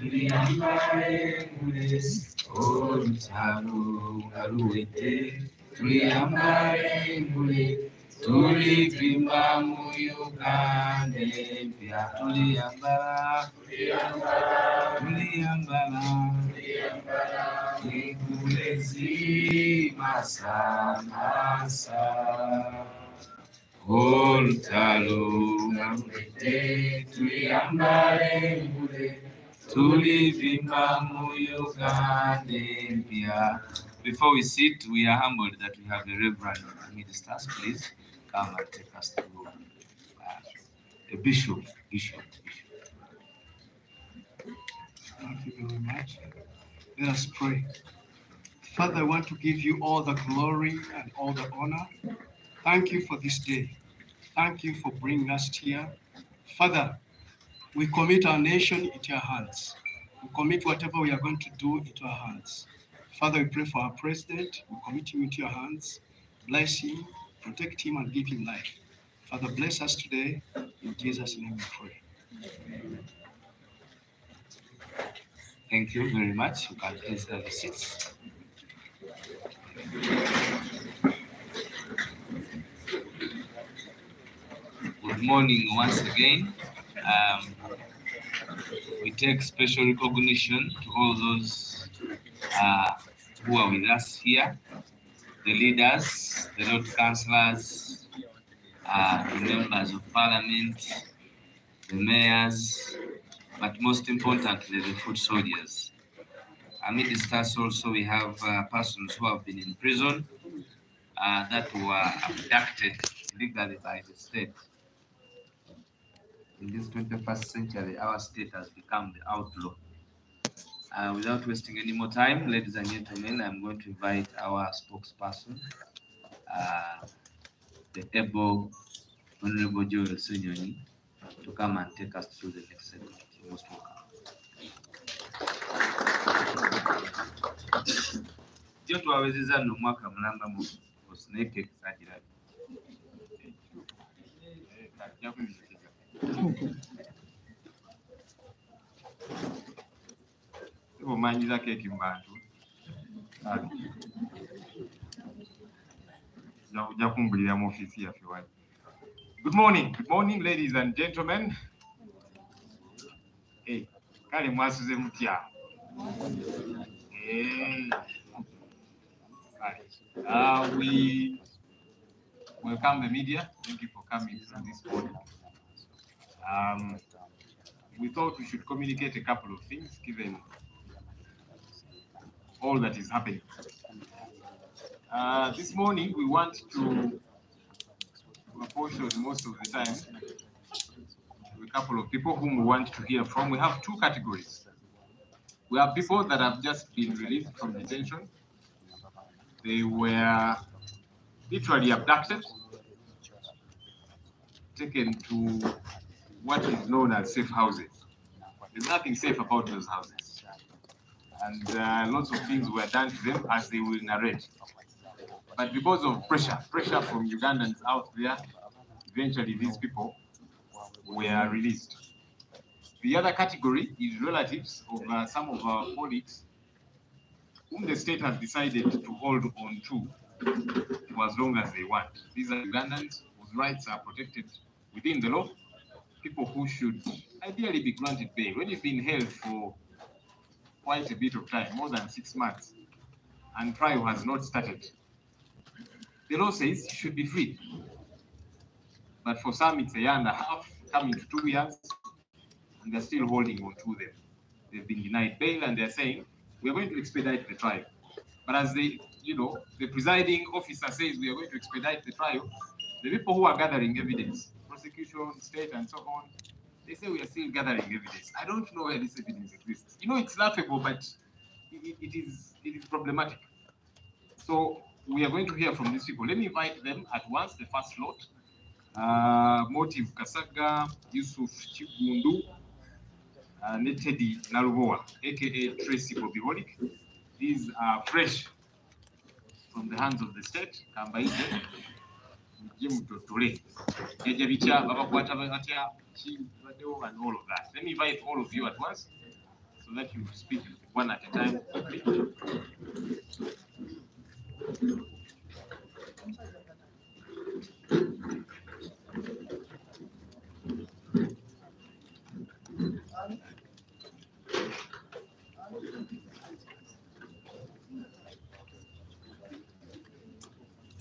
tuyambale ngule olutalo ngaluwete tuyambale ngule tulipimba mu Uganda empya tuliyambala ngulezi masa olutalo ngaluwete tuyambale ngule tulipimba mu Uganda empya. Before we sit, we are humbled that we have the Reverend ministers. Please come and take us through the bishop. Thank you very much. Let us pray. Father, I want to give you all the glory and all the honor. Thank you for this day. Thank you for bringing us here. Father, we commit our nation into your hands. We commit whatever we are going to do into our hands. Father, we pray for our president. We commit him into your hands. Bless him, protect him, and give him life. Father, bless us today. In Jesus' name we pray. Thank you very much. You can please have a seat. Good morning once again. We take special recognition to all those who are with us here, the leaders, the Lord councillors, the members of parliament, the mayors, but most importantly, the foot soldiers. Amidst us also, we have persons who have been in prison that were abducted illegally by the state. In this 21st century, our state has become the outlaw. Without wasting any more time, ladies and gentlemen, I'm going to invite our spokesperson, the able Honorable Joel Sunyoni, to come and take us through the next segment. You're most welcome. Jotu awezeza no mwaka mulamba mu snake sajira. Umanyiza keki mbantu. Ja kumbulira mu ofisi yaffe wali. Good morning, ladies and gentlemen. Hey, kale mwasuze mutya. We welcome the media. Thank you for coming to this morning. We thought we should communicate a couple of things given all that is happening. This morning we want to apportion most of the time to a couple of people whom we want to hear from. We have two categories. We have people that have just been released from detention. They were literally abducted, taken to what is known as safe houses. There's nothing safe about those houses. And lots of things were done to them as they will narrate. But because of pressure from Ugandans out there, eventually these people were released. The other category is relatives of some of our colleagues whom the state has decided to hold on to for as long as they want. These are Ugandans whose rights are protected within the law, people who should ideally be granted bail. When you've been held for quite a bit of time, more than 6 months, and trial has not started, the law says you should be free. But for some, it's a year and a half, coming to 2 years, and they're still holding on to them. They've been denied bail, and they're saying, we're going to expedite the trial. But as the presiding officer says we are going to expedite the trial, the people who are gathering evidence, prosecution, state, and so on, they say we are still gathering evidence. I don't know where this evidence exists. It's laughable, but it is problematic. So we are going to hear from these people. Let me invite them at once, the first lot. Motive Kasaga, Yusuf Chigundu, Netedi Naruboa, aka Tracy Bobi. These are fresh from the hands of the state. Kambaide, Jimutotore, Ejabicha, Babakwata, and all of that. Let me invite all of you at once so so that you speak one at a time.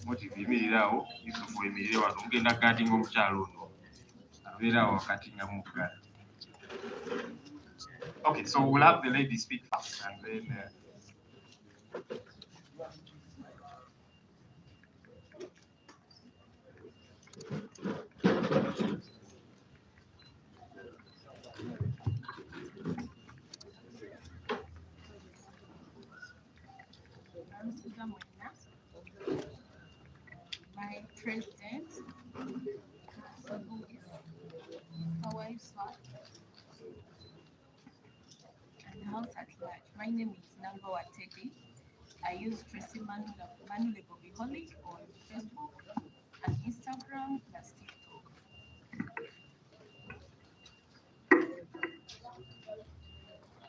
Motive yimirirawo Yusufu emirire wano mugenda gaadinga omukyalo ono abeerawo wakati nga muggala. Okay, so we'll have the lady speak first and then my president, who is my wife's wife, and the house at large. My name is Nambawa Teddy. I use Tracy Manuel Bobi on Facebook and Instagram plus TikTok.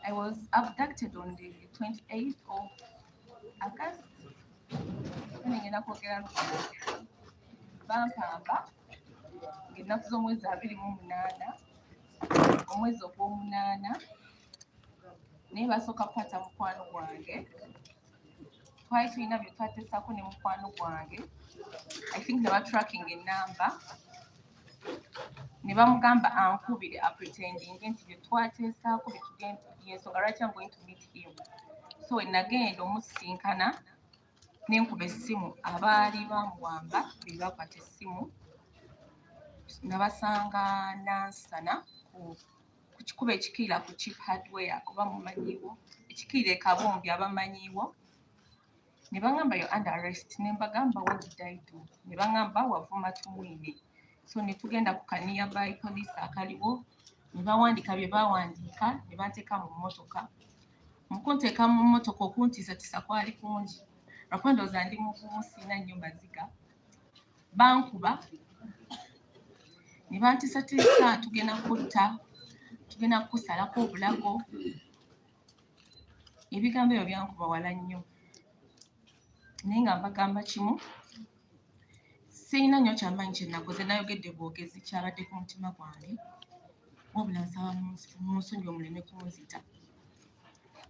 I was abducted on the 28th of August. Bampamba ng'ennaku z'omwezi 28 omwezi ogw'omunaana naye basooka kukwata mukwano gwange. Twali tulina bye twateesako ne mukwano gwange. I think ne batracking ennamba ne bamugamba ankubire apretending nti bye twateesaako yensonga lwaki I'm going to meet him. So we nagenda omusisinkana nenkuba essimu abaali bamuwamba be bakwata essimu nabasanga Nansana ku kikuba ekikiira ku Cheap Hardware oba mumanyiiwo ekikiira e Kabombi abamanyiiwo ne bangamba yo under arrest ne mbagamba what did I do ne bangamba wavuma tumwine. So ne tugenda ku nearby police akaliwo ne bawandiika bye bawandiika ne banteeka mu mmotoka. Mu kunteeka mu mmotoka okuntiisatiisa kwali kungi lwakuba ndowooza ndi mugumu sirina nnyo maziga. Bankuba ne bantiisatiisa tugenda kutta tugenda kusalako obulago. Ebigambo ebyo byankuba wala nnyo naye nga mbagamba kimu sirina nnyo kyamaanyi kye nakoze nayogedde bwogezi kyabadde ku mutima gwange wabula nsaba munsonyi omuleme kunzita.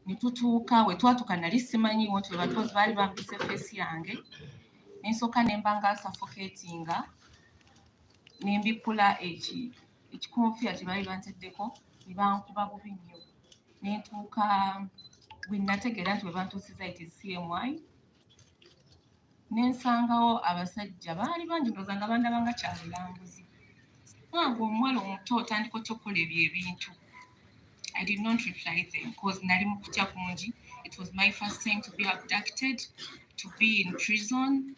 Ne tutuuka we twatuuka nali simanyiiwo nti batozi baali bampise feesi yange ne nsooka ne mba nga suffocatinga ne mbikkula ekikonfiya kye baali banteddeko ne bankuba bubi nnyo ne ntuuka bwe nategeera nti bwe bantuusiza it is CMI ne nsangawo abasajja baali bangi ndowooza nga bandaba nga kyabulambuzi. Nagwe omuwala omuto otandika otyokola ebyo ebintu. I did not reply them because nali mu kutya kungi. It was my first time to be abducted, to be in prison.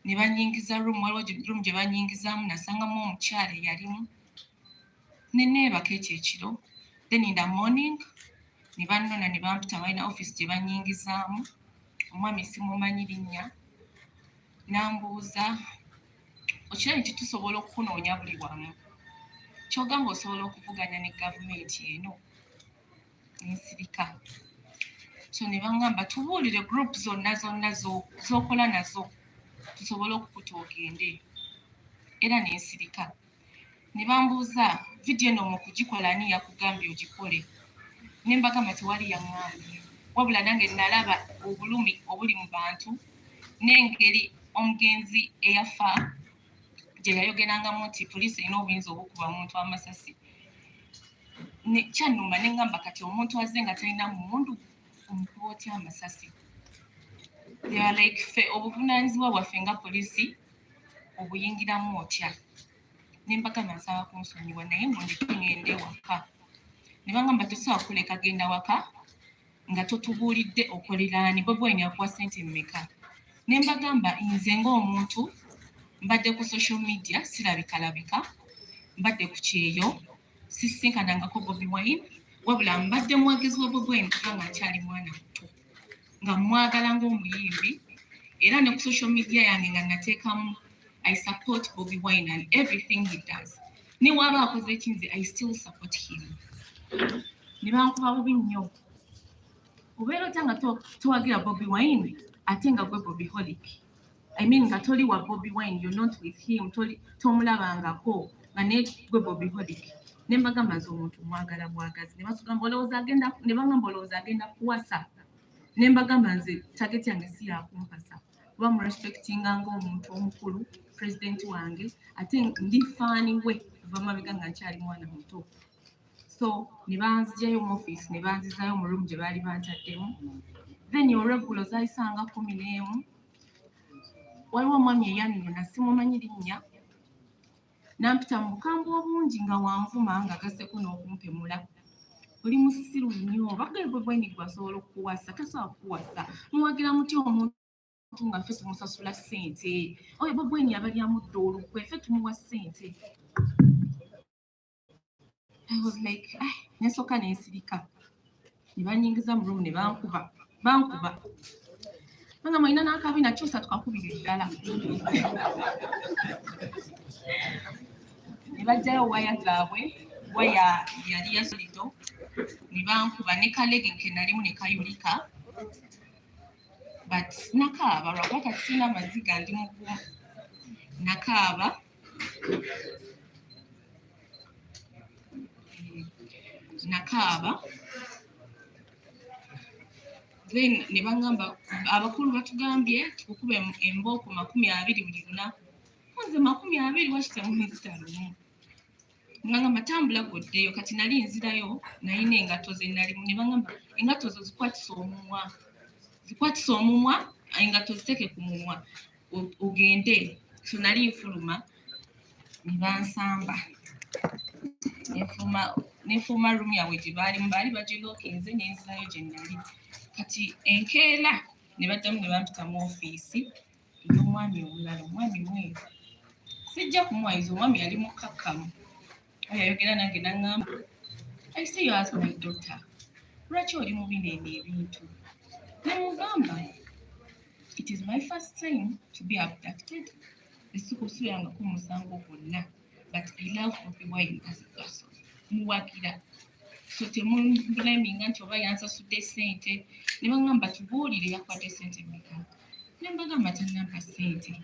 Ne banyingiza room waliwo gye banyingizaamu nasangamu omukyala eyalimu ne neebaka ekyo ekiro. Then in the morning ne bannona ne bamputa balina office gye banyingizaamu. Omwami simumanyi linnya n'ambuuza okirabye nti tusobola okukunoonya buli wamu kyogamba osobola okuvuganya ne gavumenti eno n'ensirika. So ne bangamba tubuulire group zonna z'okola nazo tusobole okukuta ogende era n'ensirika. Ne bambuuza vidiyo eno mu kugikola ani yakugambye ogikole ne mbagamba tewali yaŋŋambye wabula nange nalaba obulumi obuli mu bantu n'engeri omugenzi eyafa gye yayogerangamu nti poliisi erina obuyinza obukuba omuntu amasasi. Kyannuma ne ngamba kati omuntu azze nga talina mmundu omukuba otya amasasi. They are like ffe obuvunaanyizibwa bwaffe nga poliisi obuyingiramu otya. Ne mbagamba nsaba kunsonyiwa naye mundeke ngende ewaka. Ne bangamba tosobola kuleka genda waka nga totubuulidde okoleraani Bobi Wine akuwa ssente mmeka. Ne mbagamba nze ng'omuntu mbadde ku social media sirabikalabika mbadde ku kyeyo sisinkanangako Bobi Wine wabula mbadde mwagezi wa Bobi Wine kubanga nkyali mwana muto nga mwagala ng'omuyimbi era ne ku social media yange nga nateekamu I support Bobi Wine and everything he does. Ne waba akoze ekinze I still support him. ne bankuba bubi nnyo. Obeera otya nga towagira Bobi Wine ate nga gwe Bobi holic. I mean nga toli wa Bobi Wine, you're not with him, tomulabangako nga ne gwe Bobi holic. Ne mbagamba nze omuntu mwagala bwagazi. Ne bangamba olowooza agenda kuwasa. Ne mbagamba nze target yange si yakumpasa. Kuba murespectinga ng'omuntu omukulu, president wange, ate ndi faani we kuva mabega nga nkyali mwana muto. So ne banzigyayo mu office ne banzizaayo mu room gye baali bantaddemu. Then olweggulo zaayisanga 11. Waliwo omwami eyannyona simumanyi linnya. Nampita mu bukambwe obungi nga wanvuma nga gasseko n'okumpemula. Oli musiru nnyo, bagale Bobi Wine gwasobola okukuwasa, tasobola kukuwasa. Muwagira mutya omuntu nga ffe tumusasula ssente? Oyo Bobi Wine yabalya muddo olukwe, ffe tumuwa ssente. I was like, nesooka nensirika. Ne bannyingiza mu room ne bankuba. Nga mulina n'akabi nakyusa tukakubira eddala. Ne bajjayo waya zaabwe, waya yali ya solido, ne bankuba ne kalege ke nalimu ne kayulika. But nakaaba lwakuba kati sirina maziga ndi mugumu. Nakaaba. Then ne bangamba abakulu batugambye tukukube embooko 20 buli lunaku. Nze 20 wakite mu mitalo. Ngamba tambula goddeyo kati nali nzirayo nalina engato ze nalimu. Ne bangamba engato zo zikwatisa omumwa, engato ziteke ku mumwa ogende. So nali nfuluma ne bansamba. Nefuma room yawe gye baalimu baali bagilookinze nenzirayo gye nali. Kati enkeera ne baddamu ne bampita mu ofiisi y'omwami omulala, omwami mweru. Sijja kumuwayiza, omwami yali mukkakkamu. Yayogera nange n'aŋŋamba, I say you ask my daughter, lwaki oli mu bino ebintu? Ne mugamba, it is my first time to be abducted. Esikusuubirangako musango gwonna, but I love Bobi Wine as a person. Muwagira. So temublaminga nti oba yansasudde ssente. Ne bangamba tubuulire yakwate ssente mmeka. Ne mbagamba tannampa ssente.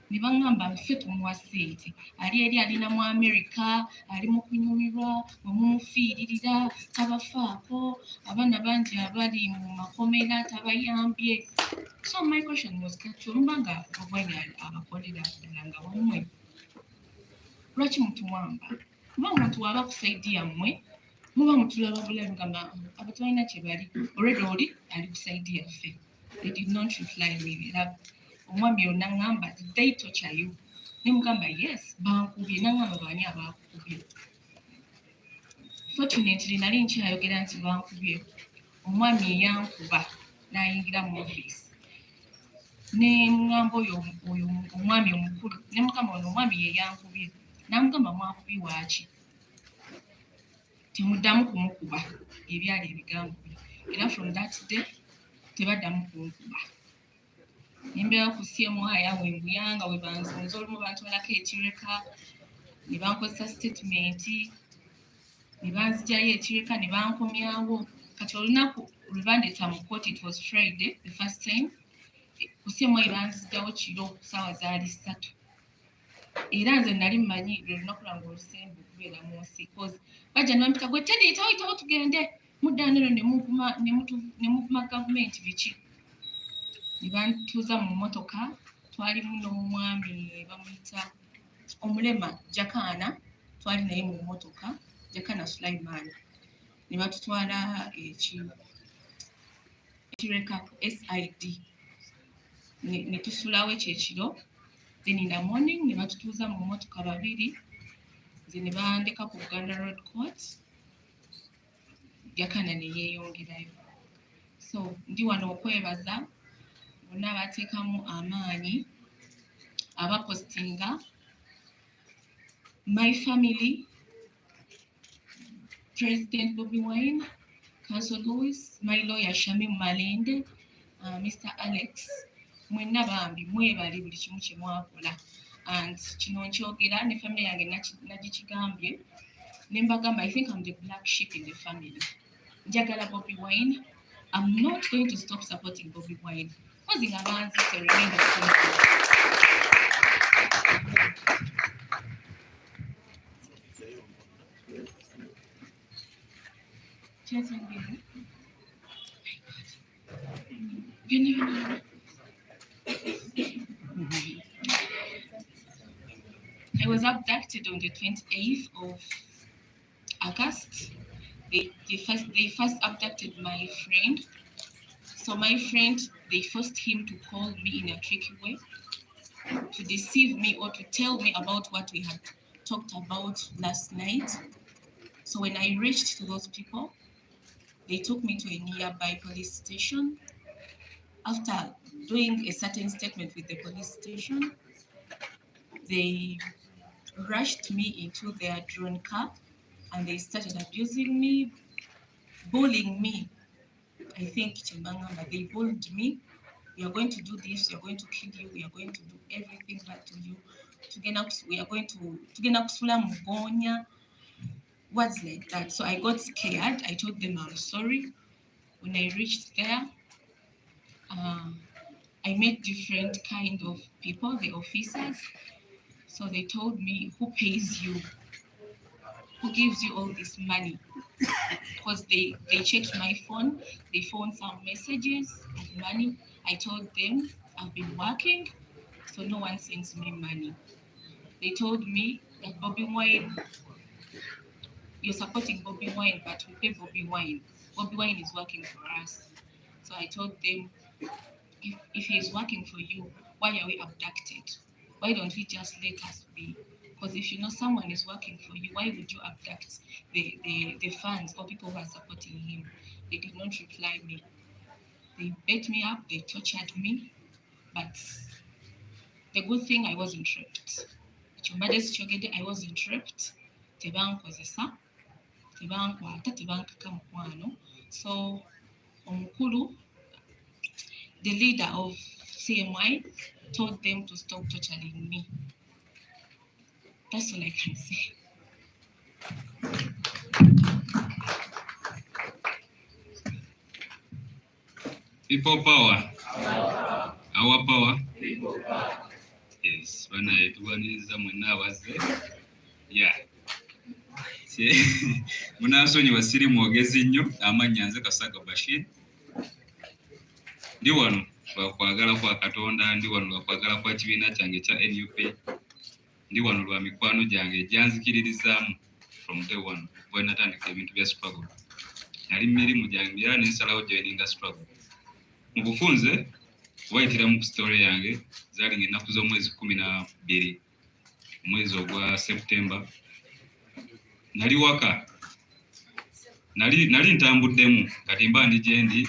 Ne bangamba ffe tumuwa ssente. Ali eri alina mu America, ali mu kunyumirwa, mumufiiririra, tabafaako, abaana bangi abali mu makomera tabayambye. So my question was kati olumbanga Bobi Wine abakolera ddala nga wammwe. Lwaki mutuwamba? Kuba omuntu waba ku sayidi yammwe, muba mutulaba bulabi ngamba abatwalina kye bali. Already oli ali ku sayidi yaffe. They did not reply me. Omwami yonna ngamba, did they torture you? Ne mugamba yes, bankubye. Nangamba baani abaakubye? Fortunately nali nkyayogera nti bankubye. Omwami eyankuba n'ayingira mu office. Ne ngamba oyo omwami omukulu. Ne mugamba ono omwami yeyankubye. Namugamba mwakubye waaki? Temuddamu kumukuba ebyali ebigambo bye. Era from that day tebaddamu kunkuba. Nembeera ku CMI awo embuyanga we banzunza olumu bantwalako ekireka ne bankozesa statement ne banzigyayo ekireka ne bankomyawo. Kati olunaku lwe bandeeta mu court, it was Friday the first time. Ku CMI banzigyawo kiro ssaawa zaali 3. Era nze nali mmanyi lwe lunaku lwange olusembe okubeera mu nsi. Because bajja ne bampita gwe tediyitawo yitawo tugende. Muddaaniro ne muvuma gavumenti biki. Ne bantuuza mu mmotoka. Twalimu n'omwami bamuyita omulema Jakana. Twali naye mu mmotoka Jakana Sulaiman. Ne batutwala ekireka SID. Ne tusulawo ekyekiro. Then in the morning ne batutuuza mu mmotoka babiri. Nze ne bandeka ku Buganda Road Court. Jakana ne yeeyongerayo. So ndi wano okwebaza bonna abateekamu amaanyi abapostinga my family, President Bobi Wine, Council Louis, my lawyer Shamim Malende, Mr. Alex. Mwenna bambi mwebale buli kimu kye mwakola. And kino nkyogera ne family yange nagikigambye Nembagamba, I think I'm the black sheep in the family. Njagala Bobi Wine. I'm not going to stop supporting Bobi Wine. Causing avances to remain the I was abducted on the 28th of August. They first abducted my friend. So my friend, they forced him to call me in a tricky way, to deceive me or to tell me about what we had talked about last night. So when I reached to those people, they took me to a nearby police station. After doing a certain statement with the police station, they rushed me into their drone car and they started abusing me, bullying me. I think they bullied me. We are going to do this, we are going to kill you, we are going to do everything bad to you. We are going to mugonya, words like that. So I got scared. I told them I'm sorry. When I reached there, I met different kind of people, the officers. So they told me, who pays you? Who gives you all this money? Because they checked my phone, they found some messages of money. I told them I've been working, so no one sends me money. They told me that Bobi Wine, you're supporting Bobi Wine, but we pay Bobi Wine. Bobi Wine is working for us. So I told them, if he is working for you, why are we abducted? Why don't we just let us be? Because if you know someone is working for you, why would you abduct the fans or people who are supporting him? They did not reply me. They beat me up, they tortured me, but the good thing, I wasn't raped. I wasn't raped. Tebankozesa, tebankwata, tebankaka mukwano. So omukulu, the leader of CMY, told them to stop torturing me. That's all I can say. People power. Our power. People power. Yes, when I do yeah. Munasonyi wasiri mwogezi nnyo amannya nze Kasaga Bashir. Ndi wano lwakwagala kwa Katonda, ndi wano lwakwagala kwa kibiina kyange kya NUP, ndi wano lwa mikwano gyange egyanzikiririzaamu from day one bwe natandika ebintu bya struggle. Nali mirimu gyange era nensalawo joininga struggle. Mu bufunze wayitira mu story yange zaali ennaku z'omwezi 12 omwezi ogwa September. Nali waka, nali ntambuddemu kati mba ndi gye ndi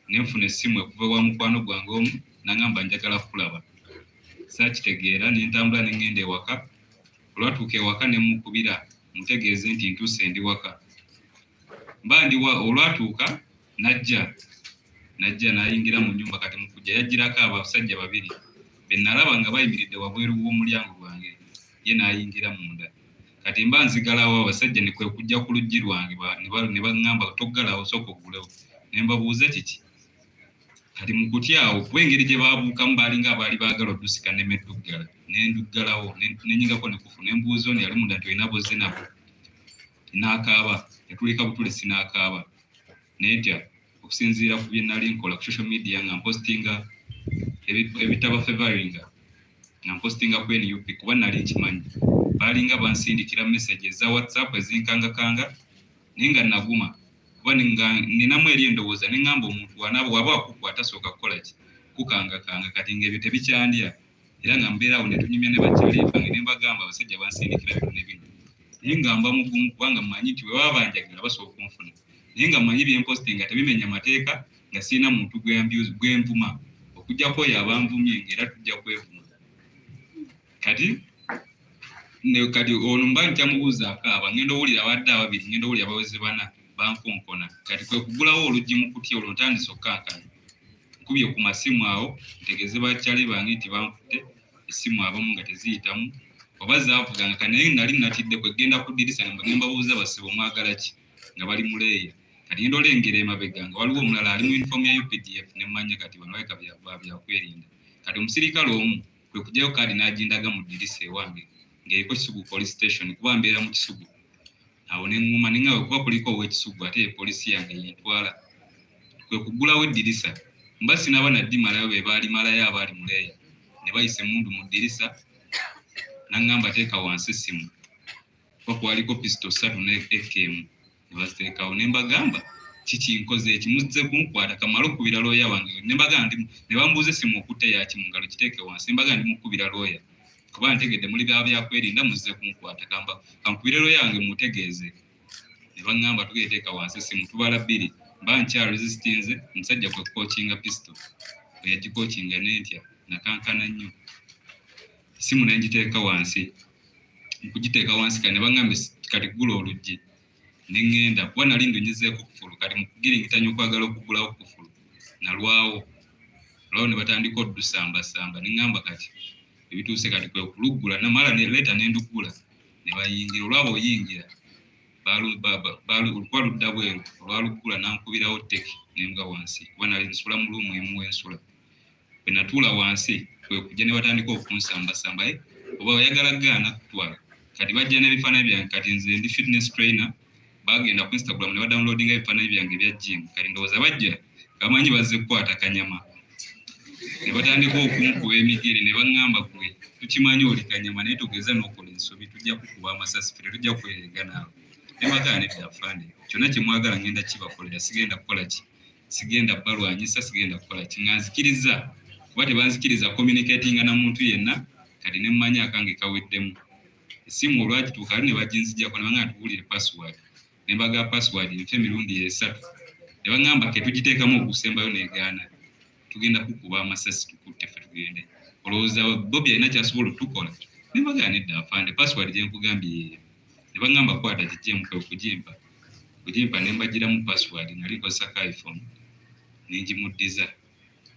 nenfuna essimu okuva wa mukwano gwange omu nangamba njagala kulaba. Saakitegeera ne ntambula ne ngenda ewaka. Olwatuuka ewaka ne mukubira mutegeeze nti ntuuse ndi waka. Mba ndi olwatuuka najja n'ayingira mu nnyumba. Kati mu kujja yajjirako abasajja babiri be nalaba nga bayimiridde wabweru w'omulyango gwange, ye n'ayingira munda. Kati mba nzigalawo abasajja ne kwe kujja ku luggi lwange ne baŋŋamba toggalawo sooka oggulewo. Ne mbabuuza kiki. Kati mu kutyawo kuba engeri gye baabuukamu baalinga abaali baagala oddusika nemeddugala. Ne nduggalawo ne nyingako ne kufu. Ne mbuuza ono yali munda nti olina bozze nabo. N'akaaba, yatulika butulisi n'akaaba. Netya okusinziira ku bye nali nkola ku social media nga mpostinga ebitaba favoringa, nga mpostinga ku NUP kuba nali nkimanyi. Baalinga bansindikira message za WhatsApp ezinkangakanga naye nga naguma kuba ninamu eri endowooza ne ŋŋamba omuntu waba wakukwata sooka kukola ki kukangakanga. Kati ng'ebyo tebikyandya era nga mbeerawo ne tunyumya ne bakyali bange ne mbagamba abasajja bansindikira bino ne bino. Naye nga mba mugumu kubanga mmanyi nti bwe baba banjagala basobola okunfuna. Naye nga mmanyi byempostinga tebimenya mateeka nga sirina muntu gwenvuma okujjako oyo abanvumye ng'era tujja kwevuma. Kati ono mba nkyamubuuza akaaba ngenda owulira abadde ababiri ngenda owulira abaweze bana bankonkona. Kati kwe kugulawo oluggi mu kutya olwo ntandise okkankana. Nkubye ku masimu awo ntegeeze bakyali bange nti bankutte essimu abamu nga teziyitamu obaza avuganga kane nali natidde kwegenda ku ddirisa ne mbabuuza basibo mwagala ki nga bali muleeya kati ndolengera emabega nga waliwo omulala ali mu uniform ya UPDF ne mmanya kati bano bayika byakwerinda kati omusirikale omu kwe kujjayo kaadi n'agindaga mu ddirisa ewange ng'eriko Kisugu police station kuba mbeera mu Kisugu awo ne ŋŋuma ne nga kuba kuliko ow'Ekisugu ate poliisi yange yentwala kwe kuggulawo eddirisa mba sinaba naddi malayo be baali malayo abaali muleeya ne bayisa emmundu mu ddirisa n'aŋŋamba teeka wansi essimu kuba kwaliko pisito 3 ne AKM ne baziteekawo ne mbagamba kiki nkoze ekimuzze kunkwata kamala okubira looya wange ne mbagamba ne bambuuza essimu okutte yaki mu ngalo kiteeke wansi ne mbagamba ndi mukubira looya kuba ntegedde muli byakwerinda muzze kunkwata kankubire looya wange mutegeeze ne baŋŋamba tugeeteeka wansi essimu tubala 2 mba nkya resistinze omusajja kwe kookinga pisito bwe yagikookinga n'entya nakankana nnyo essimu ne ngiteeka wansi nkugiteeka wansi kati ne baŋŋamba kati ggula oluggi ne ŋŋenda kuba nali ndonyezeeko kufulu kati mu kugiringitanya okwagala okuggulawo kufulu nalwawo ne batandika oddusambasamba ne ŋŋamba kati ebituuse kati kwe kuluggula namala ne leeta ne nduggula ne bayingira olwaba oyingira olukwa ludda bweru olwaluggula nankubirawo teki nembwa wansi kuba nali nsula mu luumu emu wensula bwe natuula wansi kwe kujja ne batandika okunsambasamba oba oyagala gaana kutwala kati bajja n'ebifaananyi byange kati nze ndi fitness trainer bagenda ku Instagram ne badownloadinga ebifaananyi byange ebya gym kati ndowooza bajja bamanyi bazze kukwata kanyama ne batandika okunkuba emigere ne baŋŋamba gwe tukimanyi oli kanyama naye togeza n'okola ensobi tujja kukuba amasasi fire tujja kwerega naawe ne bagala ne byafande kyonna kye mwagala ngenda kibakolera sigenda kukola ki sigenda balwanyisa sigenda kukola ki nga nzikiriza kuba tebanzikiriza communicatinga na muntu yenna kati ne mmanyi akange kaweddemu essimu olwagituuka ali ne baginzijjako ne baŋŋamba tuwulire password ne mbaga password nfe emirundi 3 ne baŋŋamba ke tugiteekamu okusembayo negaana tugenda kukuba amasasi tukutte ffe tugende olowooza Bobi alina kyasobola otukola ne mbaga nedda afande password gye nkugambye yeeyo ne baŋŋamba kwata kigyemukwe okugimpa ne mbagiramu password nali nkozesa ka iPhone ne ngimuddiza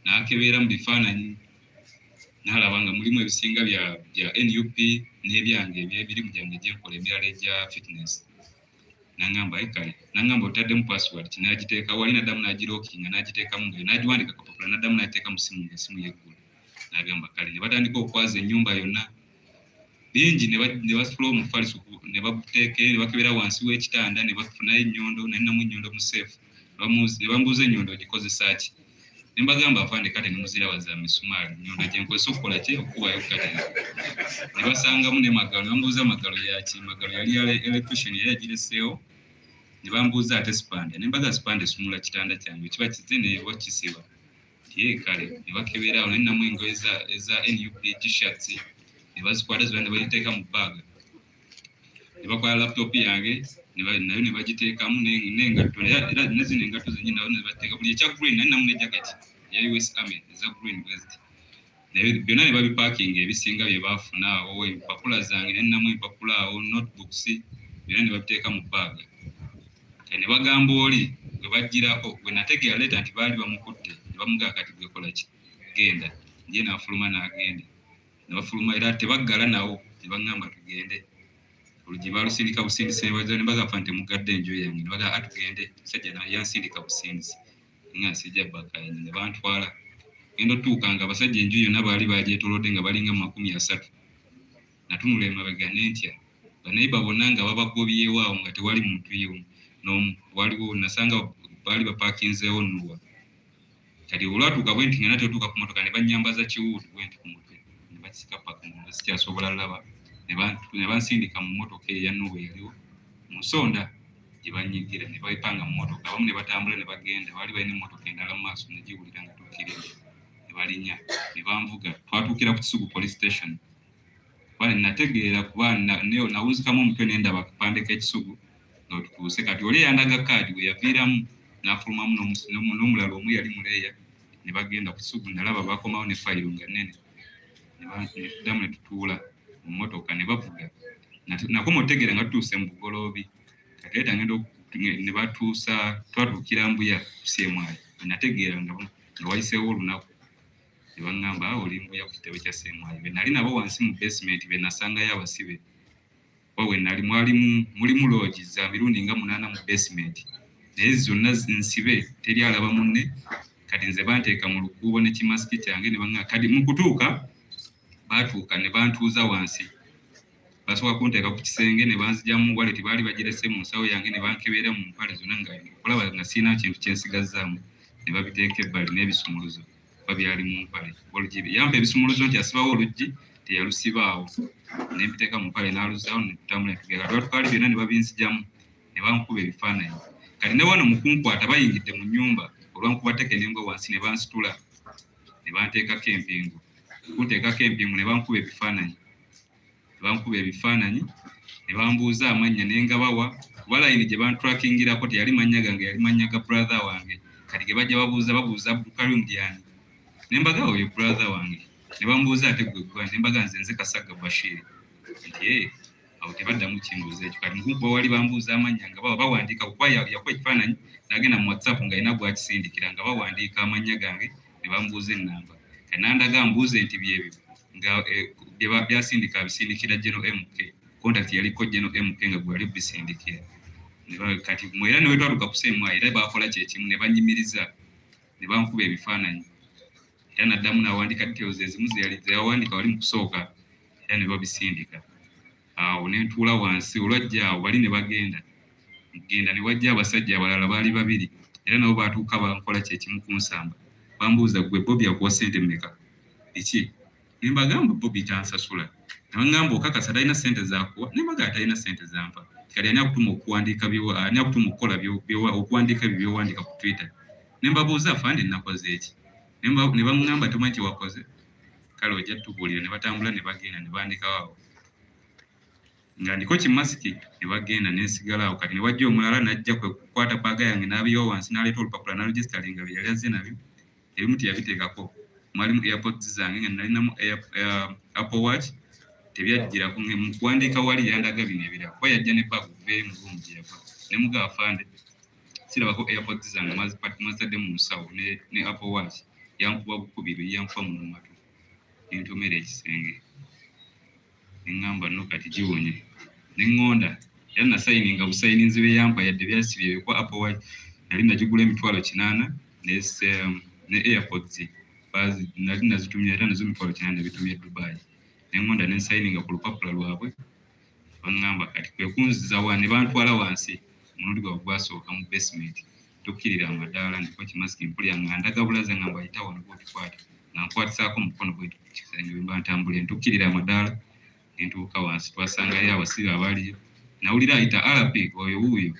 n'akebeera mu bifaananyi n'alaba nga mulimu ebisinga bya NUP n'ebyange ebirimu gyange gyenkola emirala egya fitness n'aŋŋamba kale n'aŋŋamba otaddemu password kinagiteeka wali naddamu n'agirookinga n'agiteekamu ngayo n'agiwandika kapapula n'addamu n'agiteeka mu simu ng'essimu yeggula n'agamba kale ne batandika okwaza ennyumba yonna bingi ne basula omufaliso ne babuteeka ne bakebera wansi w'ekitanda ne bafunayo ennyondo nalinamu ennyondo mu seefu ne bambuuza ennyondo ogikozesa ki ne mbagamba afande kate ne muzira za misumaali ennyondo gye nkozesa okukola ki okukubayo kate ne basangamu ne magalo ne bambuuza magalo yaki magalo yali electrician yali agireseewo ne bambuuza ate sipande ne mbaga sipande sumula kitanda kyange kiba kize ne bakisiba kale ne bakeberaawo nalinamu engoye eza NUP t-shirts ne bazikwata zonna ne bagiteeka mu baaga ne bakola laptop yange nayo ne bagiteekamu n'engatto era ne zino engatto zennyini nayo ne baziteeka buli ekya green nalinamu ne jacket ya US Army eza green vest naye byonna ne babipaakinga ebisinga bye baafuna awo empapula zange nalinamu empapula awo notebooks byonna ne babiteeka mu baaga ne bagamba oli gwe bajjirako gwe nategeera leeta nti baali bamukutte ne bamugaa kati gwekola ki genda nje n'afuluma n'agenda ne bafuluma era tebaggala nawo ne baŋŋamba tugende oluggi baalusindika busindisi ne bagamba nti mugadde enju yange ne bagamba atugende musajja yansindika busindisi nga nsijja bakayini ne bantwala genda otuuka nga abasajja enju yonna baali bagyetoolodde nga balinga 30 natunula emabega n'entya banaiba bonna nga babagobyewo awo nga tewali muntu yeemu n'omu waliwo nasanga baali bapaakinzeewo nnuwa kati olwatuuka bwe nti nga natetuuka ku motoka ne bannyambaza kiwuutu bwe nti ku mutwe ne bakisika paka nga sikyasobola laba ne bansindika mu motoka eya Nuwa eriwo mu nsonda gye bannyigira ne bayipanga mu motoka abamu ne batambula ne bagenda baali balina emmotoka endala mu maaso ne giwulira nga tukkirira ne balinya ne banvuga twatuukira ku Kisugu police station kuba nategeera kuba nawunzikamu omutwe ne ndaba akapande k'Ekisugu nga tutuuse kati oli yandaga kaadi we yaviiramu n'afulumamu n'omulala omu yali muleeya ne bagenda ku Kisugu nalaba bakomawo ne fayiro nga nnene ne tuddamu ne tutuula mu mmotoka ne bavuga nakoma otegeera nga tutuuse mu bugoloobi kati leeta ngenda ne batuusa twatuukira Mbuya kusyemwayo nategeera nga wayiseewo olunaku ne baŋŋamba olimbuya ku kitebe kya Ssemwali. Be nali nabo wansi mu basement be nasangayo abasibe. Wawe nali mulimu lodge za mirundi nga 8 mu basement. Naye zonna nsibe teri alaba munne kati nze banteeka mu lukuubo ne kimasiki kyange ne baŋŋamba kati mu kutuuka baatuuka ne bantuuza wansi. Basooka kunteeka ku kisenge ne banzigyamu wallet baali bagirese mu nsawo yange ne bankebera mu mpale zonna nga okulaba nga sirina kintu kye nsigazzaamu ne babiteeka ebbali n'ebisumuluzo babyali mu mpale. Yampa ebisumuluzo nti asibawo oluggi teyalusibaawo ne mbiteeka mu mpale n'aluzaawo ne tutambula ne tugenda. Twali byonna ne babinzigyamu ne bankuba ebifaananyi. Kati ne wano mu kunkwata bayingidde mu nnyumba olwankuba tteke n'embwa wansi ne bansitula ne banteekako empingu. Kunteekako empingu ne bankuba ebifaananyi ne bambuuza amannya ne ngabawa kuba layini gye banturakingirako teyali mannya gange yali mannya ga brother wange. Kati ge bajja babuuza Abdulkarim Diani ne mbaga oyo brother wange ne bambuuza ate gwe gwa ne mbaga nze Kasaga Bashir nti awo tebaddamu kimbuuza ekyo. Kati nkuba wali bambuuza amannya nga bawandiika kuba yakuba ekifaananyi n'agenda mu WhatsApp nga alina gwakisindikira nga bawandiika amannya gange ne bambuuza ennamba. Kati nandaga mbuuze nti byebyo nga byasindika bisindikira General MK contact yaliko General MK nga gwali bisindikira. Kati mwera ne wetwaluka ku Ssemwali era bakola kye kimu ne banyimiriza ne bankuba ebifaananyi. Era naddamu n'awandika details ezimu ze yawandika wali mu kusooka era ne babisindika. Awo ne ntuula wansi olwajja awo bali ne bagenda ne wajja abasajja abalala baali 2 era nabo baatuuka bankola kye kimu kunsamba. Bambuuza gwe Bobi akuwa ssente mmeka? Iki? Ne mbagamba Bobi tansasula. Ne baŋŋamba okakasa talina ssente z'akuwa? Ne mbaga talina ssente zampa. Kati ani akutuma okuwandiika ani akutuma okukola okuwandiika ebyo by'owandiika ku Twitter? Ne mbabuuza afande nakoze eki? Ne baŋŋamba tomanyi kye wakoze? Kale ojja tubuulira. Ne batambula ne bagenda ne bandikawo awo nga ndiko kimasiki ne bagenda ne nsigala awo. Kati ne wajja omulala n'ajja kukwata baaga yange n'abiyo wansi n'aleeta olupapula n'aregistaringa bye yali azze nabyo. Ebimu teyabiteekako. Mwalimu airpods zange nga nalinamu Apple Watch tebyajjirako mu kuwandiika wali yandaga bino ebirala kuba yajja ne baaga okuveeyo mu ruumu gye yava ne muga afande sirabako airpods zange mazadde mu nsawo ne Apple Watch yankuba bukubiri yankuba mu matu nentomera ekisenge neŋŋamba no kati giwonye neŋŋonda era nasayininga busayininzi be yampa yadde byasibye kwa Apple Watch nali nagigula $800 ne airpods nali nazitumye era nazo $800 bitumye Dubai. Neŋŋonda nensayininga ku lupapula lwabwe baŋŋamba kati kwe kunziza ne bantwala wansi omulundi gwabwe gwasooka mu basement. Tukkirira amadaala ndiko kimasiki mpulira nga ndaga bulaza nga mbayita wano bw'otukwata nga nkwatisaako mukono bwetu ku kisenge bwe mba ntambulira. Tukkirira amadaala nentuuka wansi twasangayo abasibe abaaliyo. Nawulira ayita RP oyo wuuyo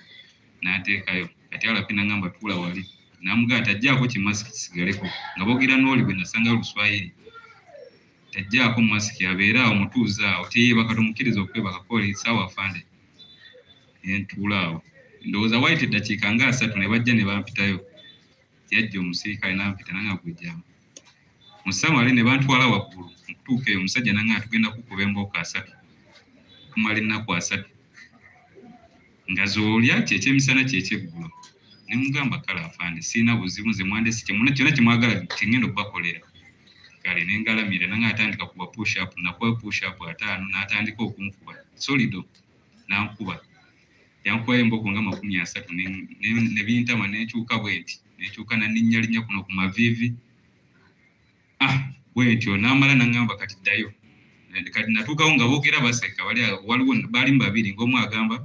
n'ateekayo. Kati RP n'aŋŋamba tuula wali namugaa tajjaako kimasiki kisigaleko nga boogera n'oli bwe nasangayo Luswayiri. Tajjaako masiki abeera awo mutuuza awo teyeebaka tumukkiriza okwebaka kola essaawa afande. Nentuula awo ndowooza wayita eddakiika nga 3 ne bajja ne bampitayo. Yajja omusirikale n'ampita nanga gwejjama mu Ssemwali ne bantwala waggulu. Mu kutuuka eyo omusajja nanga tugenda kukuba embooko 3 kumala ennaku 3 nga zoolya kyekyemisana kyekyeggulu. Ne mugamba kale afande sirina buzibu nze mwandesi kyonna kyemwagala kyengenda okubakolera. Kale nengalamira nanga atandika kuba push up nakuba push up 5 n'atandika okunkuba solido n'ankuba yankuba embooko nga 30 ne bintama n'ekyuka bwenti n'ekyuka naninnyalinya kuno ku mavivi bwentyo n'amala n'aŋŋamba kati ddayo. Kati natuukawo nga boogera baseka waliwo baalimu 2 ng'omu agamba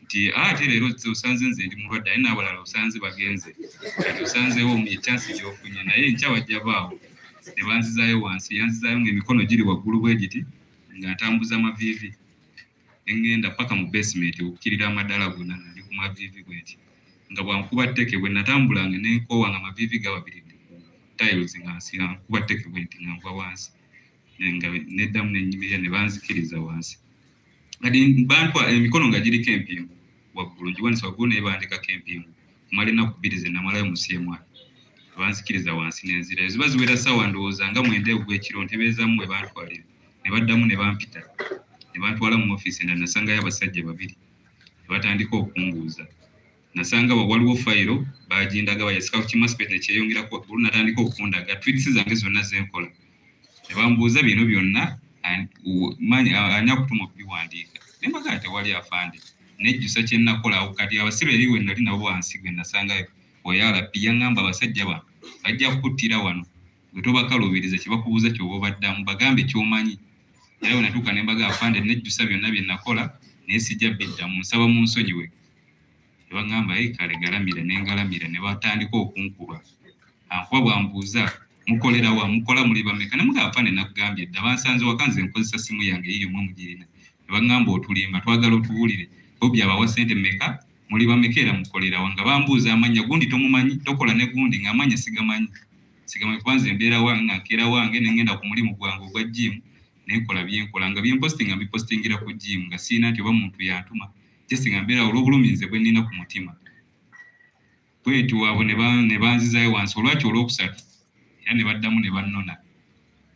nti ate leero osanze nze ndi mulwadde aye n'abalala osanze bagenze kati osanzeewo omu ekyansi gy'ofunye naye nkya bajja baawo. Ne banzizaayo wansi yanzizaayo ng'emikono giri waggulu bwe giti nga ntambuza amaviivi neŋŋenda paka mu basement okukkirira amadaala gonna nali ku maviivi bwenti nga bwankuba tteke bwe natambulanga nenkoowa nga amaviivi gababiridde tiles nga nkuba tteke bwenti nga nva wansi nga neddamu nenyimirira ne banzikiriza wansi. Kati bantwa emikono nga giriko empingu waggulu ngiwanisa waggulu naye bandikako empingu kumala ennaku 2 ze namalayo mu Ssemwali. Banzikiriza wansi n'enzira eziba ziwera ssaawa ndowooza nga 9 ogw'ekiro ntebeezamu we bantwalira ne baddamu ne bampita ne bantwala mu ofiisi endala nasangayo abasajja 2 ne batandika okumbuuza nasanga waliwo fayiro bagindaga bayasika ku kimaspet ne kyeyongera ku waggulu natandika okundaga tweets zange zonna zenkola ne bambuuza bino byonna ani akutuma okubiwandiika ne mbaga tewali afande nejjusa kye nakola kati abasibe eri we nali nabo wansi gwe nasangayo oyala yaŋŋamba abasajja bano bajja kukuttira wano bwe tobakalubiriza kye bakubuuza ky'oba obaddamu bagambe ky'omanyi era we natuuka ne mbaga afande nejjusa byonna bye nakola naye sijja biddamu nsaba mu nsonyiwe ne baŋŋamba kale galamira ne ngalamira ne batandika okunkuba ankuba bwambuuza mukolera wa mukola muli bameka ne mugamba afande nakugambye dda bansanze waka nze nkozesa simu yange yiyo mwe mugirina ne baŋŋamba otulimba twagala otubuulire Bobi abawa ssente mmeka muli bameka era mukolera wa nga bambuuza amanya gundi tomumanyi tokola ne gundi ng'amanya sigamanyi kubanza embeera wange nga nkeera wange ne ngenda ku mulimu gwange ogwa jimu nenkola byenkola nga byempostinga mbipostingira ku jimu nga siina nti oba muntu yantuma jesi nga mbeera olw'obulumizi bwe nnina ku mutima bwetyo waabo ne banzizaayo wansi olwaki olwokusatu era ne baddamu ne bannona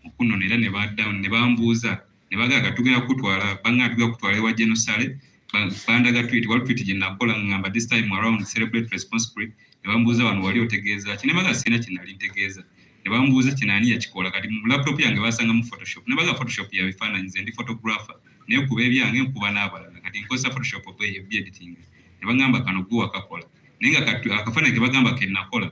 mukunona era ne baddamu ne bambuuza ne bagaaga tugenda kutwala banga tugenda kutwala ewa genosale bandaga tweet wali tweet gye nakola ngamba this time around celebrate responsibly ne bambuuza wano wali otegeeza ki ne baga siina kinali ntegeeza ne bambuuza kinani yakikola kati mu laptop yange basanga mu photoshop ne baga photoshop ya bifaananyi nze ndi photographer naye kuba ebyange nkuba n'abalala kati nkozesa photoshop editing ne bagamba kano gwe wakakola naye nga akafaananyi ke bagamba ke nakola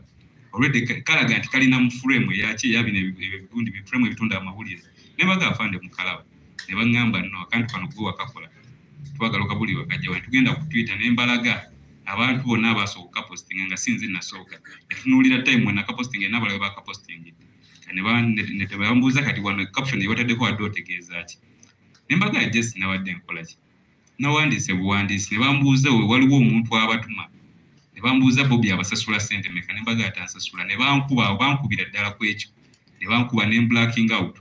already kalaga nti kalina mu frame yaki eya bino ebigundi frame ebitunda amawulire ne baga afande mukalaba ne bagamba no akantu kano gwe wakakola twagala okabulirwa kajja wano tugenda ku Twitter ne mbalaga abantu bonna abasooka posting nga sinzi nasooka etunuulira time when akaposting n'abalala bakaposting ne tebambuuza kati wano caption yebataddeko wadde otegeeza ki ne mbaga just nawadde nkola ki nawandiise buwandiisi ne bambuuza we waliwo omuntu abatuma ne bambuuza Bobi abasasula ssente meka ne mbaga atansasula ne bankubira ddala ku ekyo ne bankuba ne blacking out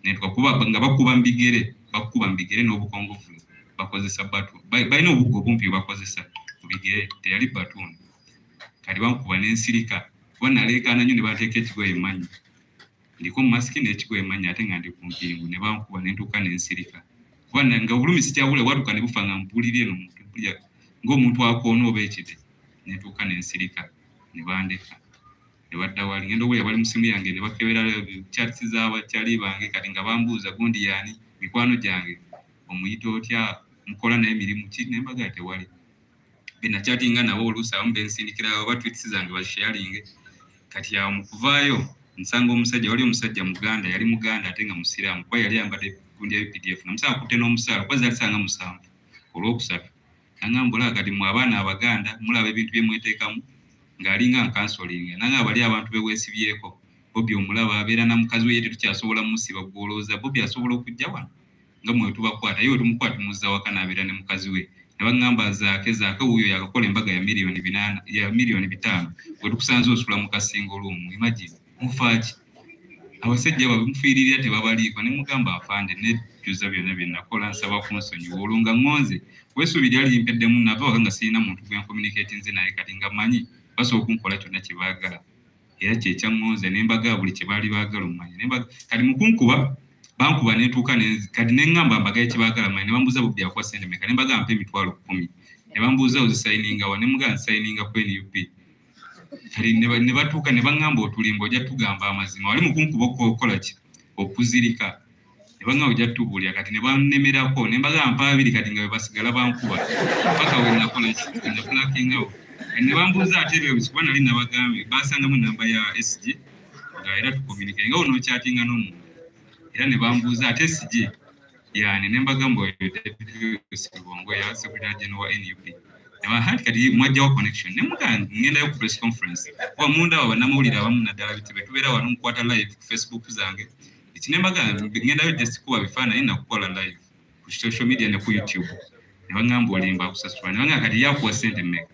ne twakuba nga bakuba mbigere n'obukongovu bakozesa batu balina obuggo bumpi bakozesa bigere teyali batuni kati bankuba n'ensirika banaleekaana nnyo ne bateeka ekigoye emanyi ndiko masiki n'ekigoye emanyi ate nga ndi ku mpingu ne bankuba n'entuuka n'ensirika kubanga nga obulumi sikyabula bwatuuka ne bufa nga mpulira eno ng'omuntu akoona oba ekide n'entuuka n'ensirika ne bandeka ne badda wali ngenda obulya bali mu simu yange ne bakebera chats z'abakyali bange kati nga bambuuza gundi yaani mikwano gyange omuyita otya mukola naye mirimu ki ne mbaga tewali benachatinga nabo oluusi abamu bensindikira oba tweets zange basharinge kati awo mu kuvaayo nsanga wali omusajja muganda yali muganda ate nga musiraamu kuba yali yambadde gundi ya PDF namusanga kutte n'omusaala kuba zalisanga musanvu olwokusatu nangambula kati mu abaana abaganda mulaba ebintu bye mweteekamu ng'alinga nkansolinga nanga bali abantu beweesibyeko Bobi omulaba abeera na mukazi we yetu tukyasobola musiba gwolooza Bobi asobola okujja wano nga mwe tubakwata yo tumukwata muzza waka nabeera ne mukazi we ne bagamba zaake wuyo yakakola embaga ya miliyoni 5 bwe tukusanze osula mu kasinga olumu imagine mufaaki abasajja bamufiiririra tebabaliiko ne mugamba afande nejjuza byonna bye nakola nsaba kunsonyiwa olwo nga ngonze weesuubira alimpeddemu nava waka nga sirina muntu gwe nkomunicate nze naye kati nga manyi basobola okunkola kyonna kye baagala era kyekyaŋŋonze ne mbaga buli kye baali baagala omumanyi kati mu kunkuba bankuba netuuka kati ne ŋŋamba mbagayo kye baagala manyi ne bambuuza Bobi akuwa ssente meka ne mbaga mpa 10,000 ne bambuuza ozisayininga wa ne mugamba nsayininga ku NUP kati ne batuuka ne baŋŋamba otulimba ojja tugamba amazima wali mu kunkuba okukola ki okuzirika ne baŋŋamba ojja tubuulira kati ne bannemerako ne mbaga mpa 2 kati nga bwe basigala bankuba paka we nakola ki ne blacking out ne bambuuza ate ebyo kuba nali nabagambye basangamu namba ya SG nga era tukomunicate nga ono okyatinga n'omuntu era ne bambuuza ate SG yani ne mbagamba Sibongo ya Secretary General wa NUP ne bahati kati mwajjawo connection ne muganga ngendayo ku press conference wa munda wa namawulira abamu naddala bitibe tubeera wano mukwata live ku Facebook zange ne mbagamba ngendayo just kuba bifaananyi nakukola live ku social media ne ku YouTube ne bangamba olimba akusasula ne bangamba kati yakuwa ssente mmeka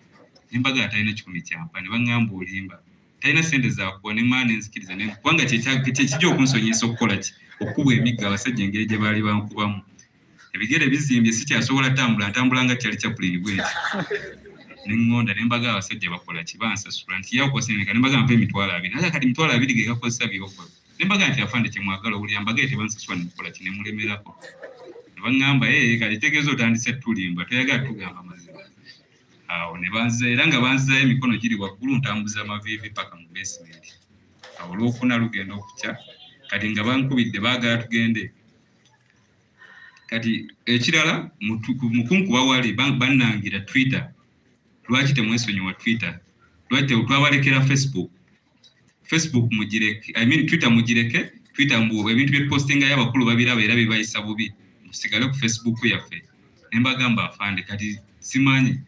ne mbaga atalina 10 kyampa ne bangamba olimba talina ssente zakuwa ne maana enzikiriza ne kubanga kyekijja okunsonyesa okukola ki okubwa emigga abasajja engeri gye baali bankubamu ebigere bizimbye sikyasobola ntambula nga kyali Chaplin bweti ne ŋŋonda ne mbaga abasajja bakola ki bansasula nti yakuwa ssente mmeka ne mbaga mpa 20,000 naye kati 20,000 ge gakozesa byokola ne mbaga nti afande kyemwagala owulira mbaga tebansasula nemukola ki ne mulemerako ne baŋŋamba kati tegeeza otandise tulimba toyagala tugamba mazima awo ne banza era nga banzayo emikono giri waggulu ntambuza amaviivi paka mu basement. Awo olwokuna lugenda okukya kati nga bankubidde baagala tugende. Kati ekirala mukunkuba wali bannangira Twitter. Lwaki temwesonyiwa Twitter? Lwaki twabalekera Facebook mugireke, Twitter mugireke. Twitter mbu ebintu bye postinga y'abakulu babiraba era bibayisa bubi. Musigale ku Facebook yaffe. Ne mbagamba afande kati simanyi.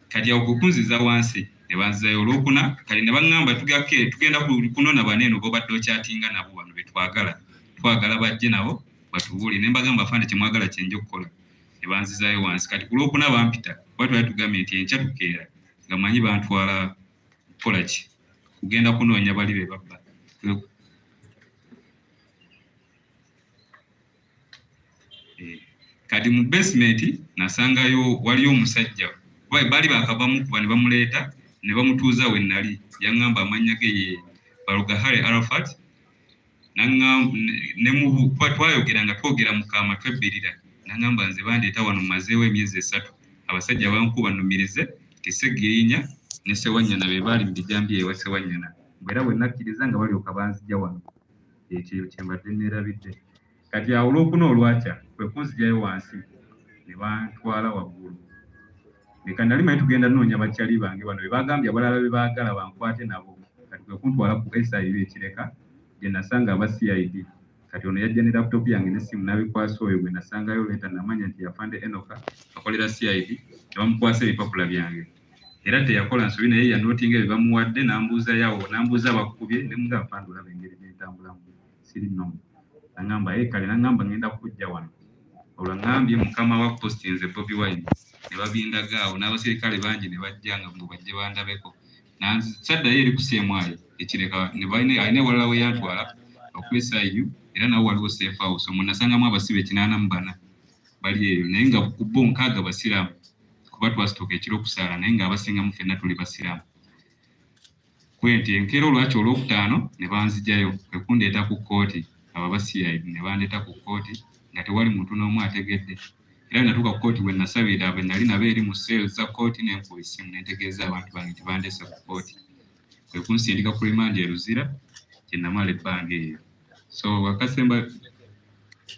Kati okukunziza wansi ne banzayo olwokuna kati ne baŋŋamba tugenda kunona baneeno bo badde okyatinga nabo bano twagala bajje nabo batubuulire. Ne mbagamba afande kyemwagala kyenje okukola. Ne banzizayo wansi kati ku lwokuna bampita twali tugambye nti enkya tukeera nga manyi bantwala kukola ki kugenda kunoonya bali be babba. Kati mu basement nasangayo waliyo omusajja bali bakavamu kuba ne bamuleeta ne bamutuuza we nali. Yaŋŋamba amannya ge ye Balugahare Arafat. Ne mu twayogera nga twogera mu kaama twebbirira. Naŋŋamba nze bandeeta wano mazeewo emyezi 3. Abasajja bankuba nnumirize Tisegirinya ne Sewanyana be baali mu Bijambi ewa Sewanyana. Era bwe nakkiriza nga balyoka banzija wano. Ekyo kye mbadde neerabidde. Kati awo olwokuna olwakya kwe kunzijayo wansi ne bantwala waggulu. Leka nali manyi tugenda noonya bakyali bange bano be bagambye abalala be baagala bankwate nabo. Kati kwe kuntwala ku SIU ekireka gye nasanga aba CID. Kati ono yajja ne laptop yange n'essimu n'abikwasa oyo gwe nasangayo leeta namanya nti yafande Enoka akolera CID ne bamukwasa ebipapula byange. Era teyakola nsobi naye yanootinga bye bamuwadde n'ambuuza abakubye ne mugamba afande olaba engeri gy'entambulamu siri nnomu. Naŋŋamba kale naŋŋamba ngenda kujja wano. Olwo ŋŋambye mukama wa posti nze Bobi Wine ne babindaga awo n'abaserikale bangi ne bajja nga mbu bajje bandabeko. Saddayo eri ku CMI ekireka ne alina ewalala we yantwala oku SIU era nawo waliwo safe house. Omwo nasangamu abasibe 84 bali eyo naye nga ku bo 6 basiraamu kuba twasitooka ekiro okusaala naye nga abasingamu ffenna tuli basiraamu. Kwenti enkeera olwaki olwokutaano ne banzijayo kwe kundeeta ku kkooti. Aba ba CID ne bandeeta ku kkooti nga tewali muntu n'omu ategedde. Era natuuka ku kkooti we nasabira abe nali nabo eri mu sseeri za kkooti n'enkuba essimu ne ntegeeza abantu bange nti bandeese ku kkooti. Kwe kunsindika ku rimandi e Luzira gye namala ebbanga eyo. So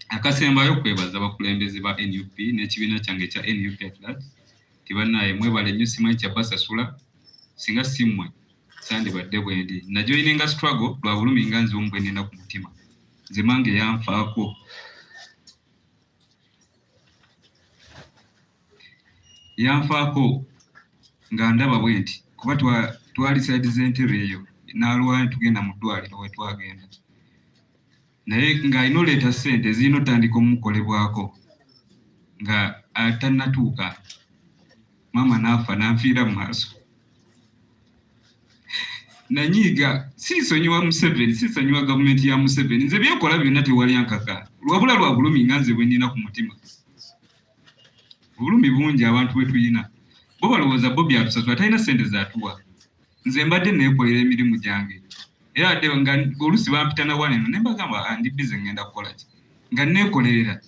akasembayo kwebaza abakulembeze ba NUP n'ekibiina kyange ekya NUP at large. Tibanaye mwebale nnyo simanyi kyabasasula singa simmwe sandibadde bwendi. Najoyininga struggle lwa bulumi nga nze omu bwe nnina ku mutima. Nze mange yanfaako. Yanfaako nga ndaba bwe nti kuba twali side z'entebe eyo n'alwayo tugenda mu ddwaliro we twagenda. Naye ng'alina oleeta ssente zirina otandika omukolebwako nga atannatuuka. Mama n'afa n'anfiira mu maaso. Nanyiiga siisonyiwa Museveni, siisonyiwa gavumenti ya Museveni. Nze byekola byonna tewali ankaka. Lwabula lwa bulumi nga nze bwe nnina ku mutima. Obulumi bungi abantu bwe tuyina. Bo balowooza Bobi atusasula talina ssente zaatuwa. Nze mbadde neekolera emirimu gyange. Era ate nga oluusi bampita na waneno ne mbagamba ndi bize ngenda kukola ki. Nga neekolerera.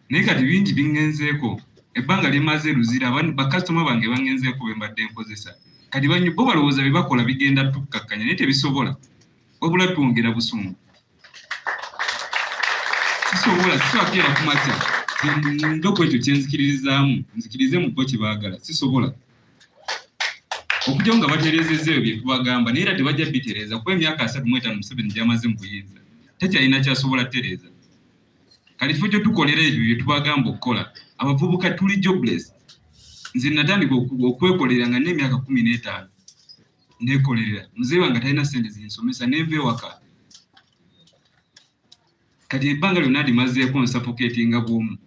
Naye kati bingi bingenzeeko. Ebbanga limaze Luzira bakasitoma bange bangenzeeko be mbadde nkozesa. Kati bo balowooza bye bakola bigenda tukkakkanya naye tebisobola. Wabula twongera busungu. Sisobola sitwakeera ku makya. Ndoko ekyo kyenzikiririzaamu nzikirize mu bo kye baagala sisobola. Okujja nga batereezezza ebyo bye tubagamba naye era tebajja bitereeza kuba emyaka 35 Museveni gy'amaze mu buyinza. Tekyalina kyasobola tereeza. Kati ffe tukolera ebyo bye tubagamba okukola. Abavubuka tuli jobless. Nze natandika okwekolera nga n'emyaka 15 neekolerera. Muzeeyi wange talina ssente zinsomesa neeva ewaka. Kati ebbanga lyonna ndimazeeko nsapokeetinga bw'omu.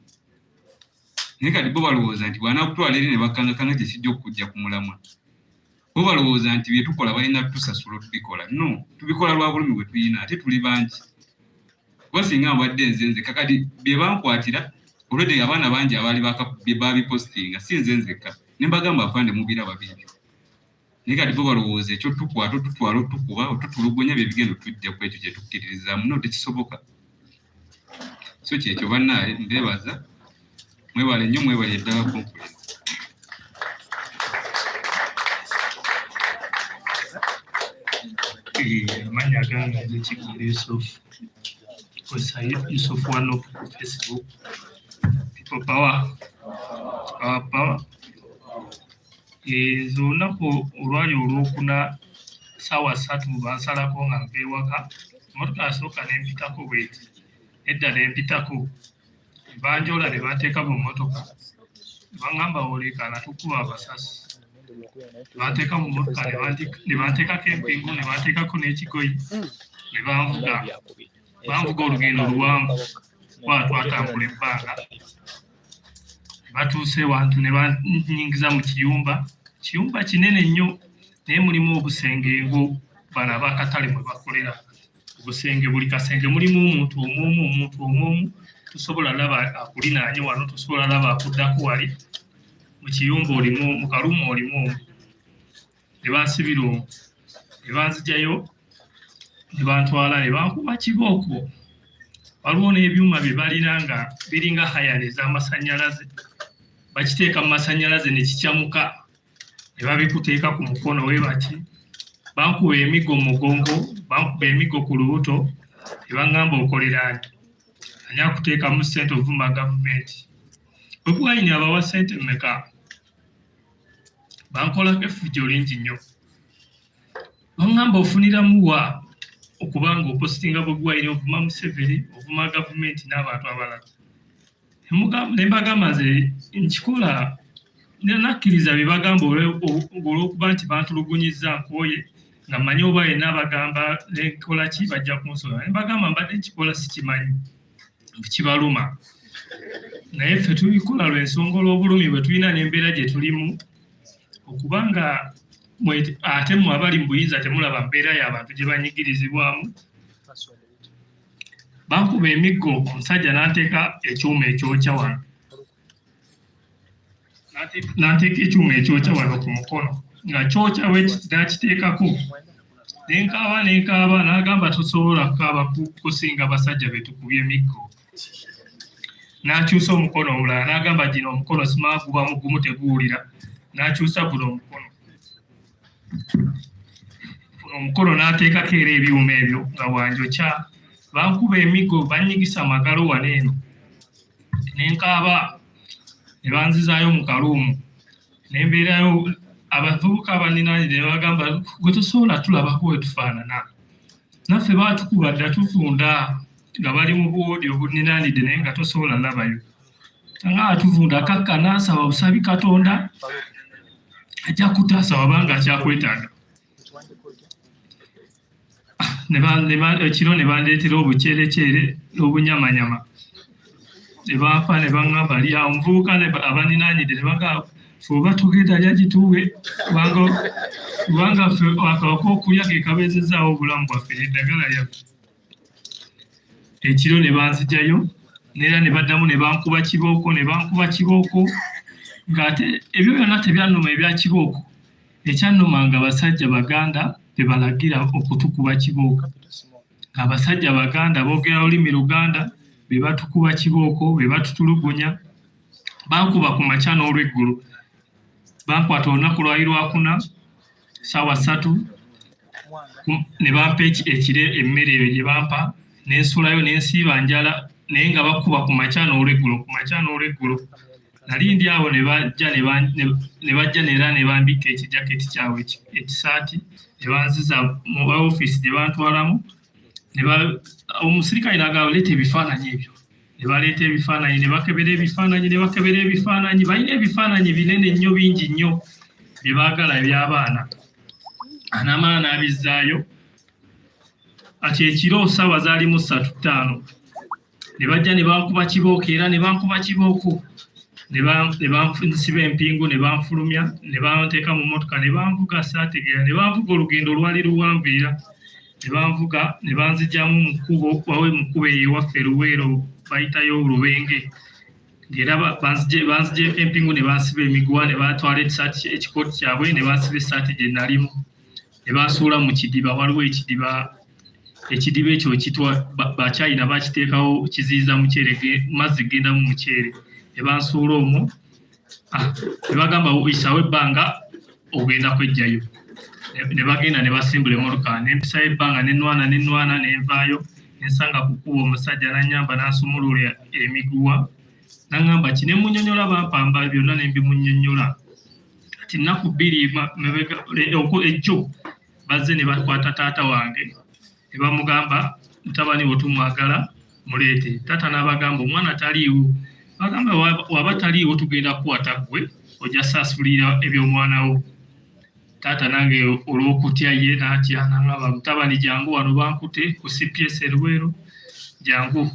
Naye kati bo balowooza nti bw'anaakutwala eri ne bakangakanga kye kijja okujja ku mulamwa. Bo balowooza nti bye tukola balina tusasula tubikola. No, tubikola lwa bulumi bwe tuyina ate tuli bangi. Kuba singa mbadde nze kakati bye bankwatira olwedde abaana bangi abaali babipostinga si nze nzekka. Ne mbagamba afande mubiraba bibyo. Naye kati bo balowooza ekyo tukwata tutwala otukuba otutulugunya bye bigenda tujja ku ekyo kye tukkiririzaamu. No, tekisoboka. So kyekyo bannaye mbeebaza mwebale nnyo mwebale eddala konkulensi. amanya gange nzekigula Yusufu kosa Yusufu wano ku Facebook people power ezo olunaku olwali olwokuna ssaawa 3 bansalako nga nva ewaka emmotoka yasooka nempitako bweti edda nempitako banjola ne banteeka mu mmotoka baŋŋamba olekana tukuba abasasi banteeka mu mmotoka ne banteekako empingu ne banteekako n'ekigoyi ne banvuga olugendo luwanvu twatambula ebbanga batuuse wantu ne banyingiza mu kiyumba kinene nnyo naye mulimu obusenge bano abakatale mwe bakolera obusenge buli kasenge mulimu omuntu omu tosobola laba akulinaanye wano tosobola laba akuddako wali mu kiyumba olimu mu kalumu olimu ne bansibira omwo ne banzijayo ne bantwala ne bankuba kibooko waliwo n'ebyuma bye balina nga biringa hayani ez'amasannyalaze bakiteeka mu masannyalaze ne kikyamuka ne babikuteeka ku mukono we bati bankuba emiggo mu mugongo bankuba emiggo ku lubuto ne baŋŋamba okoleraani ani akuteekamu ssente ovuma gavumenti bwe bwayini abawa ssente mmeka bankolako effujjo lingi nnyo baŋŋamba ofuniramu wa okubanga opositinga bwe bwayini ovuma Museveni ovuma gavumenti n'abantu abalala ne mbagamba nze nkikola nakkiriza bye bagamba olw'okuba nti bantulugunyizza nkooye nga mmanyi oba yenna abagamba nenkola ki bajja kunsola ne mbagamba mbadde nkikola sikimanyi kibaluma naye ffe tubikola lw'ensonga olw'obulumi bwe tulina n'embeera gye tulimu okubanga ate mmwe abali mu buyinza temulaba mbeera y'abantu gye banyigirizibwamu bankuba emiggo omusajja n'anteeka ekyuma ekyokya wano n'anteeka ekyuma ekyokya wano ku mukono nga kyokya we nakiteekako nenkaaba n'agamba tosobola kukaaba kusinga basajja be tukubye emiggo n'akyusa omukono omulala n'agamba gino omukono simaaguba mugumu teguwulira n'akyusa guno omukono n'ateekako era ebyuma ebyo nga bwanjokya bankuba emiggo bannyigisa amagalo wano eno nenkaaba ne banzizaayo mu kaluumu nembeerayo abavubuka abaninaanire ne bagamba gwe tosobola tulabako we tufaanana naffe baatukuba dda tuvunda nga bali mu buwodi obuninaanidde naye nga tosobola labayo nga atuvunda kakka n'asaba busabi Katonda ajja kutaasa wabanga akyakwetaaga ekiro ne bandeetera obuceereceere n'obunyamanyama ne bampa ne baŋŋamba lya omuvubuka abaninaanidde ne bagamba ffe oba tugenda lya gituwe kubanga ffe akawaka okulya ke kabeezezaawo obulamu bwaffe n'eddagala lyaffe ekiro ne banzijayo neera ne baddamu ne bankuba kibooko ng'ate ebyo byonna tebyannuma ebya kibooko ekyannuma nga basajja baganda be balagira okutukuba kibooko ng'abasajja baganda boogera olulimi Luganda be batukuba kibooko be batutulugunya bankuba ku makya n'olweggulo bankwata olunaku lwali lwakuna ssaawa 3 ne bampa ekire emmere eyo gye bampa n'ensulayo n'ensiiba njala naye nga bakuba ku makya n'olweggulo nali ndi awo ne bajja neera ne bambika ekijaketi kyabwe ekisaati ne banziza mu ofiisi gye bantwalamu omusirikale n'agamba leeta ebifaananyi ebyo ne baleeta ebifaananyi ne bakebera ebifaananyi balina ebifaananyi binene nnyo bingi nnyo bye baagala eby'abaana n'amala n'abizzaayo ati ekiro ssaawa zaalimu 3:05 ne bajja ne bankuba kibooko era ne bankuba kibooko ne bansiba empingu ne banfulumya ne banteeka mu mmotoka ne banvuga saategeera ne banvuga olugendo lwali luwanvu era ne banvuga ne banzijjamu mu kkubo ewaffe Luweero bayitayo Lubenge ng'era banzigyeko empingu ne bansiba emiguwa ne batwala ekikooti kyabwe ne bansiba essaati gye nalimu ne bansuula mu kidiba waliwo ekidiba ekyo kitwa bakyayina bakiteekawo kiziyiza muceere mazzi genda mu muceere ne bansuula omwo ne bagamba oyisawo ebbanga ogenda kwejjayo ne bagenda ne basimbula emmoloka ne mpisa ebbanga ne nwana nenvaayo ensanga ku kkubo omusajja n'annyamba n'ansumulula emiguwa n'aŋŋamba ki ne munnyonnyola bampamba byonna ne mbimunnyonnyola kati nnaku bbiri ejjo bazze ne bakwata taata wange ne bamugamba mutabani we tumwagala muleete taata n'abagamba omwana taliiwo bagamba waba taliiwo tugenda kukwata ggwe ojja sasulira ebyomwana wo taata nange olw'okutya ye n'atya n'aŋŋamba mutabani jangu wano bankute ku CPS Luweero jangu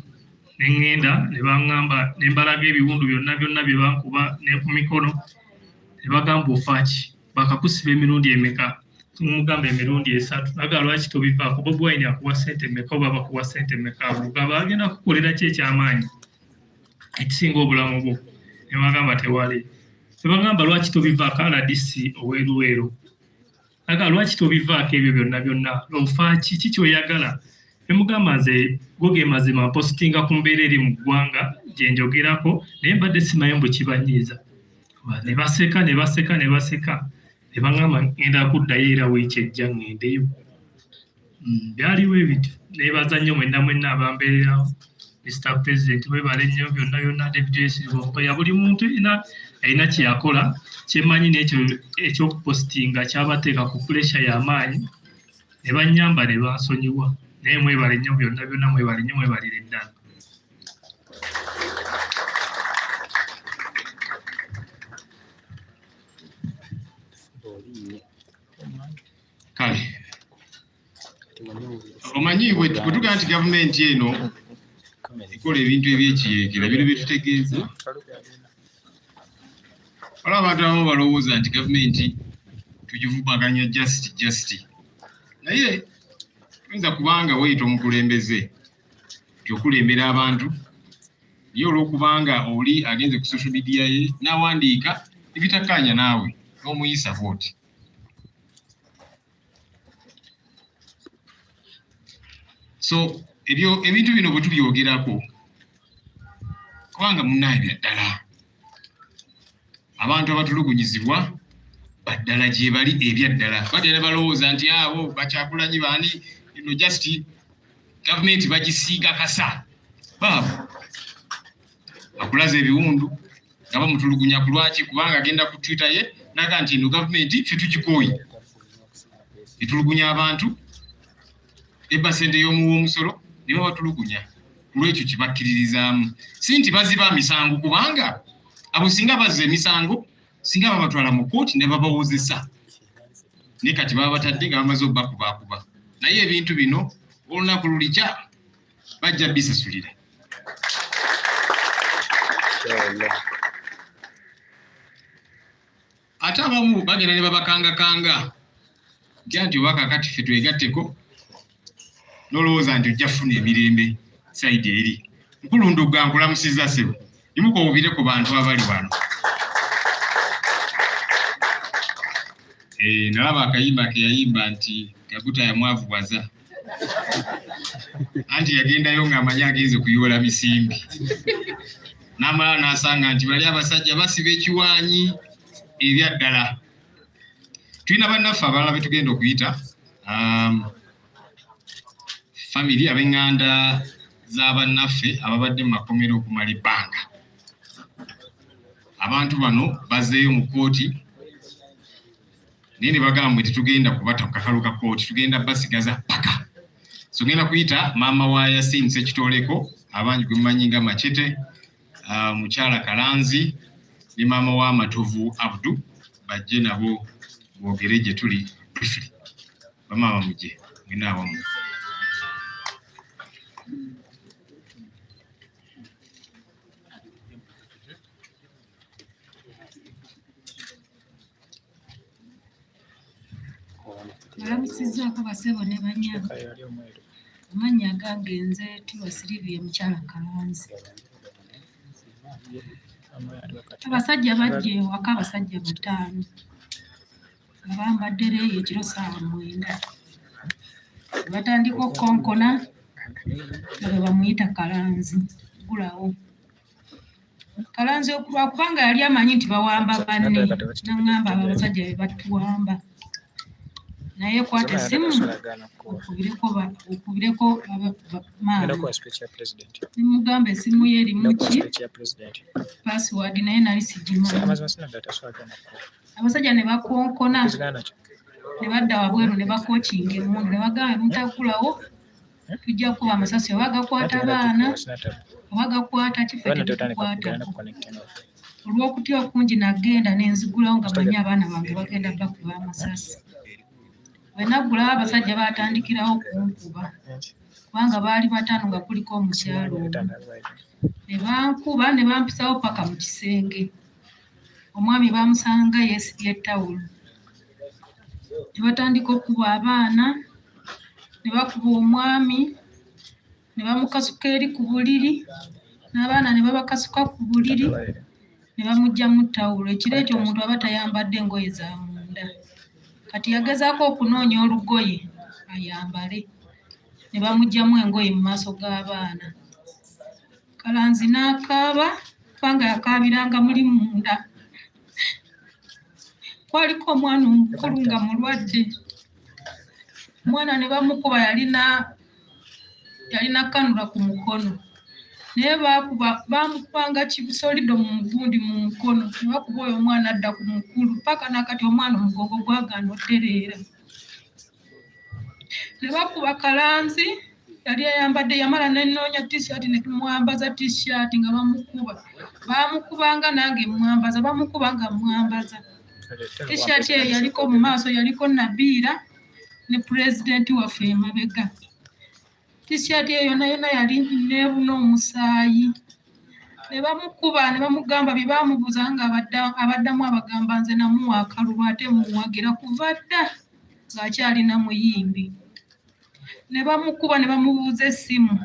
ne ŋŋenda ne baŋŋamba ne mbalaga ebiwundu byonna bye bankuba ne ku mikono ne bagamba ofaaki bakakusiba emirundi emeka tumugamba emirundi 3 naga lwaki tobivaako Bobi Wine akuwa ssente meka oba bakuwa ssente meka abugamba agenda kukolera ki ekyamaanyi ekisinga obulamu bwo ne bagamba tewali ne bagamba lwaki tobivaako RDC ow'Eluweero naga lwaki tobivaako ebyo byonna ofaaki ki kyoyagala ne mugamba nze goge mazima mpositinga ku mbeera eri mu ggwanga gye njogerako naye mbadde simanyi bwe kibanyiiza ne baseka ne baŋŋamba ngenda kuddayo era wiiki ejja ŋŋendeyo byaliwo ebityo neebaza nnyo mwenna abambeererawo Mr. President webale nnyo byonna Deputy ya buli muntu alina kye yakola kyemmanyi n'ekyo ekyokupositinga kyabateeka ku pressure y'amaanyi ne bannyamba ne bansonyiwa naye mwebale nnyo byonna mwebale nnyo mwebalire ddala. Kale omanyi bwe tugaa nti gavumenti eno ekola ebintu ebyekiyeekera bino bye tutegeeza waliwo abantu abamu balowooza nti gavumenti tugivumaganya just naye tuyinza kubanga weyita omukulembeze tyokulembera abantu ye olw'okubanga oli agenze ku social media ye n'awandiika ebitakkaanya naawe n'omuyisa bwoti. So ebintu bino bwe tubyogerako kubanga munnaye bya ddala abantu abatulugunyizibwa baddala gye bali ebyaddala bagenda balowooza nti abo bakyakulanyi baani ino just gavumenti bagisiiga kasa baabo akulaza ebiwundu nga bamutulugunya ku lwaki kubanga agenda ku Twitter ye naga nti ino gavumenti ffe tugikooyi etulugunya abantu eba sente y'omuwa omusolo ne babatulugunya kulwekyo kibakkiririzaamu si nti baziba misango kubanga abo singa bazza emisango singa babatwala mu kooti ne babawozesa ne kati baba batadde nga bamaze obbakubakuba naye ebintu bino olunaku lulijja bajja bisasulira. Ate abamu bagenda ne babakangakanga nti oba kakati ffe twegatteko nolowooza nti ojja kufuna emirembe sayidi eri nkulunduga nkulamusizza sebo nimukowubire ku bantu abali wano. Nalaba akayimba ke yayimba nti Kaguta yamwavuwaza anti yagendayo ng'amanyi agenze kuyoola misimbi n'amala n'asanga nti bali abasajja basiba ekiwaanyi ebyaddala. Tulina bannaffe abalala be tugenda okuyita family ab'eŋŋanda z'abannaffe ababadde mu makomero okumala ebbanga. Abantu bano bazzeeyo mu kkooti naye ne bagamba bwe tetugenda kubata ku kakalu ka kkooti tugenda basigaza paka. So ngenda kuyita maama wa Yasin Sekitoleko abangi gwe mumanyi nga Machete, mukyala Kalanzi ne maama wa Matovu Abdu bajje nabo boogere gye tuli briefly. Bamaama mujje ngenda awamu. Balamusizzaako basebo ne banyaga amannya gange nze Tiwa Silivia mukyala Kalanzi. Abasajja bajja ewaka abasajja 5 nga bambadde leeyo ekiro 9:00 batandika okukonkona nga bwe bamuyita Kalanzi gulawo. Kalanzi okubanga yali amanyi nti bawamba banne n'aŋŋamba abo abasajja be batuwamba naye kwata essimu okubireko maama nimugamba essimu ye erimu ki password naye nali sigimanyi. Abasajja ne bakonkona ne badda wabweru ne bakookinga emmundu ne bagamba mutagulawo tujja kuba amasasi oba gakwata abaana oba gakwata kifo tetukwatako. Olw'okutya okungi nagenda nenzigulawo nga manyi abaana bange bagenda bakuba amasasi. Bwe naggulawo abasajja baatandikirawo kunkuba kubanga baali bataano nga kuliko omukyalo omu. Ne bankuba ne bampisawo paka mu kisenge. Omwami bamusanga yeesibye ettawulo. Ne batandika okuba abaana ne bakuba omwami ne bamukasuka eri ku buliri n'abaana ne babakasuka ku buliri ne bamuggyamu ttawulo. Ekiro ekyo omuntu aba tayambadde ngoye za munda. Kati yagezaako okunoonya olugoye ayambale. Ne bamuggyamu engoye mu maaso g'abaana. Kalanzi n'akaaba kubanga yakaabiranga muli munda. Kwaliko omwana omukulu nga mulwadde. Omwana ne bamukuba yalina kanula ku mukono. Naye bamukubanga kibusolido mu mugundi mu mukono. Ne bakuba oyo omwana adda ku mukulu paka nakati omwana omugongo gwagaana ottereera. Ne bakuba Kalanzi yali ayambadde yamala nenoonya t-shirt ne tumwambaza t-shirt nga bamukuba. Bamukubanga nange mwambaza bamukuba nga mwambaza. T-shirt eyo yaliko mu maaso yaliko Nabiira ne pulezidenti waffe emabega. T-shirt eyo yonna yali neebuna omusaayi. Ne bamukuba ne bamugamba bye baamubuuza nga abaddamu abagamba nze namuwa akalulu ate muwagira kuva dda ng'akyalina muyimbi. Ne bamukuba ne bamubuuza essimu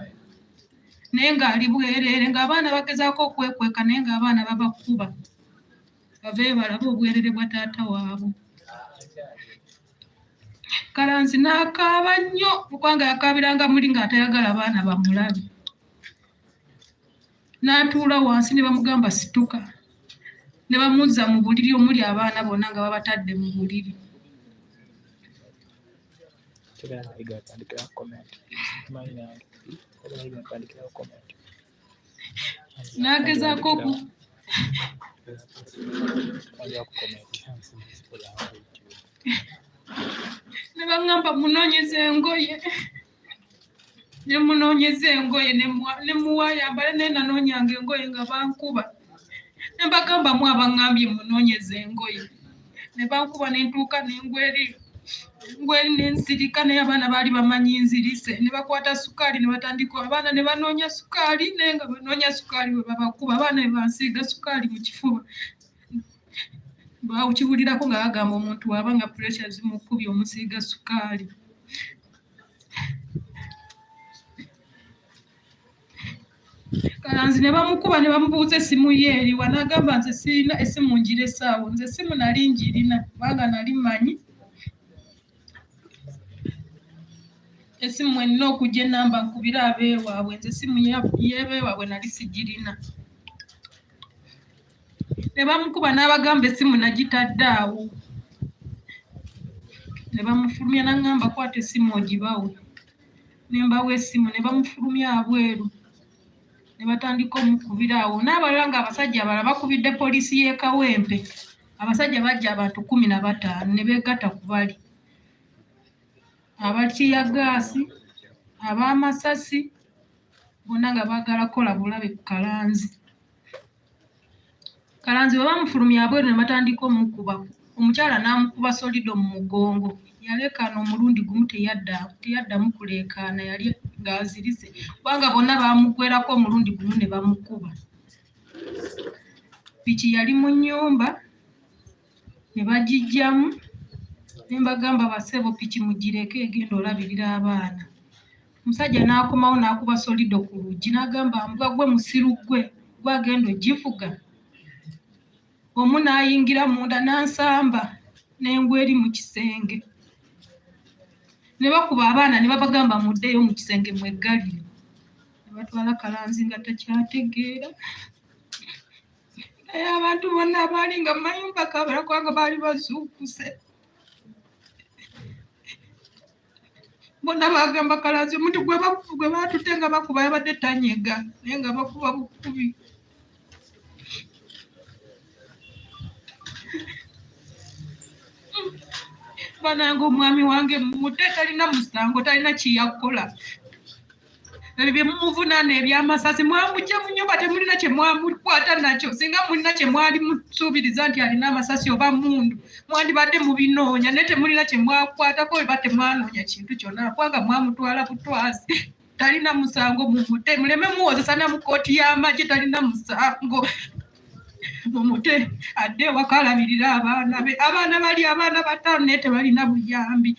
naye ng'ali bwereere ng'abaana bagezaako okwekweka naye ng'abaana babakuba baveeyo balabe obwereere bwa taata waabwe. Kalanzi n'akaaba nnyo kubanga yakaabiranga muli ng'atayagala baana bamulabe. N'atuula wansi ne bamugamba situka. Ne bamuzza mu buliri omuli abaana bonna nga babatadde mu buliri. N'agezaako ne baŋŋamba munoonyeze engoye. Ne munoonyeza engoye ne muwayambala naye nanoonyanga engoye nga bankuba. Ne bagamba mu abaŋŋambye munoonyeze engoye. Ne bankuba ne ntuuka n'engweri n'ensirika naye abaana baali bamanyi nzirise. Ne bakwata sukaali ne batandika abaana ne banoonya sukaali naye nga banoonya sukaali bwe babakuba abaana ne bansiiga sukaali mu kifuba. Bakiwulirako nga bagamba omuntu aba nga puresha zimukubye omusiiga sukaali. Kalanzi ne bamukuba ne bamubuuza essimu ye eriwa n'agamba nze sirina essimu ngiresaawo nze essimu nali ngirina kubanga nali manyi essimu enina okujja enamba nkubira abeewaabwe nze essimu y'ebeewaabwe nali sigirina. Ne bamukuba n'abagamba essimu nagitadde awo. Ne bamufulumya n'aŋŋamba kwata essimu ogibawe. Ne mbawa essimu ne bamufulumya abweru. Ne batandika omukubira awo. N'abalala ng'abasajja abalala bakubidde poliisi y'e Kawempe. Abasajja bajja abantu 15 ne beegatta ku bali. Abakiyagaasi, ab'amasasi, bonna nga baagala kukola bulabe ku Kalanzi. Kalanzi bwe bamufulumya abweru ne batandika omukuba. Omukyala n'amukuba solido mu mugongo. Yaleekaana omulundi gumu teyaddamu kuleekaana yali ng'azirise kubanga bonna baamugwerako omulundi gumu ne bamukuba. Piki yali mu nnyumba ne bagiggyamu ne mbagamba basebo piki mugireke egenda olabirira abaana. Omusajja n'akomawo n'akuba solido ku luggi n'agamba mbwa gwe musiru gwe agenda ogivuga. Omu n'ayingira munda n'ansamba n'engweri mu kisenge. Ne bakuba abaana ne babagamba muddeyo mu kisenge mweggalire. Ne batwala Kalanzi nga takyategeera. Naye abantu bonna abaali nga mu mayumba gaabwe kubanga baali bazuukuse. bonna bagamba kalazi omuntu gwe batutte nga bakuba yabadde tanyega naye nga bakuba bukubi. Banange omwami wange mumutte talina musango talina kiyakola. Ebyo bye mumuvunaana ebyamasasi mwamugye mu nnyumba temulina kye mwamukwata nakyo. Singa mulina kye mwali musuubiriza nti alina amasasi oba mundu mwandibadde mubinoonya naye temulina kye mwakwatako oba temwanoonya kintu kyonna kubanga mwamutwala butwazi. Talina musango mumutte muleme muwozesa na mu kkooti y'amagye talina musango. Mumutte adde ewaka alabirira abaana be. Abaana bali abaana bataano naye tebalina buyambi.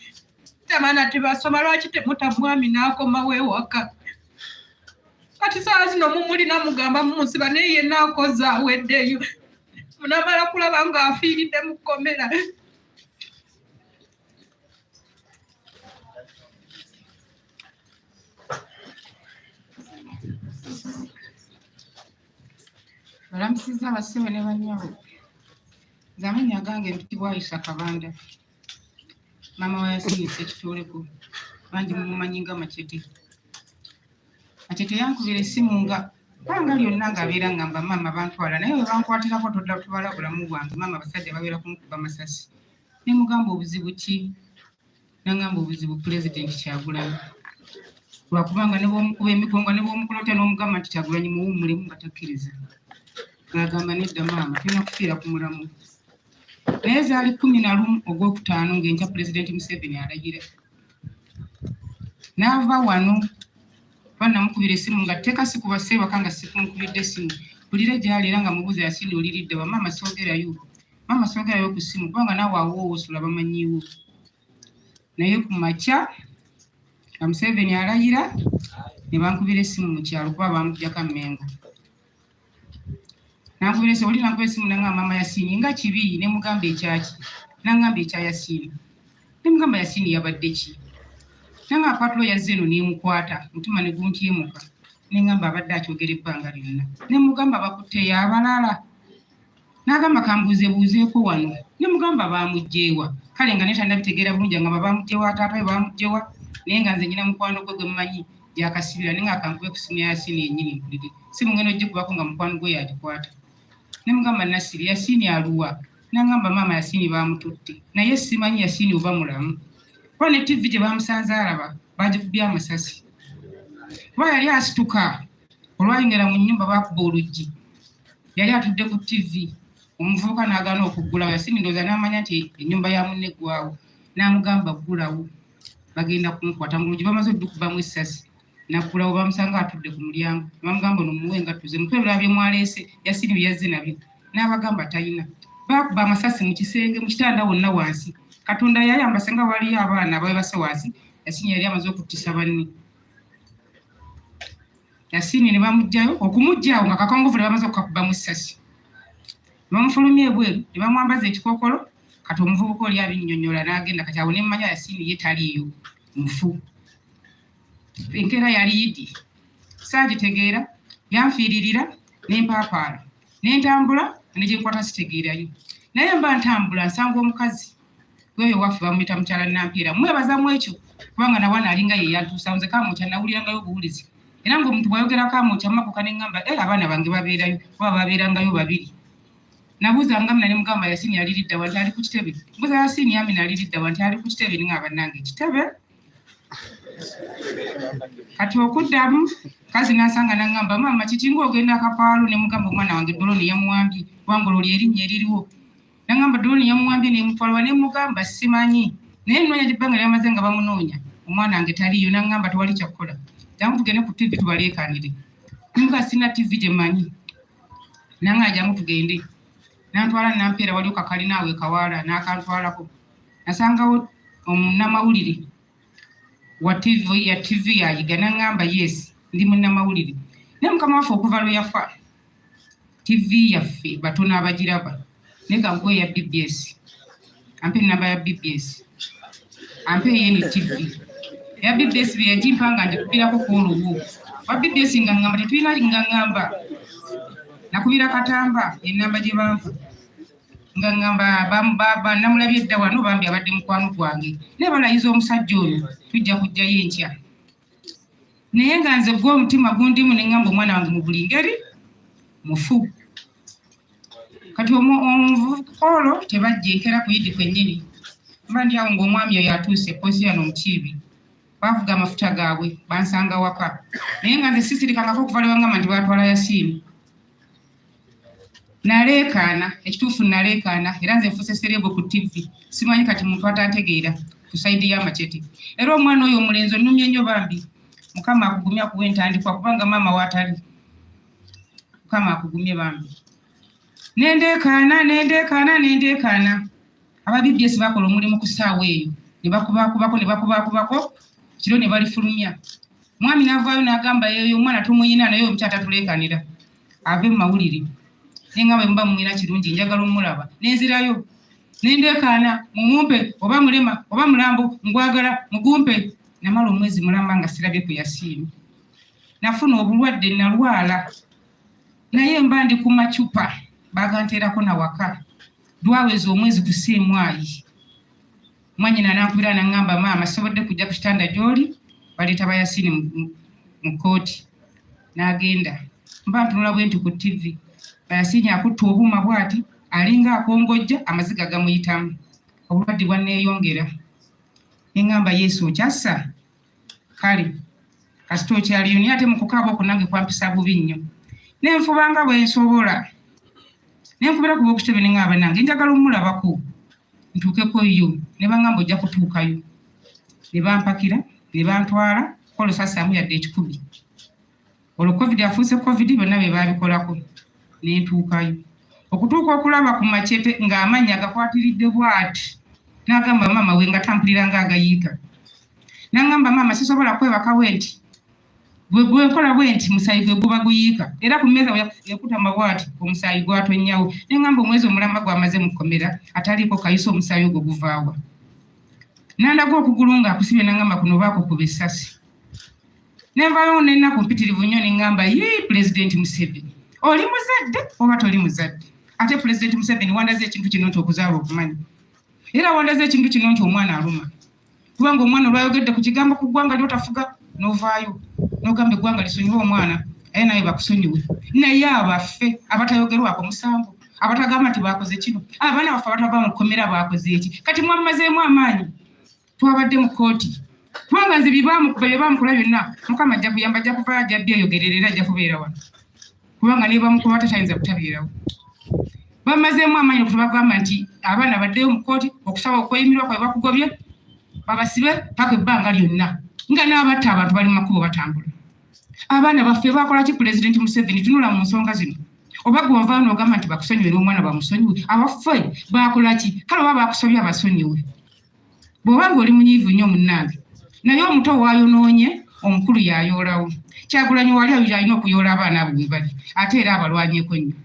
Abaana tebasoma lwaki temuta mwami n'akomawo ewaka. Kati saa zino mumulina mugamba mumusiba naye yenna akoze aweddeyo. Munamala kulaba ng'afiiridde mu kkomera. Balamusiza abassebo ne bannyabo. Nze amannya gange ntibwa Aisha Kabanda. Maama wa Yasini Ssekitoleko. Bangi mumumanyi nga Machete. Machete yankubira essimu nga banga lyonna ng'abeera ngamba maama bantwala naye bwe bankwatirako tubala bulamu bwange maama abasajja babeera kumukuba masasi. Ne mugamba obuzibu ki? Nangamba obuzibu Pulezidenti Kyagulanyi. Lwakubanga ne bw'omukuba emigongo ne bw'omukulota n'omugamba nti Kyagulanyi muwummulemu nga takkiriza. Ng'agamba nedda maama tulina kufiira ku mulamu. Naye zaali 11 Ogwokutaano ng'enkya Pulezidenti Museveni alagira. N'ava wano banamukubira essimu nga tekasi ku baseebaka nga sikumukubidde essimu. Bulire gy'ali era nga mubuuza Yasini oliridde wa maama soogerayo. Maama soogerayo ku ssimu kubanga naawe awoowosula bamanyiiwo. Naye ku makya nga Museveni alayira ne bankubira essimu mu kyalo kuba bamuggyako Mmengo. Nankubira essimu oli nankubira essimu nangamba maama Yasini nga kibi ne mugamba ekyaki. Nangamba ekya Yasini. Ne mugamba Yasini yabadde ki? Nanga patulo yazze eno nemukwata mutima ne guntyemuka. Ne ngamba abadde akyogera ebbanga lyonna. Ne mugamba bakutte y'abalala. N'agamba kambuuzebuuzeeko wano. Ne mugamba baamugjeewa. Kale nga netanda bitegeera bulungi nga baamugjeewa taata we baamugjeewa. Naye nga nze nyina mukwano gwe mumanyi gyakasibira naye nga akankuwe ku simu ya Yasini yennyini mpulire. Simu ngeno gikubako nga mukwano gwe yagikwata. Ne mugamba Nasiri Yasini aluwa. N'angamba maama Yasini baamututte. Naye simanyi Yasini oba mulamu. Kuba ne TV gye bamusanze alaba bagikubye amasasi. Kuba yali asituka olwayingira mu nnyumba baakuba oluggi. Yali atudde ku TV. Omuvubuka n'agaana okuggulawo. Yasini ndowooza n'amanya nti ennyumba ya munne eggwawo. N'amugamba ggulawo. Bagenda kumukwata mu luggi bamaze oddukubamu essasi. Naggulawo bamusanga atudde ku mulyango. Bamugamba ono muwe engatto ze mutwe ebirala bye mwaleese Yasini bye yazze nabyo. N'abagamba talina. Baakuba amasasi mu kisenge mu kitanda wonna wansi. Katonda yayamba senga waliyo abaana ababase wansi. Yasini yali amaze okuttisa banne. Yasini ne bamugjayo okumugjawo nga kakongovule bamaze okukakubamu essasi. Bamufulumya ebweru ne bamwambaza ekikookolo kati omuvubuka oli abinnyonnyola n'agenda kati awo ne mmanya Yasini ye taliiyo mufu. Enkeera yali yidi. Saagitegeera yanfiiririra n'empaapaala. Ne ntambula ne gye nkwata sitegeerayo. Naye mba ntambula nsanga omukazi. Gweyo waffe bamuyita mukyala Nampiira. Mwebazamu ekyo kubanga nawana alinga ye yantuusa nze Kamwokya nawulirangayo obuwulizi. Era ng'omuntu bw'ayogera Kamwokya mmakuka ne ngamba abaana bange babeerayo kuba babeerangayo babiri. Nabuuza nga mina ne mugamba Yasini yali lidda wanti ali ku kitebe. Mbuuza Yasini Amina ali lidda wanti ali ku kitebe ninga bannange ekitebe. Kati okuddamu kazi n'asanga n'angamba maama kiki ng'ogenda akapaalo ne mugamba omwana wange Doloni yamuwambye wangolo ly'erinnya eririwo. Nangamba Doloni yamuwambye ne mutwalwa ne mugamba simanyi. Naye nnoonya gy'ebbanga lyamaze nga bamunoonya. Omwana wange taliiyo nangamba tewali kyakkola. Jangu tugende ku TV tubaleekaanire. Nimugamba sina TV gye mmanyi. Nanga jangu tugende. Nantwala Nampiira waliwo kakalinawe kawaala n'akantwalako. Nasangawo omunnamawulire wa TV yayiga nangamba yes ndi munnamawulire. Ne mukama waffe okuva lwe yafa TV yaffe batono abagiraba. Ne kankwe ya BBS. Ampe namba ya BBS. Ampe yeni TV. Ya BBS bye yagimpanga njikubirako kwolwo. Wa BBS nga ngamba tetulina nga ngamba. Nakubira Katamba enamba gye banfa. nga ngamba namulabye edda wano bambi abadde mukwano gwange ne balayiza omusajja oyo tujja kujjayo enkya naye nga nze gwe omutima gundimu ne ngamba omwana wange mu buli ngeri mufu kati omukolo tebajja enkera ku yidi kwennyini mba ndi awo ng'omwami oyo atuuse posiyano omukiibi bavuga amafuta gaabwe bansanga waka naye nga nze sisirikangako okuva lewangamba nti batwala Yasiini naleekaana ekituufu naleekaana era nze nfuse serebo ku TV simanyi kati muntu atategeera ku sayidi y'amacete era omwana oyo omulenzi onnumye nnyo bambi Mukama akugumya kuwa entandikwa kubanga maama waatali Mukama akugumye bambi nendeekaana ababibye bakola omulimu ku ssaawa eyo ne bakubakubako kiro ne balifulumya mwami n'avaayo n'agamba eyo omwana tumuyina naye omukyata tuleekanira ave mu mawulire nenga bwe mba mumwina kirungi njagala omulaba nenzirayo nendeekaana mumumpe oba mulema oba mulambo ngwagala mugumpe namala omwezi mulamba nga sirabye ku Yasiini nafuna obulwadde nalwala naye mba ndi ku macupa baganteerako na waka dwaweza omwezi kusiimwayi mwanyina nankubira nangamba maama sobodde kujja ku kitanda gy'oli baleeta ba Yasiini mu kooti n'agenda mba ntunula bwe nti ku TV Yasiini akutta obuuma bw'ati alinga akongojja amaziga gamuyitamu obulwadde bwanneeyongera neŋŋamba Yesu okyassa kale kasita okyaliyo naye ate mu kukaaba okwo nange kwampisa bubi nnyo nenfubanga bwe nsobola nenkubira kuba okutebe neŋŋamba nange njagala omulabako ntuukeko yo ne baŋŋamba ojja kutuukayo ne bampakira ne bantwala kolo sasaamu yadde ekikubi olwo covid afuuse covid bonna be baabikolako nentuukayo okutuuka okulaba ku macete ng'amanya agakwatiridde bw'ati n'agamba maama we nga tampulira ng'agayiika n'agamba maama sisobola kwebakawo nti bwe nkola bwe nti musaayi gwe guba guyiika era ku mmeeza yakutama bw'ati omusaayi gwatonnyawo n'agamba omwezi omulamba gwamaze mu kkomera ataliiko kayisa omusaayi ogwo guvaawa n'andaga okugulu ng'akusibye n'agamba kuno baakukuba essasi nenvayo n'ennaku mpitirivu nnyo n'agamba yee pulezidenti Museveni oli muzadde oba toli muzadde ate pulezidenti Museveni wandaze ekintu kino nti okuzaala okumanyi era wandaze ekintu kino nti omwana aluma kubanga omwana olwayogedde ku kigambo ku ggwanga lyotafuga n'ovaayo n'ogamba eggwanga lisonyiwe omwana aye naye bakusonyiwe naye abaffe abatayogerwako musango abatagamba nti bakoze kino abaana baffe abatava mu kkomera bakoze eki kati mwammazeemu amaanyi twabadde mu kooti kubanga nze bye baamukola byonna Mukama ajja kuyamba ajja kuva ajja byeyogerera era ajja kubeera wano kubanga ne bamukuba tatayinza kutabeerawo bamazeemu amaanyi okutubagamba nti abaana baddeyo mu kooti okusaba okweyimirwa kwabwe bakugobye babasibe paka ebbanga lyonna nga n'abatta abantu bali mu makubo batambula abaana baffe bakola ki pulezidenti Museveni tunula mu nsonga zino oba gwe wavayo n'ogamba nti bakusonyiwe n'omwana bamusonyiwe abaffe bakola ki kale oba bakusobya abasonyiwe bw'oba nga oli munyiivu nnyo munnange naye omuto waayonoonye omukulu yayoolawo Kyagulanyi wali alina okuyoola abaana abo bwe bali ate era abalwanyeeko nnyo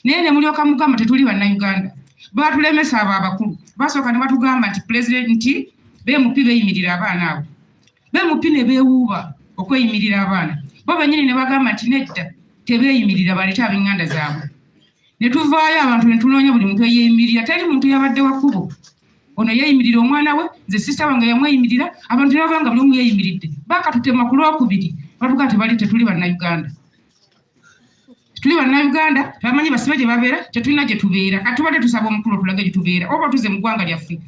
naye ne mulyoka mugamba tetuli bannayuganda baatulemesa abo abakulu basooka ne batugamba nti pulezidenti BMP beeyimirira abaana abo BMP ne beewuuba okweyimirira abaana bo bennyini ne bagamba nti nedda tebeeyimirira baleete ab'eŋŋanda zaabwe ne tuvaayo abantu ne tunoonya buli muntu eyeeyimirira teri muntu yabadde wa kkubo ono yeeyimirira omwana we nze sisita wange yamweyimirira abantu ne bavanga buli omu yeeyimiridde baakatutema ku lwokubiri batuga nti tetuli bannayuganda tuli bannayuganda tebamanyi basibe gye babeera tetulina gye tubeera kati tubadde tusaba omukulu otulage gye tubeera oba otuze mu ggwanga lyaffe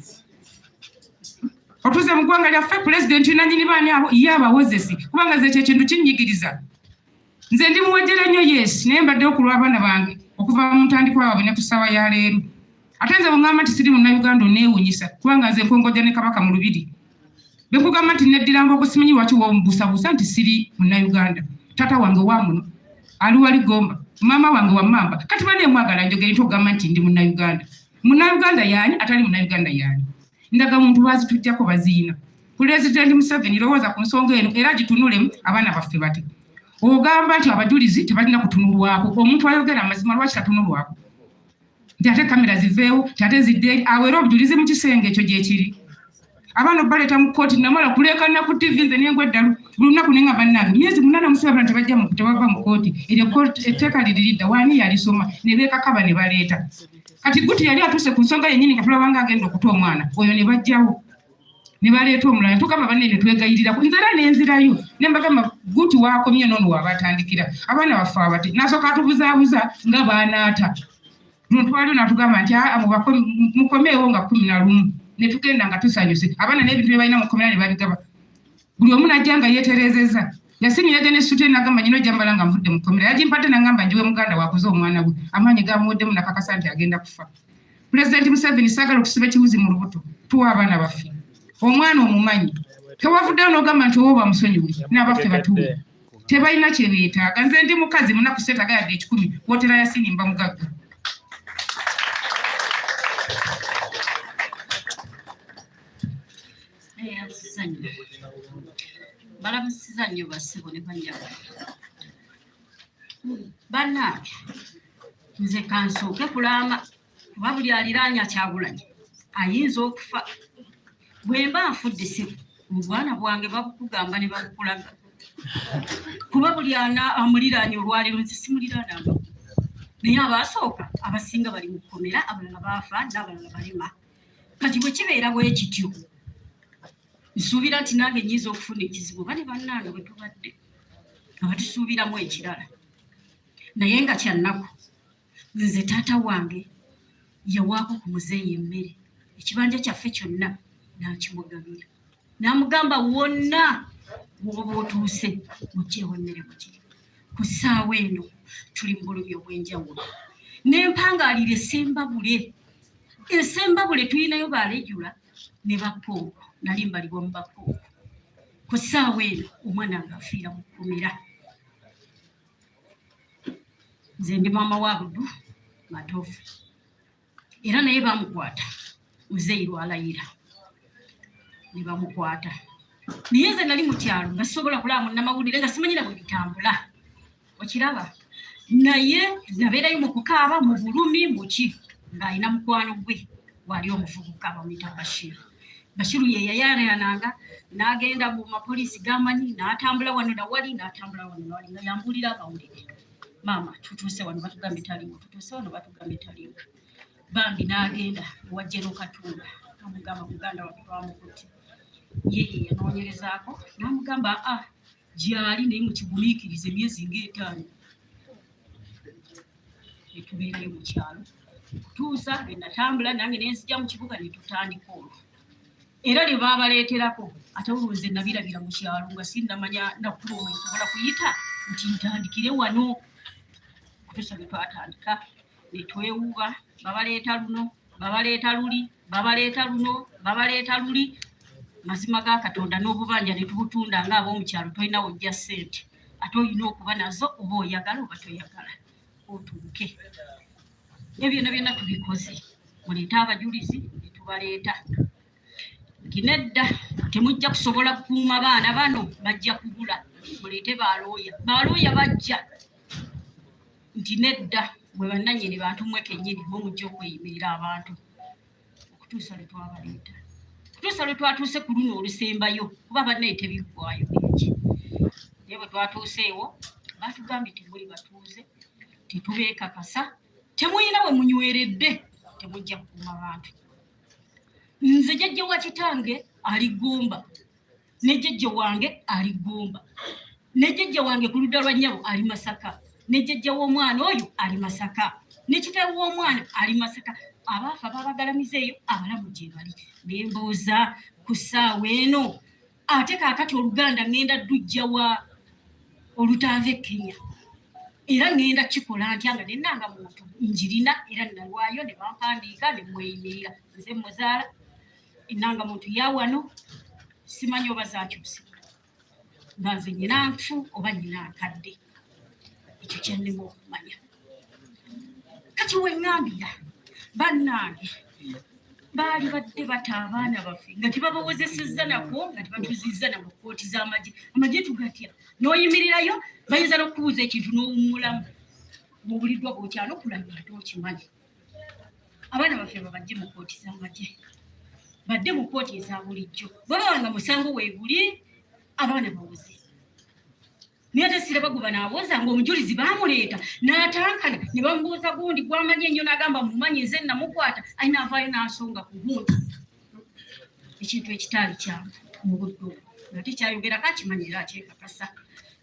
pulezidenti nanyini baani abo ye abawozesi kubanga nze ekyo ekintu kinnyigiriza nze ndi muwejjera nnyo yesi naye mbaddewo ku lw'abaana bange okuva mu ntandikwa waabwe ne ku ssaawa ya leero ate nze bweŋŋamba nti siri munnayuganda oneewunyisa kubanga nze nkongojja ne kabaka mu lubiri bwe nkugamba nti neddiranga okusimanyi lwaki wombusabusa nti siri munnayuganda taata wange wa muno ali wali Gomba maama wange wa Mamba kati bane mwagala njogere nti ogamba nti ndi munnayuganda yaani atali munnayuganda yaani ndaga muntu bazitujjako baziina pulezidenti Museveni lowooza ku nsonga eno era gitunulemu abaana baffe bate ogamba nti abajulizi tebalina kutunulwako omuntu ayogera amazima lwaki tatunulwako nti ate kamera ziveewo nti ate zidde awo era obujulizi mu kisenge ekyo gyekiri abaana baleeta mu kooti namala kuleekana ku TV nze nengwa eddalu buli lunaku nenga bannange myezi 8 musaba tebava mu kooti eryo etteeka liriridda waani yalisoma ne beekakaba ne baleeta kati guti yali atuse ku nsonga yennyini katulabanga agenda okuta omwana oyo ne bajjawo ne baleeta omulala tugamba banne ne twegayirirako nzera n'enzirayo ne mbagamba guti waakomye noono waabatandikira abaana baffe abati nasooka atubuzaabuza nga baanaata luno twaliwo natugamba nti mukomeewo nga 11 ne tugenda nga tusanyuse abaana n'ebintu bye balina mukomera ne babigaba buli omu najja nga yeeterezeza yasinyaga ne sute nagamba nyino jambala nga nvudde mukomera yagimpadde nagamba njiwe muganda wakuze omwana we amaanyi gamuweddemu nakakasa nti agenda kufa Pulezidenti Museveni saagala okusiba ekiwuzi mu lubuto tuwa abaana baffe omwana omumanyi tewavuddeyo n'ogamba nti oba musonyiwe n'abaffe batuwe tebalina kye beetaaga nze ndi mukazi munaku seetaga yadde 10 wootera yasinimba mugagga balamusiza nnyo bassebo ne banjaba bannange nze kansooke kulama kuba buli aliraanya Kyagulanyi ayinza okufa bwe mba nfudde ssebo obwana bwange babukugamba ne babukulaga kuba buli amuliraanya olwaliro nze simuliraananga naye abaasooka abasinga bali mu kkomera abalala baafa n'abalala balema kati bwe kibeera bwe kityo nsuubira nti nange nyiza okufuna ekizibu bane bannange bwe tubadde nga batusuubiramu ekirala naye nga kyannaku nze taata wange yawaako ku muzeeyi emmere ekibanja kyaffe kyonna n'akimugabira n'amugamba wonna bw'oba otuuse mugyeewo emmere mukiri ku ssaawa eno tuli mu bulumi obw'enjawulo n'empangaalira esembabule tulinayo baalejjula ne bakooko nali mbalibwa mu bakooko ku ssaawa eno omwana ng'afiira mu kkomera nze ndi maama wa Budu Matofu era naye bamukwata muzeeyi lwalayira ne bamukwata naye nze nali mu kyalo nga sisobola kulaba munnamawulire nga simanyira bwe bitambula okiraba naye nabeerayo mu kukaaba mu bulumi muki ng'alina mukwano gwe wali omuvubuka bamuyita Bashiru ye yayaananga n'agenda mu mapoliisi gamanyi n'atambula wano nawali n'atambula wano nawali nga yambulira abawulire maama tutuuse wano batugambye taliiwo tutuuse wano batugambye taliiwo bambi n'agenda ewajjero Katumba amugamba muganda waffe bamukutte yeye yanoonyerezaako n'amugamba gyali naye mukigumiikirize emyezi nga 5 netubeerayo mu kyalo kutuusa lwe natambula nange nenzija mu kibuga ne tutandika olwo era lye baabaleeterako ate olwoze nabirabira mu kyalo nga sinnamanya nakuba omwe nsobola kuyita nti ntandikire wano kutuusa lwe twatandika ne twewuuba babaleeta luno babaleeta luli babaleeta luno babaleeta luli mazima ga Katonda n'obubanja ne tubutunda ng'ab'omukyalo tolina wojja ssente ate olina okuba nazo oba oyagala oba toyagala otuuke byonna byonna tubikoze muleeta abajulizi ne tubaleeta kinedda temujja kusobola kukuuma baana bano bajja kubula muleete balooya bajja nti nedda bwe bannannyini bantu mmwe kennyini mwe mujja okweyimirira abantu okutuusa lwe twabaleeta kutuusa lwe twatuuse ku luno olusembayo kuba bannaye tebiggwayo bingi naye bwe twatuuseewo batugambye temuli batuuze tetubeekakasa temuyina we munyweredde temujja kukuuma bantu nze jjajja wa kitange ali Gomba ne jjajja wange ali Gomba ne jjajja wange ku ludda lwa nnyabo ali Masaka ne jjajja w'omwana oyo ali Masaka ne kitaawe w'omwana ali Masaka abaafa babagalamizeeyo abalamu gye bali ne mbooza ku ssaawa eno ate kaakati Oluganda ŋŋenda ddujja wa olutaava e Kenya era ŋŋenda kikola ntya nga nennanga muntu njirina era nalwayo ne bampandiika ne mweyimirira nze muzaala ennanga muntu yawano simanyi oba zaakyusi nga nze nyina nfu oba nyina nkadde ekyo kyannema okumanya kati weŋŋambira bannange baali badde bata abaana baffe nga tebabawozesezza nako nga tebatuzizza na mu kkooti z'amagye tugatya n'oyimirirayo bayinza n'okubuuza ekintu n'owummulamu mubuliddwa bw'okyalo okulabira ate okimanyi abaana baffe babajje mu kkooti z'amagye badde mu kkooti eza bulijjo bwebawanga musango weeguli abaana bawoze Niate siraba kuba naboza ng'omujulizi baamuleeta n'atankana ne bamubuuza gundi gw'amanyi ennyo n'agamba mumanyi nze namukwata ayina avaayo n'asonga ku gundi. Ekintu ekitaali kyangu mu budde obwo nga tekyayogera kakimanyi era akyekakasa.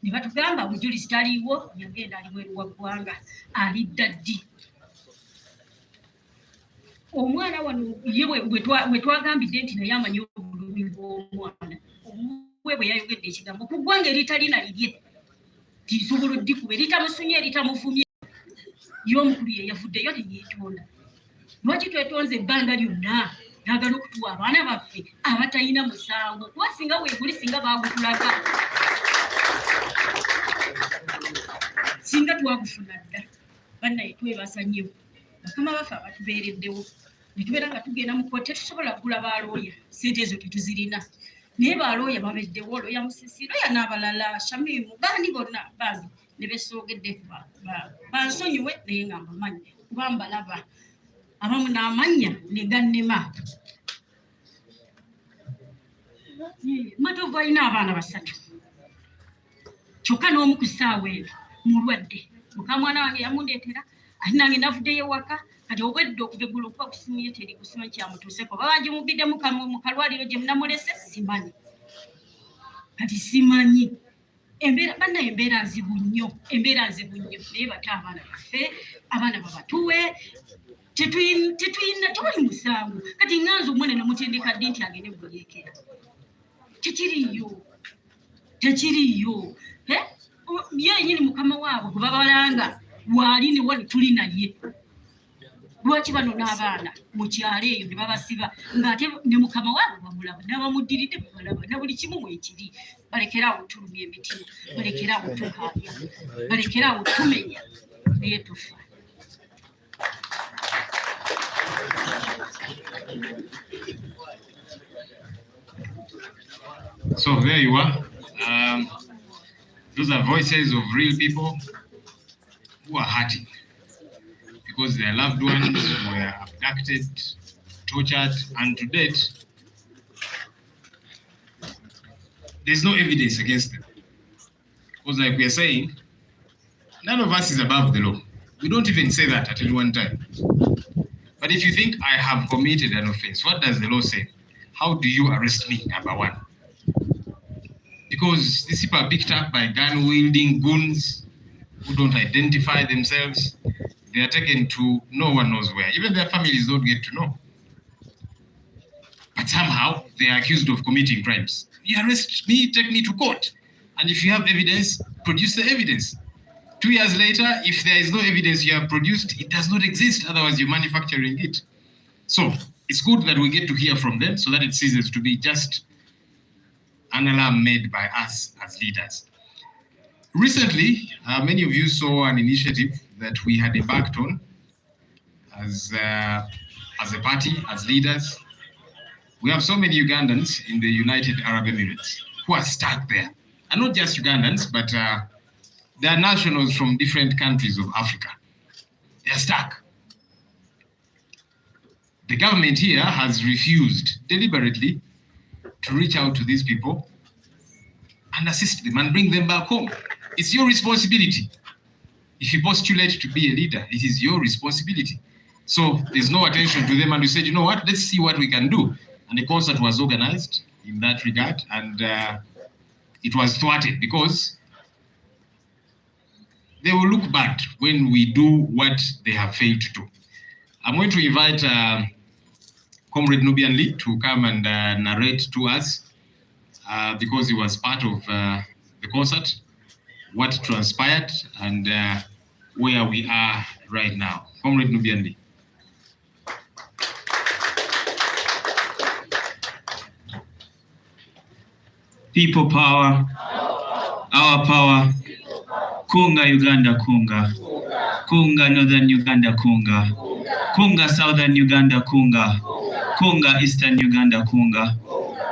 Ne batugamba omujulizi taliiwo, yagenda ali mweru wa ggwanga alidda ddi. Omwana wano ye bwe twagambidde nti naye amanyi obulumi bw'omwana we bwe yayogedde ekigambo ku ggwanga eritalina lirye tisobola oddikuba eritamusunye eritamuvumye y'omukulu ye yavuddeyo teyeetonda. Lwaki twetonze ebbanga lyonna n'agala okutuwa abaana baffe abatalina musango kuba singa weeguli singa baagutulaga singa twagufuna dda bannaye twebaza nnyo bakama baffe abatubeereddewo ne tubeera nga tugenda mu kkooti tetusobola kugula balooya sente ezo tetuzirina naye balooya babeddewo looya Musisi looya n'abalala Shamimu baani bonna bambi ne besoogedde bansonyiwe naye nga mbamanyi kuba mbalaba abamu n'amannya ne gannema. Matovu alina abaana 3 kyokka n'omu ku ssaawa eno mulwadde muka mwana wange yamundeetera ate nange navuddeyo waka kati obwedde okuva eggulu okuba kusimu ye teri kusima kyamutuuseko babagimugidde mu kalwaliro gye munamulese simanyi kati simanyi embeera bannaye embeera nzibu nnyo naye bate abaana baffe abaana babatuwe tetuyina tewali musango kati nganze omwana namutendeka ddi nti agende gweyeekera tekiriyo yenyini mukama waabwe gwe babalanga waali ne wali tuli naye lwaki bano n'abaana mu kyalo eyo ne babasiba ng'ate ne mukama waabwe bamulaba n'abamuddiridde babalaba na buli kimu mwekiri balekeraawo tulumya emitima balekeraawo tukaabya balekeraawo tumenya naye tufa. So there you are. Those are voices of real people who are hurting because their loved ones were abducted, tortured, and to date, there's no evidence against them. Because like we are saying, none of us is above the law. We don't even say that at any one time. But if you think I have committed an offense, what does the law say? How do you arrest me, number one? Because these people are picked up by gun-wielding goons who don't identify themselves. They are taken to no one knows where. Even their families don't get to know. But somehow, they are accused of committing crimes. You arrest me, take me to court. And if you have evidence, produce the evidence. 2 years later, if there is no evidence you have produced, it does not exist. Otherwise, you're manufacturing it. So it's good that we get to hear from them so that it ceases to be just an alarm made by us as leaders. Recently, many of you saw an initiative that we had embarked on as a party, as leaders. We have so many Ugandans in the United Arab Emirates who are stuck there. And not just Ugandans, but they are nationals from different countries of Africa. They are stuck. The government here has refused deliberately to reach out to these people and assist them and bring them back home. It's your responsibility. If you postulate to be a leader, it is your responsibility. So there's no attention to them, and we said, you know what, let's see what we can do. And a concert was organized in that regard, and it was thwarted because they will look bad when we do what they have failed to do. I'm going to invite Comrade Nubian Lee to come and narrate to us because he was part of the concert, what transpired and where we are right now. Comrade Nubian Lee. People power, our power. Kunga Uganda Kunga, Kunga Northern Uganda Kunga, Kunga Southern Uganda Kunga, Kunga Eastern Uganda Kunga,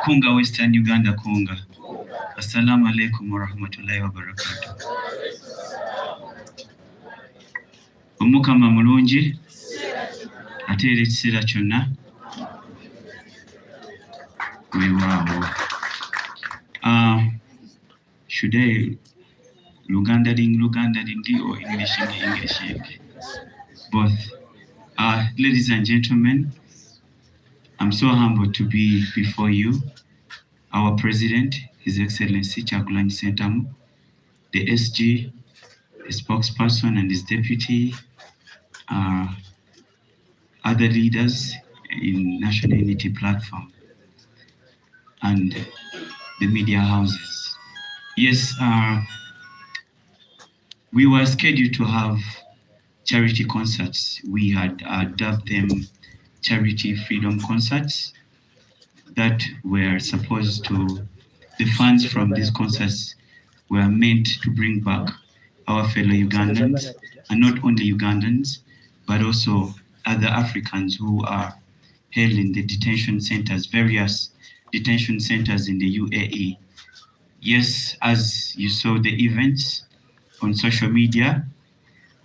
Kunga Western Uganda Kunga. Assalamu alaikum wa rahmatullahi wa barakatuh. Omukama mulungi ate era ekiseera kyonna weewaawo. Should I Luganda ding, or English, both. Ladies and gentlemen, I'm so humbled to be before you. Our President, His Excellency Kyagulanyi Ssentamu, the SG, the spokesperson and his deputy, other leaders in National Unity Platform, and the media houses. Yes, we were scheduled to have charity concerts. We had dubbed them Charity Freedom Concerts that were supposed to, the funds from these concerts were meant to bring back our fellow Ugandans, and not only Ugandans, but also other Africans who are held in the detention centers, various detention centers in the UAE. Yes, as you saw the events on social media,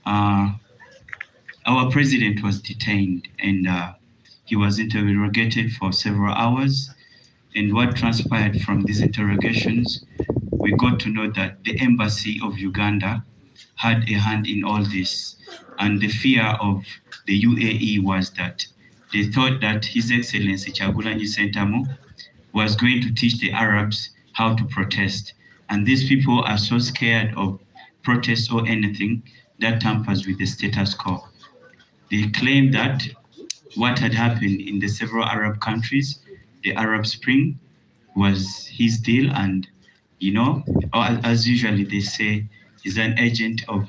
our president was detained and he was interrogated for several hours. And what transpired from these interrogations, we got to know that the embassy of Uganda had a hand in all this. And the fear of the UAE was that they thought that His Excellency Kyagulanyi Ssentamu was going to teach the Arabs how to protest. And these people are so scared of protests or anything that tampers with the status quo. They claim that what had happened in the several Arab countries, the Arab Spring, was his deal, and as usually they say, he's an agent of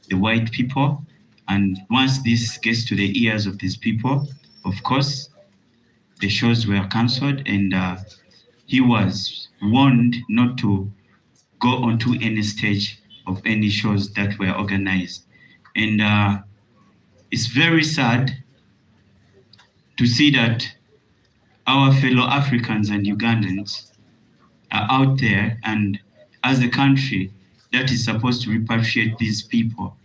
the white people. And once this gets to the ears of these people, of course, the shows were cancelled, and he was warned not to go onto any stage of any shows that were organized. And it's very sad to see that our fellow Africans and Ugandans are out there, and as a country that is supposed to repatriate these people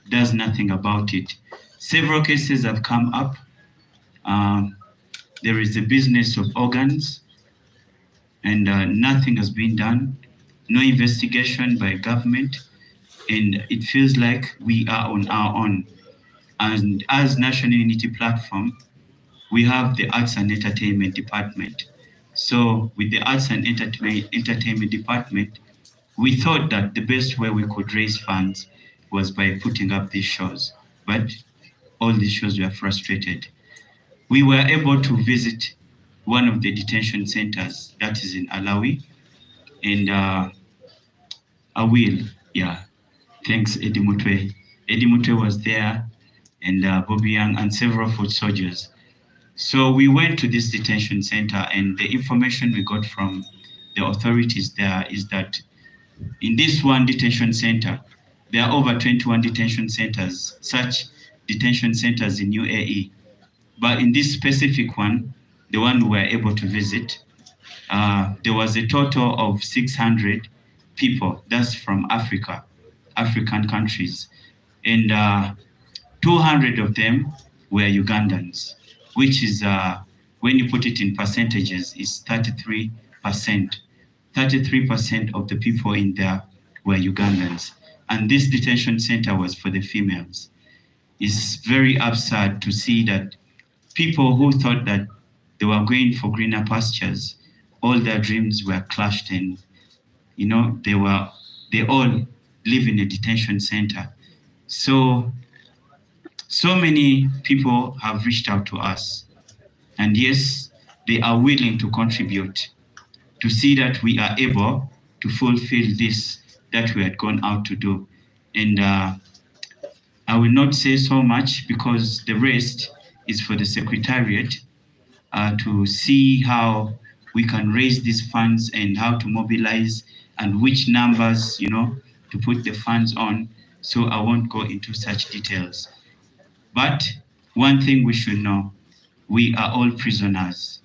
does nothing about it. Several cases have come up. There is a business of organs, and nothing has been done. No investigation by government, and it feels like we are on our own. And as National Unity Platform, we have the Arts and Entertainment Department. So with the Arts and Entertainment Department, we thought that the best way we could raise funds was by putting up these shows, but all these shows were frustrated. We were able to visit one of the detention centers that is in Alawi, and thanks Eddie Mutwe. Eddie Mutwe was there, and Bobi and several foot soldiers. So we went to this detention center, and the information we got from the authorities there is that in this one detention center, there are over 21 detention centers, such detention centers in UAE. But in this specific one, the one we were able to visit, there was a total of 600 people. That's from Africa, African countries. And 200 of them were Ugandans, which is, when you put it in percentages, is 33%. 33% of the people in there were Ugandans. And this detention center was for the females. It's very absurd to see that people who thought that they were going for greener pastures, all their dreams were crushed, and they all live in a detention center. So many people have reached out to us, and yes, they are willing to contribute to see that we are able to fulfill this that we had gone out to do. And I will not say so much, because the rest is for the Secretariat to see how we can raise these funds and how to mobilize and which numbers, to put the funds on. So I won't go into such details. But one thing we should know, we are all prisoners,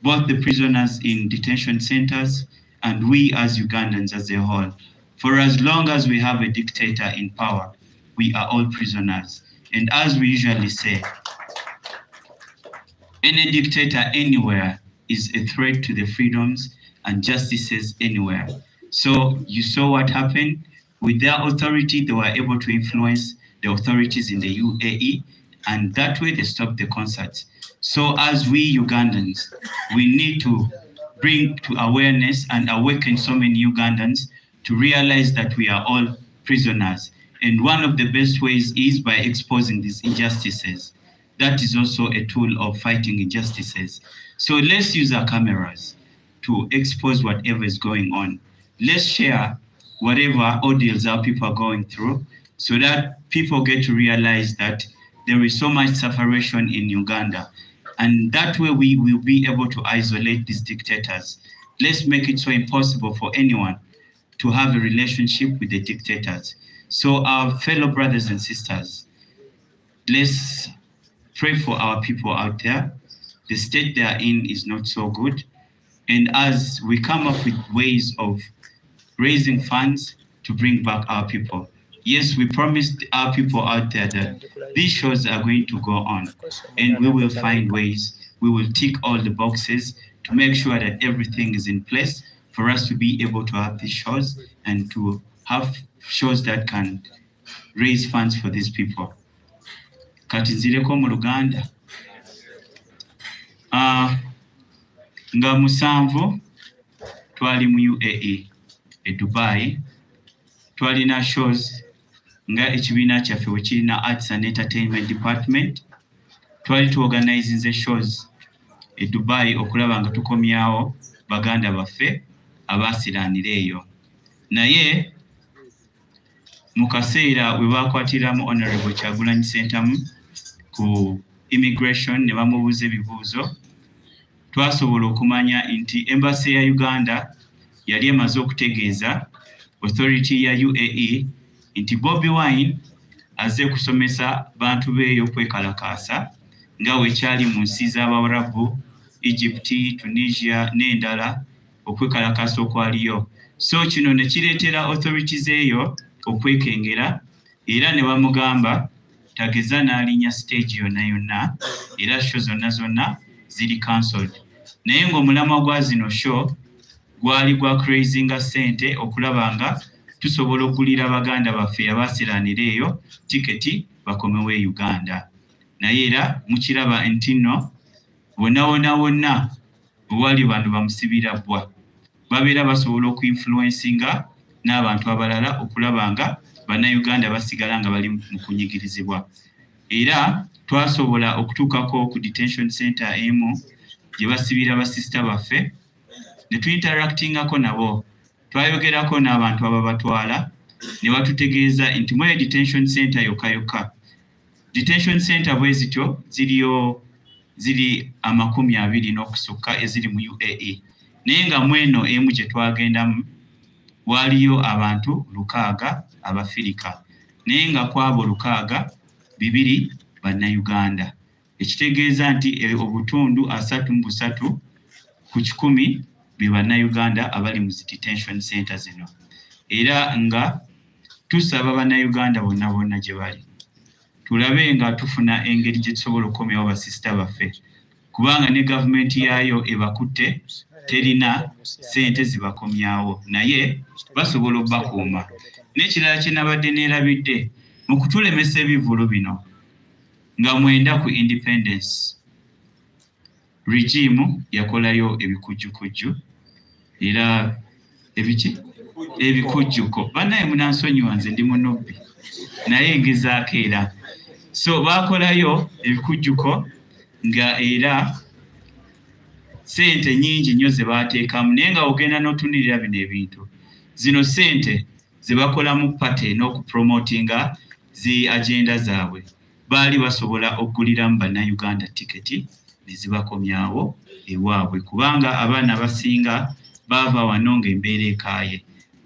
both the prisoners in detention centers and we as Ugandans as a whole. For as long as we have a dictator in power, we are all prisoners. And as we usually say, any dictator anywhere is a threat to the freedoms and justices anywhere. So you saw what happened. With their authority, they were able to influence the authorities in the UAE, and that way they stopped the concerts. So as we Ugandans, we need to bring to awareness and awaken so many Ugandans to realize that we are all prisoners. And one of the best ways is by exposing these injustices. That is also a tool of fighting injustices. So let's use our cameras to expose whatever is going on. Let's share whatever ordeals our people are going through so that people get to realize that there is so much separation in Uganda. And that way we will be able to isolate these dictators. Let's make it so impossible for anyone to have a relationship with the dictators. So our fellow brothers and sisters, let's pray for our people out there. The state they are in is not so good. And as we come up with ways of raising funds to bring back our people. Yes, we promised our people out there that these shows are going to go on, and we will find ways. We will tick all the boxes to make sure that everything is in place for us to be able to have these shows and to have shows that can raise funds for these people. Kati nzireko mu Luganda. Nga musanvu twali mu UAE Dubai, twalina shows nga ekibiina kyaffe we kirina Arts and Entertainment Department. Twali tuorganizinze shows Dubai okulaba nga tukomyawo baganda baffe abaasiraanira eyo. Naye mu kaseera we baakwatiramu Honorable Kyagulanyi Ssentamu ku immigration ne bamubuuza ebibuuzo, twasobola okumanya nti Embassy ya Uganda yali emaze okutegeeza authority ya UAE nti Bobi Wine azze kusomesa bantu beeyo kwekalakaasa nga wekyali mu nsi z'Abawarabu, Egypt, Tunisia n'endala okwekalakaasa okwaliyo. So kino ne kireetera authorities eyo okwekengera era ne bamugamba tageza n'alinya stage yonna yonna era show zonna zonna ziri cancelled. Naye ng'omulamwa gwa zino show gwali gwa crazinga ssente okulaba nga tusobola okugulira baganda baffe abaasiraanira eyo tiketi bakomewo e Uganda. Naye era mukiraba nti nno wonna wali bantu bamusibira bbwa babeera basobola okuinfluencinga n'abantu abalala okulaba nga bannayuganda basigala nga bali mu kunyigirizibwa. Era twasobola okutuukako ku detention center emu gye basibira basisita baffe ne tuinteractingako nabo, twayogerako n'abantu ababatwala ne batutegeeza nti mu detention center yokka detention center bwe zityo ziri 20 n'okusukka eziri mu UAE, naye nga mweno emu gye twagendamu waliyo abantu 600 abafirika, naye nga kwabo 600 2 bannayuganda, ekitegeeza nti obutundu 33 ku 100 be bannayuganda abali mu detention center zino. Era nga tusaba bannayuganda bonna gye bali tulabe nga tufuna engeri gye tusobola okukomyawo basisita baffe, kubanga ne gavumenti yaayo ebakutte terina ssente zibakomyawo, naye basobola obbakuuma. N'ekirala kye nabadde neerabidde mu kutulemesa ebivvulu bino nga mwenda ku independence regime yakolayo ebikujjukujju era ebikujjuko bannaye munansonyiwa nze ndi munobbi naye ngezaako era. So baakolayo ebikujjuko nga era ssente nnyingi nnyo ze baateekamu, naye nga ogenda n'otunirira bino ebintu zino ssente ze bakolamu pate n'okupromotinga zi agenda zaabwe baali basobola okuguliramu bannayuganda tiketi ne zibakomyawo ewaabwe, kubanga abaana basinga baava wano ng'embeera ekaaye.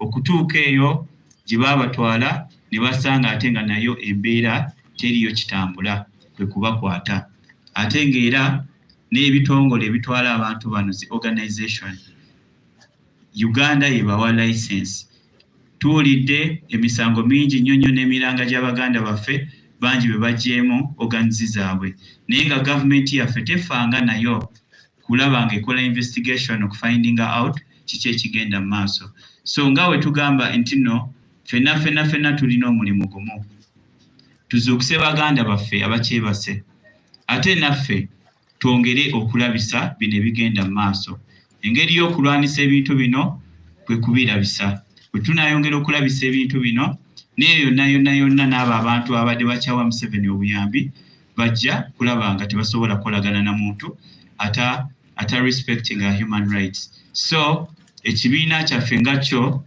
Okutuuka eyo gye baabatwala ne basanga ate nga nayo embeera teriyo kitambula kwe kubakwata, ate ng'era n'ebitongole ebitwala abantu bano zi organization Uganda yebawa license. Tuwulidde emisango mingi nnyo n'emiranga gy'abaganda baffe bangi bwe bagyemu organizi zaabwe, naye nga gavumenti yaffe tefanga nayo kulaba nga ekola investigation okufindinga out kiki ekigenda mu maaso. So nga we tugamba nti nno ffenna tulina omulimu gumu, tuzuukuse baganda baffe abakyebase, ate naffe twongere okulabisa bino ebigenda mu maaso. Engeri y'okulwanisa ebintu bino kwe kubirabisa. Bwe tunaayongera okulabisa ebintu bino, neyo yonna n'abo abantu abadde bakyawa Museveni obuyambi bajja kulaba nga tebasobola kukolagana na muntu ata respecting our human rights. So ekibiina kyaffe nga kyo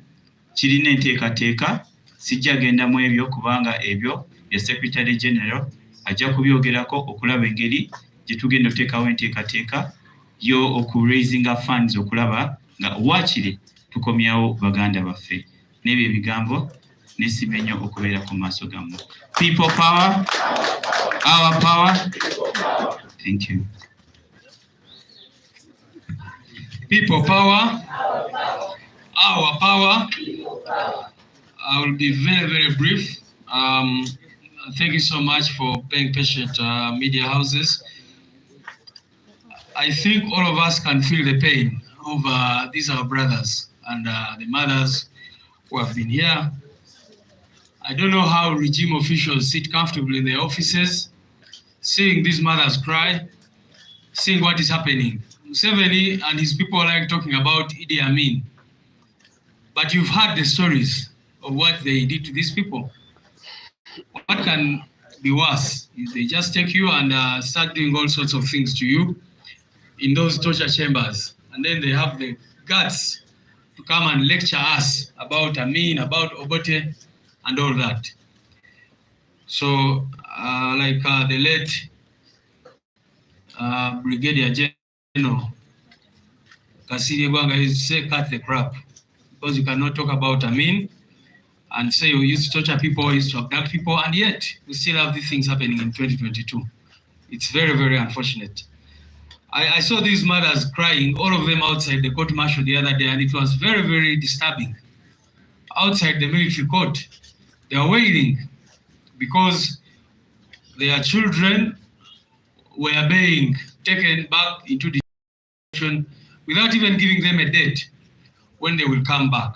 kirina enteekateeka, sijja genda mu ebyo kubanga ebyo ya Secretary General ajja kubyogerako okulaba engeri gye tugenda oteekawo enteekateeka yo okuraisinga funds okulaba nga waakiri tukomyawo baganda baffe. N'ebyo ebigambo nesiima nnyo okubeera ku maaso gammwe. People power, our power. Thank you. People power, our power. I will be very, very brief. Thank you so much for being patient, media houses. I think all of us can feel the pain of these our brothers and the mothers who have been here. I don't know how regime officials sit comfortably in their offices, seeing these mothers cry, seeing what is happening. Museveni and his people like talking about Idi Amin, but you've heard the stories of what they did to these people. What can be worse? They just take you and start doing all sorts of things to you in those torture chambers, and then they have the guts to come and lecture us about Amin, about Obote, and all that. So, like the late Brigadier General Kasiri Gwanga used to say, cut the crap, because you cannot talk about Amin and say you used to torture people, you used to abduct people, and yet we still have these things happening in 2022. It's very, very unfortunate. I saw these mothers crying, all of them outside the court martial the other day, and it was very, very disturbing. Outside the military court, they are wailing because their children were being taken back into detention without even giving them a date when they will come back.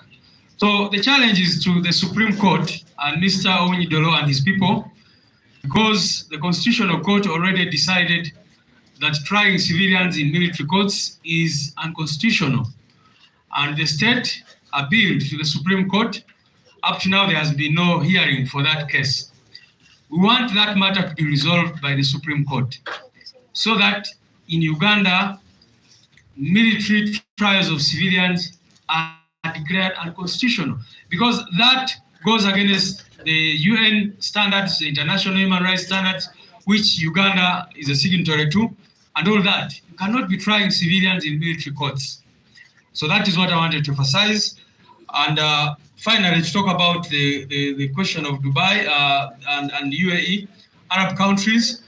So the challenge is to the Supreme Court and Mr. Ownyidolo and his people, because the Constitutional Court already decided that trying civilians in military courts is unconstitutional. And the state appealed to the Supreme Court. Up to now, there has been no hearing for that case. We want that matter to be resolved by the Supreme Court so that in Uganda, military trials of civilians are declared unconstitutional, because that goes against the UN standards, the international human rights standards, which Uganda is a signatory to, and all that. You cannot be trying civilians in military courts. So that is what I wanted to emphasize. And finally, to talk about the question of Dubai and UAE, Arab countries.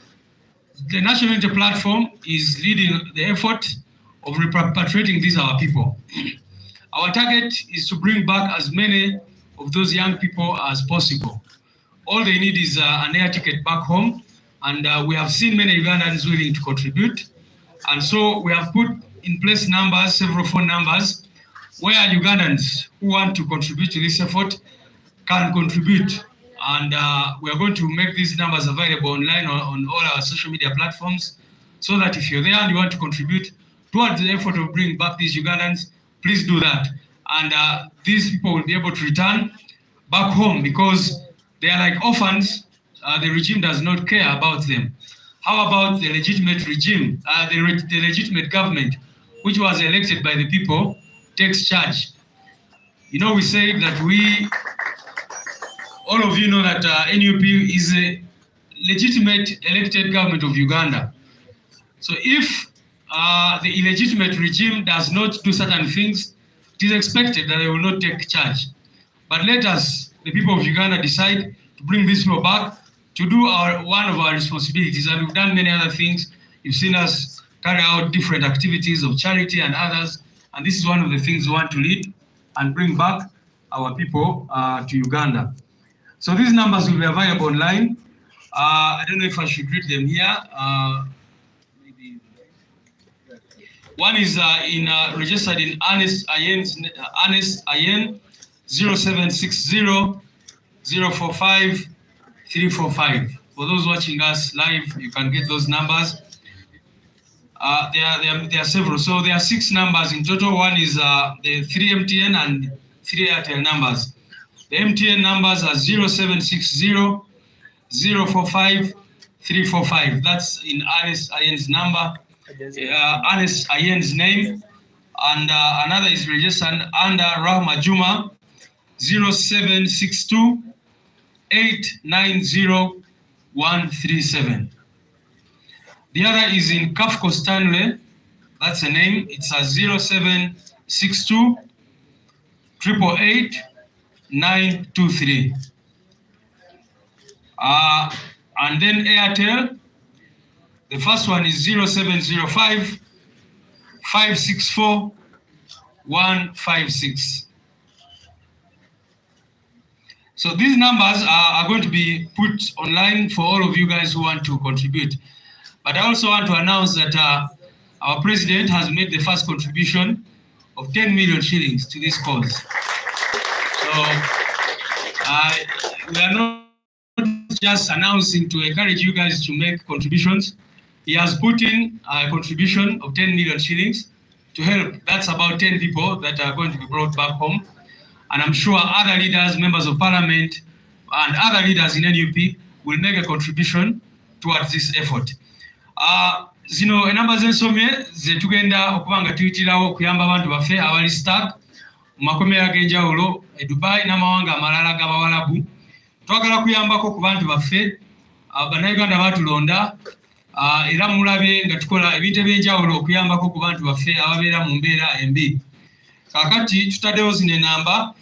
The National Unity Platform is leading the effort of repatriating these our people. Our target is to bring back as many of those young people as possible. All they need is an air ticket back home, and we have seen many Ugandans willing to contribute. And so we have put in place numbers, several phone numbers, where Ugandans who want to contribute to this effort can contribute. And we are going to make these numbers available online on all our social media platforms, so that if you're there and you want to contribute towards the effort of bringing back these Ugandans, please do that. And these people will be able to return back home, because they are like orphans. The regime does not care about them. How about the legitimate regime, the legitimate government, which was elected by the people, takes charge? You know, we say that all of you know that NUP is a legitimate elected government of Uganda. So if the illegitimate regime does not do certain things, it is expected that they will not take charge. But let us, the people of Uganda, decide to bring these people back, to do one of our responsibilities. And we've done many other things. You've seen us carry out different activities of charity and others. And this is one of the things we want to lead and bring back our people to Uganda. So these numbers will be available online. I don't know if I should read them here. One is registered in Ernest Ayen 0760 045 345. For those watching us live, you can get those numbers. There are several. So there are 6 numbers in total. One is the 3 MTN and 3 Airtel numbers. The MTN numbers are 0760 045 345. That's in Ernest Ayen's number, Ernest Ayen's name. And another is registered under Rahma Juma 0762 890 137. The other is in Kafko Stanley. That's the name. It's a 0762 888 923. And then Airtel, the first one is 0705 564 156. So these numbers are going to be put online for all of you guys who want to contribute. But I also want to announce that our president has made the first contribution of 10 million shillings to this cause. So we are not just announcing to encourage you guys to make contributions. He has put in a contribution of 10 million shillings to help. That's about 10 people that are going to be brought back home. And I'm sure other leaders, members of parliament, and other leaders in NUP will make a contribution towards this effort. Zino enamba z'ensomye zetugenda okubanga tuyitirawo okuyamba abantu baffe abali stuck mu makomera ag'enjawulo e Dubai n'amawanga amalala g'Abawalabu. Twagala kuyambako ku bantu baffe bannayuganda batulonda era mulabye nga tukola ebintu eby'enjawulo okuyambako ku bantu baffe ababeera mu mbeera embi. Kakati tutaddewo zino enamba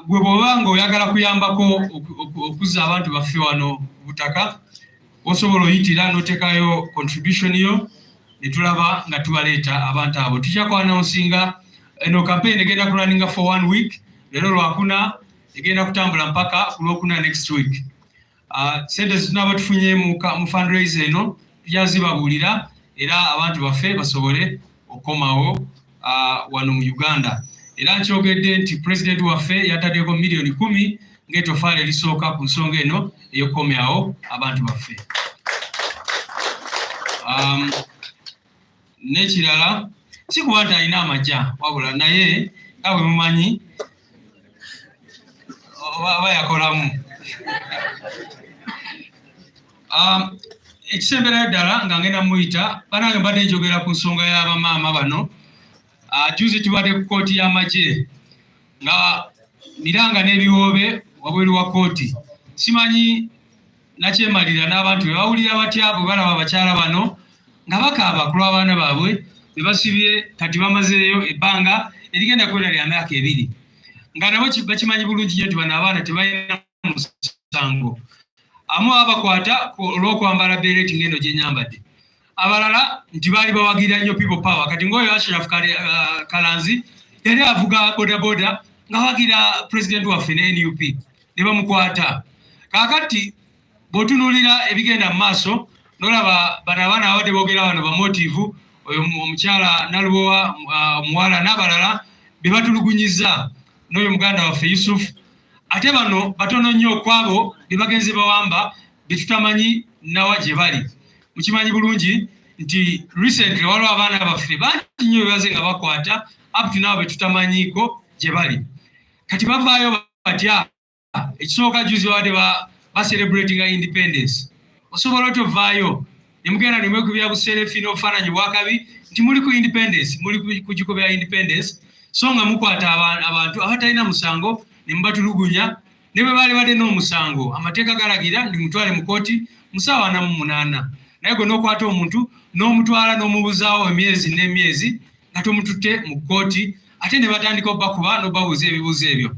gwe bw'oba nga oyagala kuyambako okuzza abantu baffe wano butaka osobola oyitira n'oteekayo contribution yo ne tulaba nga tubaleeta abantu abo. Tujja ku-announcing eno campaign egenda kulaninga for 1 week. Leero Lwakuna egenda kutambula mpaka ku Lwokuna next week. Sente zitunaba tufunye mu fundraise eno tujja zibabuulira era abantu baffe basobole okukomawo wano mu Uganda. Era nkyogedde nti president waffe yataddeko miliyoni 10 ng'ettofaali erisooka ku nsonga eno ey'okukomyawo abantu baffe. N'ekirala si kuba nti alina amajja wabula naye nga bwe mumanyi oba yakolamu. Ekisemberayo ddala nga ngenda muyita banange mbadde njogera ku nsonga y'abamaama bano. Juzi tubadde ku kooti y'amagye nga miranga n'ebiwoobe wabweru wa kooti. Simanyi nakyemalira n'abantu be bawulira batya bwe balaba abakyala bano nga bakaaba ku lw'abaana baabwe be basibye kati bamazeeyo ebbanga erigenda kuwera lya myaka 2. Nga nabo bakimanyi bulungi nnyo nti bano abaana tebalina musango. Amu abakwata olw'okwambala beereti ng'eno gye nyambadde. Abalala nti baali bawagira nnyo people power. Kati ng'oyo Ashraf Kalanzi yali avuga bodaboda nga wagira president waffe ne NUP ne bamukwata. Kaakati bw'otunuulira ebigenda mu maaso n'olaba bano abaana abadde boogera bano bamotivu oyo omukyala Nalubowa omuwala n'abalala be batulugunyiza n'oyo muganda waffe Yusuf. Ate bano batono nnyo okwabo be bagenze bawamba be tutamanyi nawa gye bali. Mukimanyi bulungi nti recently waliwo abaana baffe bangi nnyo bebaze nga bakwata up to now be tutamanyiiko gye bali. Kati bavaayo batya ekisooka juzi babadde celebrating independence. Osobola otovaayo ne mugenda ne mwekubira buserefi n'obufaananyi bwakabi nti muli ku independence, muli ku kiko bya independence, so nga mukwata abantu abatalina musango ne mubatulugunya ne bwe baali badde n'omusango amateeka galagira ndi mutwale mu kooti mu ssaawa 48. Naye gwe n'okwata omuntu n'omutwala n'omubuzaawo emyezi n'emyezi nga tomututte mu kooti ate ne batandika obbakuba n'obbabuuza ebibuuzo ebyo.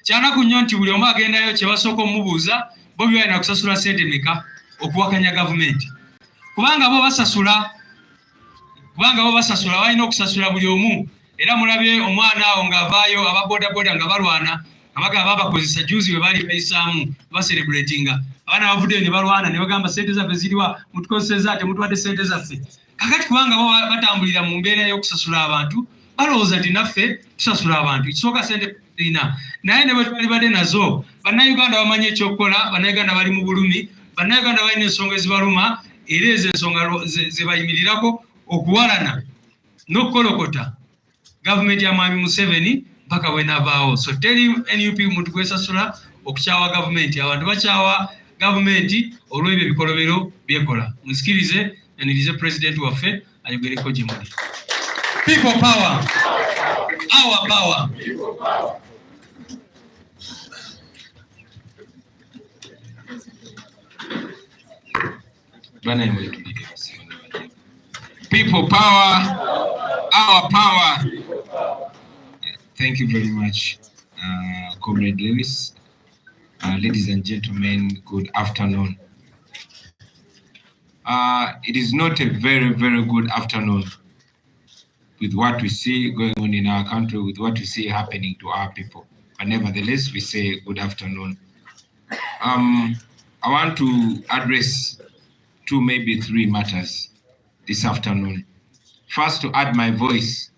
Kyanaku nnyo nti buli omu agendayo kye basooka omubuuza Bobi balina kusasula ssente meka okuwakanya gavumenti. Kubanga bo basasula balina okusasula buli omu. Era mulabye omwana awo ng'avaayo ababodaboda nga balwana abagaba bakozesa juzi we bali bayisaamu baselebratinga. Abaana bavuddeyo ne balwana ne bagamba ssente zaffe ziriwa mutukozeseza ate mutuwadde ssente zaffe. kakati kubanga batambulira mu mbeera y'okusasula abantu balowooza nti naffe tusasula abantu ekisooka sente tulina naye ne bwe twali badde nazo bannayuganda bamanyi ekyokukola bannayuganda bali mu bulumi bannayuganda balina ensonga ezibaluma era ezo ensonga ze bayimirirako okuwalana n'okukolokota gavumenti ya mwami Museveni mpaka bwenavaawo. So teri NUP muntu gwesasula okukyawa gavumenti. Abantu bakyawa gavumenti olw'ebyo ebikolobero byekola. Musikirize nanirize president waffe ayogereko gye muli. People power. Our power. People power, our power. Thank you very much, Comrade Lewis. Ladies and gentlemen, good afternoon. It is not a very, very good afternoon with what we see going on in our country, with what we see happening to our people. But nevertheless, we say good afternoon. I want to address 2, maybe 3 matters this afternoon. First, to add my voice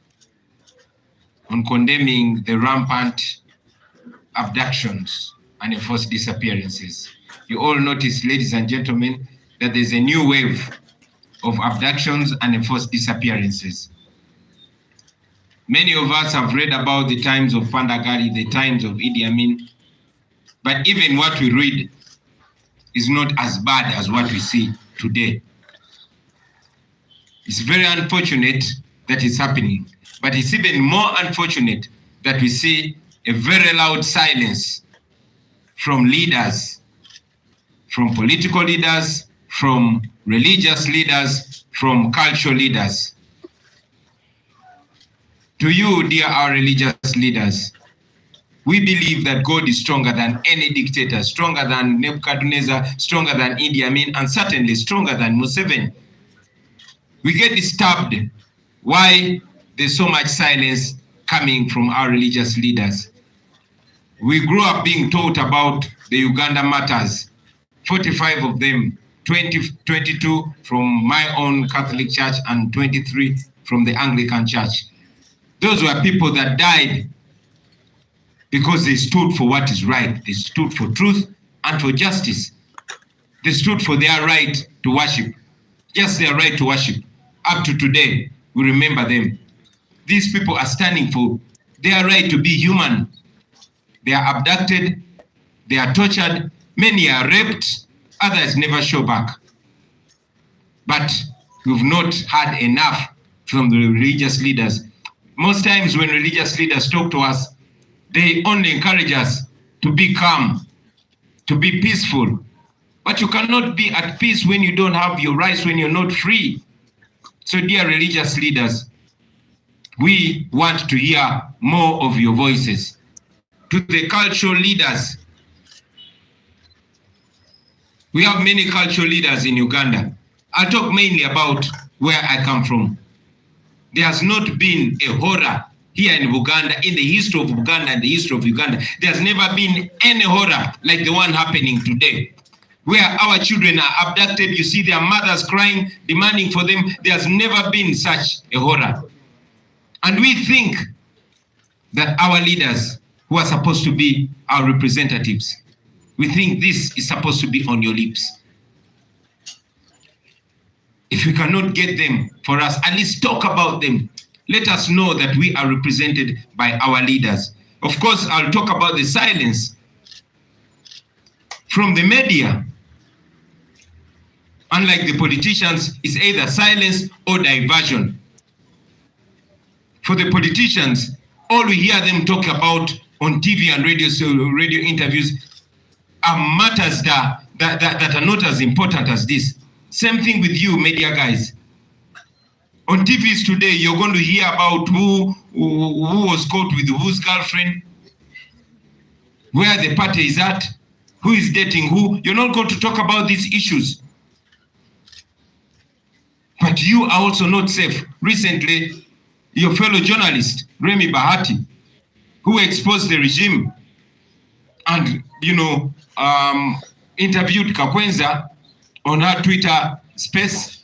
on condemning the rampant abductions and enforced disappearances. You all notice, ladies and gentlemen, that there's a new wave of abductions and enforced disappearances. Many of us have read about the times of Pandagari, the times of Idi Amin, but even what we read is not as bad as what we see today. It's very unfortunate that it's happening, but it's even more unfortunate that we see a very loud silence from leaders, from political leaders, from religious leaders, from cultural leaders. To you, dear our religious leaders, we believe that God is stronger than any dictator, stronger than Nebuchadnezzar, stronger than Idi Amin, and certainly stronger than Museveni. We get disturbed why there's so much silence coming from our religious leaders. We grew up being taught about the Uganda matters, 45 of them, 22 from my own Catholic Church and 23 from the Anglican Church. Those were people that died because they stood for what is right. They stood for truth and for justice. They stood for their right to worship, just their right to worship. Up to today, we remember them. These people are standing for their right to be human. They are abducted, they are tortured, many are raped, others never show back. But we've not had enough from the religious leaders. Most times when religious leaders talk to us, they only encourage us to be calm, to be peaceful. But you cannot be at peace when you don't have your rights, when you're not free. So dear religious leaders, we want to hear more of your voices. To the cultural leaders, we have many cultural leaders in Uganda. I'll talk mainly about where I come from. There has not been a horror here in Uganda, in the history of Uganda and the history of Uganda. There's never been any horror like the one happening today, where our children are abducted. You see their mothers crying, demanding for them. There's never been such a horror. And we think that our leaders, who are supposed to be our representatives, we think this is supposed to be on your lips. If we cannot get them for us, at least talk about them. Let us know that we are represented by our leaders. Of course, I'll talk about the silence from the media. Unlike the politicians, it's either silence or diversion. For the politicians, all we hear them talk about on TV and radio interviews are matters that are not as important as this. Same thing with you, media guys. On TVs today, you're going to hear about who was caught with whose girlfriend, where the party is at, who is dating who. You're not going to talk about these issues. But you are also not safe. Recently, your fellow journalist, Remy Bahati, who exposed the regime and, interviewed Kakwenza on her Twitter space.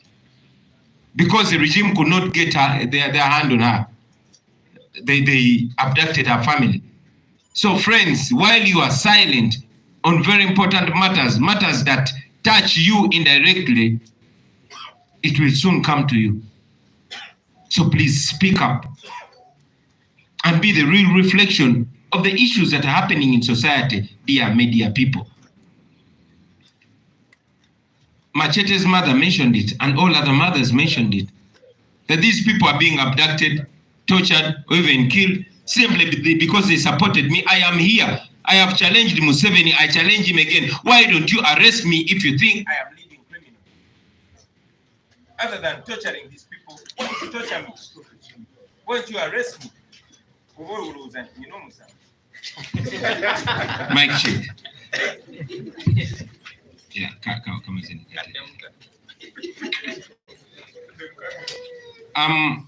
because the regime could not get their hand on her. They abducted her family. So friends, while you are silent on very important matters that touch you indirectly, it will soon come to you. So please speak up and be the real reflection of the issues that are happening in society, dear media people. Machete's mother mentioned it, and all other mothers mentioned it, that these people are being abducted, tortured, or even killed simply because they supported me. I am here. I have challenged Museveni. I challenge him again. Why don't you arrest me if you think I am leading criminal? Other than torturing these people, why don't you torture me? Why don't you arrest me? Mike check. Yeah, come on.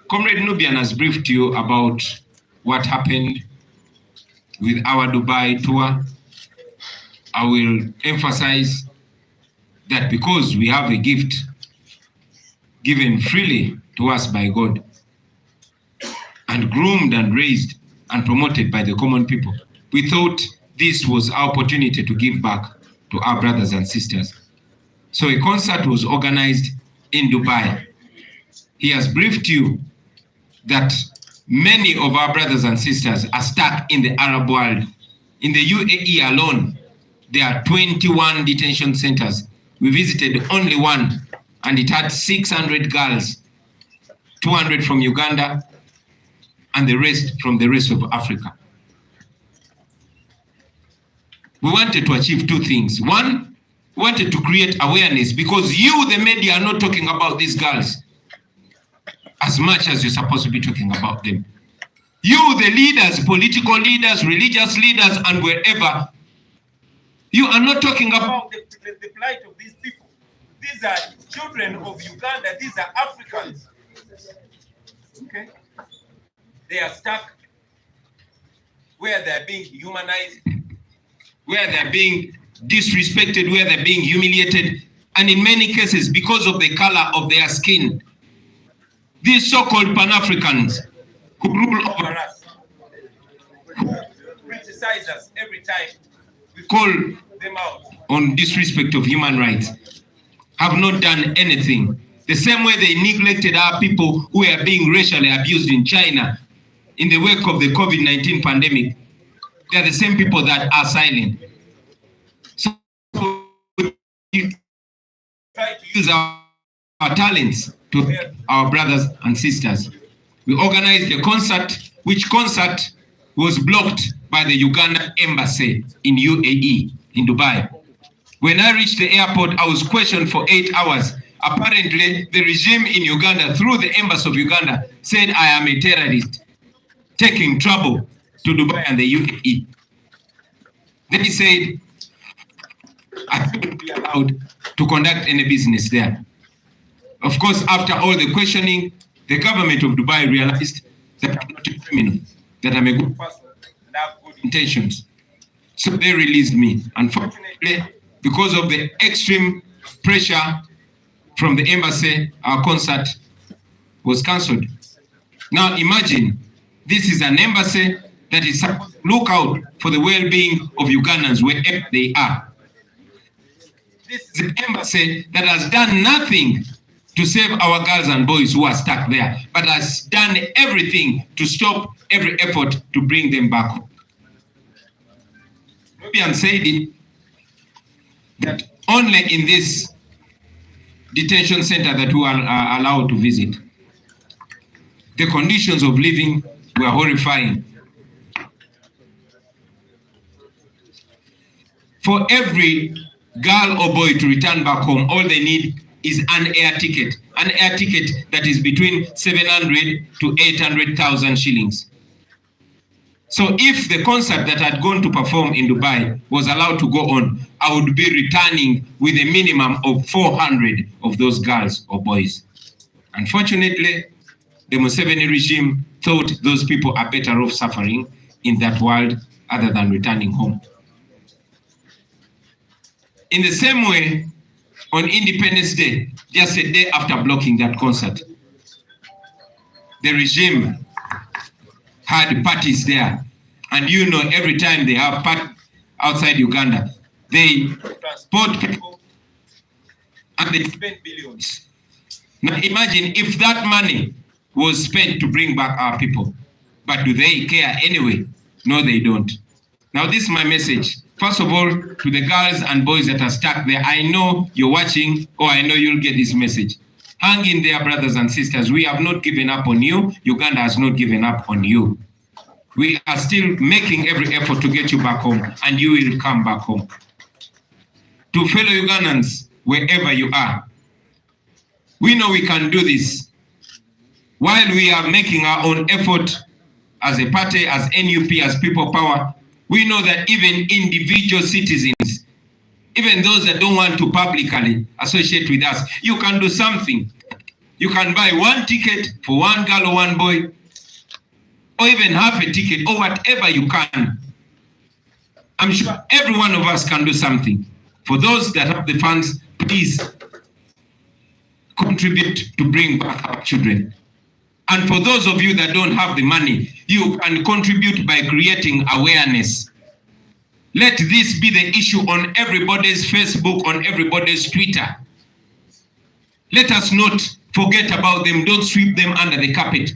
Comrade Nubian has briefed you about what happened with our Dubai tour. I will emphasize that because we have a gift given freely to us by God and groomed and raised and promoted by the common people, we thought this was our opportunity to give back to our brothers and sisters. So a concert was organized in Dubai. He has briefed you that many of our brothers and sisters are stuck in the Arab world. In the UAE alone, there are 21 detention centers. We visited only one, and it had 600 girls, 200 from Uganda, and the rest from the rest of Africa. We wanted to achieve two things. One, we wanted to create awareness, because you, the media, are not talking about these girls as much as you're supposed to be talking about them. You, the leaders, political leaders, religious leaders, and wherever, you are not talking about the plight of these people. These are children of Uganda. These are Africans. Okay? They are stuck where they're being humanized, where they're being disrespected, where they're being humiliated, and in many cases, because of the color of their skin. These so-called Pan-Africans who rule over us, who criticize us every time we call them out on disrespect of human rights, have not done anything. The same way they neglected our people who are being racially abused in China in the wake of the COVID-19 pandemic. They are the same people that are silent. So we try to use our talents to help our brothers and sisters. We organized a concert, which concert was blocked by the Uganda embassy in UAE, in Dubai. When I reached the airport, I was questioned for 8 hours. Apparently, the regime in Uganda, through the embassy of Uganda, said I am a terrorist, taking trouble to Dubai and the UAE. They said I couldn't be allowed to conduct any business there. Of course, after all the questioning, the government of Dubai realized that I'm not a criminal, that I'm a good person and I have good intentions. So they released me. Unfortunately, because of the extreme pressure from the embassy, our concert was cancelled. Now imagine, this is an embassy that is supposed to look out for the well-being of Ugandans wherever they are. This is an embassy that has done nothing to save our girls and boys who are stuck there, but has done everything to stop every effort to bring them back home. Bobi said it, that only in this detention center that we are allowed to visit, the conditions of living were horrifying. For every girl or boy to return back home, all they need is an air ticket that is between 700 to 800,000 shillings. So if the concert that had gone to perform in Dubai was allowed to go on, I would be returning with a minimum of 400 of those girls or boys. Unfortunately, the Museveni regime thought those people are better off suffering in that world other than returning home. In the same way, on Independence Day, just a day after blocking that concert. The regime had parties there. And you know, every time they have parties outside Uganda, they transport people and they spend billions. Now imagine if that money was spent to bring back our people. But do they care anyway? No, they don't. Now this is my message. First of all, to the girls and boys that are stuck there, I know you're watching, or I know you'll get this message. Hang in there, brothers and sisters. We have not given up on you. Uganda has not given up on you. We are still making every effort to get you back home, and you will come back home. To fellow Ugandans, wherever you are, we know we can do this. While we are making our own effort as a party, as NUP, as people power, we know that even individual citizens, even those that don't want to publicly associate with us, you can do something. You can buy one ticket for one girl or one boy, or even half a ticket, or whatever you can. I'm sure every one of us can do something. For those that have the funds, please contribute to bring back our children. And for those of you that don't have the money, you can contribute by creating awareness. Let this be the issue on everybody's Facebook, on everybody's Twitter. Let us not forget about them. Don't sweep them under the carpet.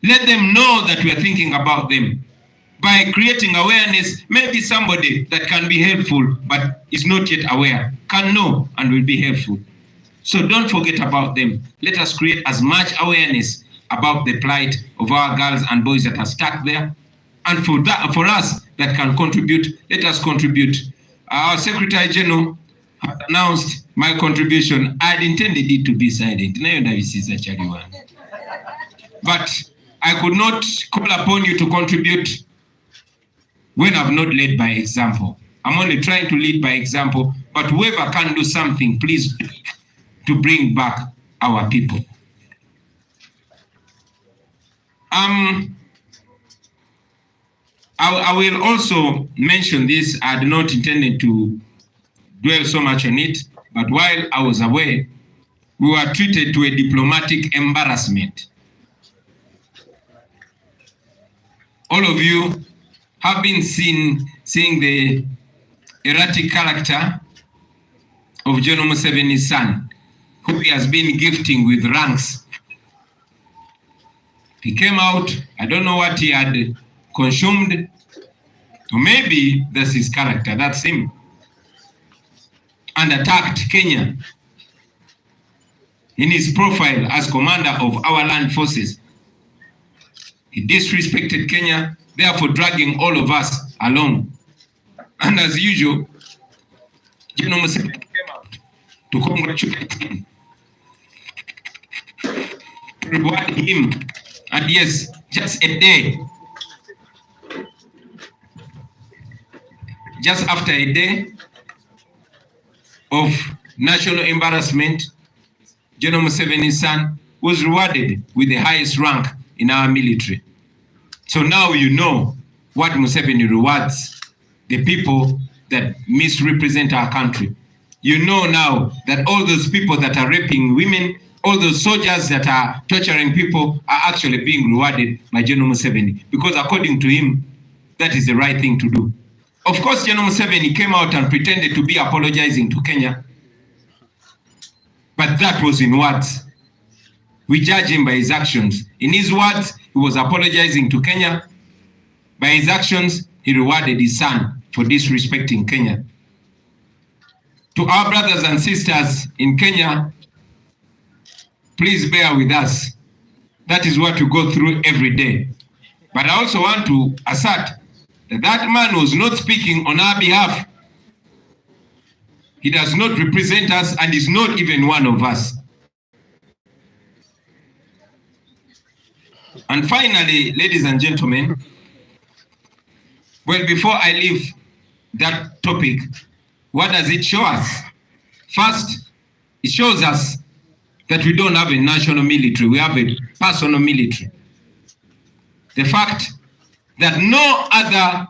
Let them know that we are thinking about them. By creating awareness, maybe somebody that can be helpful but is not yet aware can know and will be helpful. So don't forget about them. Let us create as much awareness about the plight of our girls and boys that are stuck there. And for us that can contribute, let us contribute. Our Secretary General has announced my contribution. I had intended it to be silent. But I could not call upon you to contribute when I've not led by example. I'm only trying to lead by example, but whoever can do something, please do it to bring back our people. I will also mention this. I had not intended to dwell so much on it, but while I was away, we were treated to a diplomatic embarrassment. All of you have been seeing the erratic character of General Museveni's son, who he has been gifting with ranks. He came out, I don't know what he had consumed, or maybe that's his character, that's him, and attacked Kenya in his profile as commander of our land forces. He disrespected Kenya, therefore dragging all of us along. And as usual, General Museveni came out to congratulate him, to reward him. And yes, just a day, just after a day of national embarrassment, General Museveni's son was rewarded with the highest rank in our military. So now you know what Museveni rewards the people that misrepresent our country. You know now that all those people that are raping women, all those soldiers that are torturing people are actually being rewarded by General Museveni, because according to him, that is the right thing to do. Of course, General Museveni came out and pretended to be apologizing to Kenya, but that was in words. We judge him by his actions. In his words, he was apologizing to Kenya. By his actions, he rewarded his son for disrespecting Kenya. To our brothers and sisters in Kenya, please bear with us. That is what we go through every day. But I also want to assert that that man was not speaking on our behalf. He does not represent us and is not even one of us. And finally, ladies and gentlemen, well, before I leave that topic, what does it show us? First, it shows us that we don't have a national military, we have a personal military. The fact that no other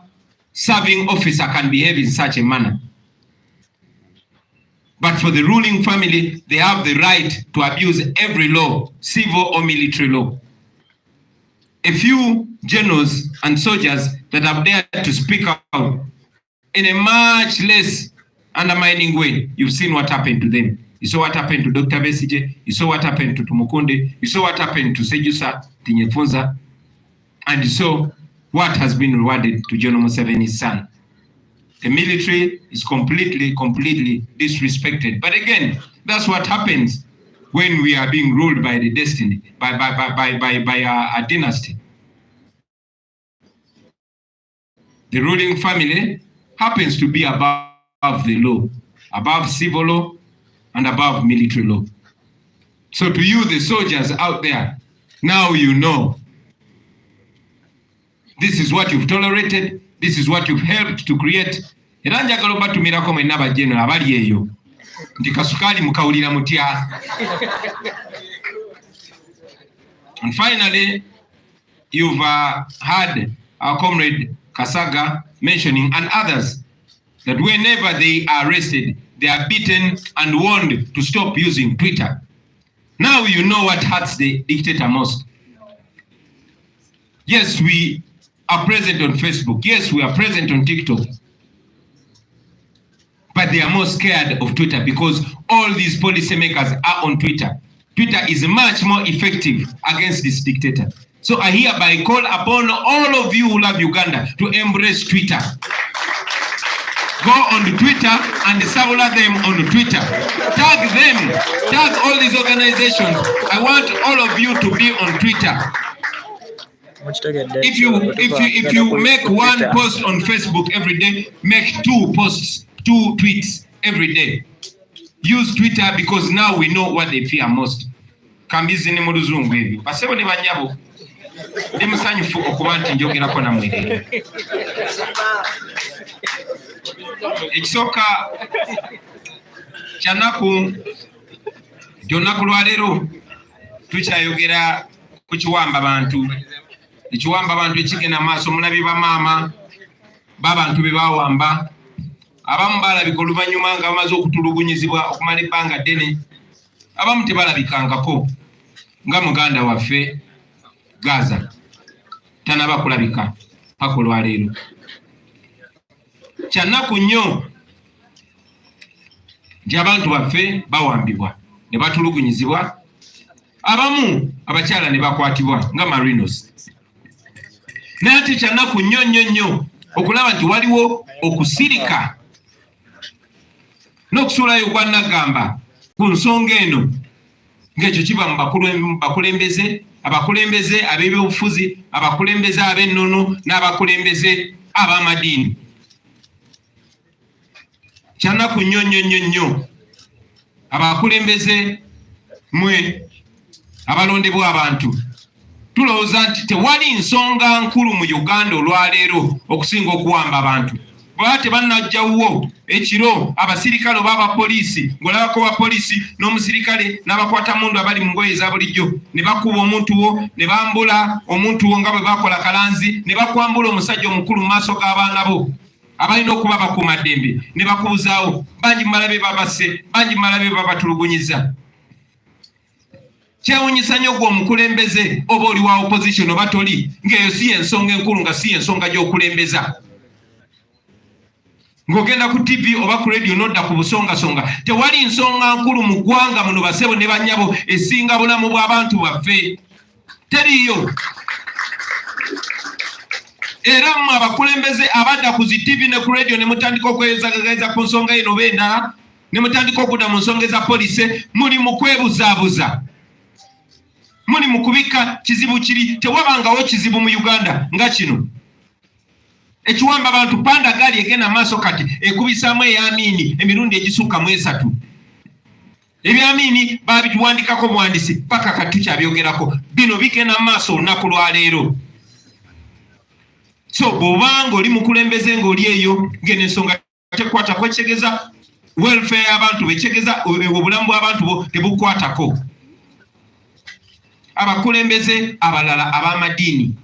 serving officer can behave in such a manner. But for the ruling family, they have the right to abuse every law, civil or military law. A few generals and soldiers that have dared to speak out in a much less undermining way, you've seen what happened to them. You saw what happened to Dr. Besije, you saw what happened to Tumukunde, you saw what happened to Sejusa Tinyefunza, and you saw what has been rewarded to General Museveni's son. The military is completely disrespected. But again, that's what happens when we are being ruled by the destiny, by a dynasty. The ruling family happens to be above the law, above civil law, and above military law. So to you, the soldiers out there, now you know. This is what you've tolerated. This is what you've helped to create. And finally, you've had our comrade Kasaga mentioning, and others, that whenever they are arrested, they are beaten and warned to stop using Twitter. Now you know what hurts the dictator most. Yes, we are present on Facebook. Yes, we are present on TikTok. But they are more scared of Twitter because all these policymakers are on Twitter. Twitter is much more effective against this dictator. So I hereby call upon all of you who love Uganda to embrace Twitter. Go on Twitter and follow them on Twitter. Tag them. Tag all these organizations. I want all of you to be on Twitter. If you make one post on Facebook every day, make 2 posts, 2 tweets every day. Use Twitter because now we know what they fear most. Kambizi ni muluzungu hivi. Basebo ni banyabo. Ndi musanyufu okuba nti njogerako namwe. Ekisooka kyanaku jonna lwa leero tukyayogera ku kiwamba bantu. Ekiwamba abantu ekigenda maaso mulabi ba maama b'abantu be bawamba. Abamu balabika oluvannyuma nga bamaze okutulugunyizibwa okumala ebbanga ddene. Abamu tebalabikangako nga muganda waffe Gaza tanaba kulabika paka olwaleero. Kyanaku nnyo nti abantu baffe bawambibwa ne batulugunyizibwa. Abamu abakyala ne bakwatibwa nga marinos. Naye ate kyanaku nnyo okulaba nti waliwo okusirika n'okusuulayo gwa Nagamba ku nsonga eno ng'ekyo kiba mu bakulembeze, abakulembeze ab'ebyobufuzi, abakulembeze ab'ennono n'abakulembeze ab'amadiini. Kyanaku nnyo abakulembeze mwe abalondebwa abantu tulowooza nti tewali nsonga nkulu mu Uganda olwaleero okusinga okuwamba abantu. Bwaba tebannajjawuwo ekiro abasirikale oba abapoliisi ng'olabako bapoliisi n'omusirikale n'abakwatamundu abali mu ngoye eza bulijjo ne bakuba omuntu wo ne bambula omuntu wo nga bwe bakola Kalanzi ne bakwambula omusajja omukulu mu maaso g'abaana bo abalina okuba bakuumaddembe ne bakubuzaawo. Bangi malabe babasse, bangi malabe babatulugunyiza. Kyewuunyisa nnyo gwe omukulembeze oba oli wa opposition oba toli, ng'eyo si ensonga enkulu nga si ensonga gy'okulembeza. Ng'ogenda ku TV oba ku radio n'odda ku busongasonga. Tewali nsonga nkulu mu ggwanga muno basebo ne bannyabo esinga bulamu bw'abantu baffe. Teriyo. Era mmwe abakulembeze abadda ku zi TV ne ku radio ne mutandika okweyezageza ku nsonga eno b'endala ne mutandika okudda mu nsonga eza poliisi, muli mu kwebuzaabuza. Muli mu kubika kizibu kiri. Tewabangawo kizibu mu Uganda nga kino. Ekiwamba abantu panda gali egenda maaso kati ekubisaamu ey'Amini emirundi egisukka mu 3. Eby'Amini babituwandikako buwandisi paka kati tukyabyongerako. Bino bigenda maaso olunaku lwa leero. So bw'obanga oli mukulembeze ng'oli eyo ng'eno ensonga tekwatako ekyegeza welfare y'abantu bekyegeza obulamu bw'abantu bo tebukwatako. Abakulembeze abalala ab'amadiini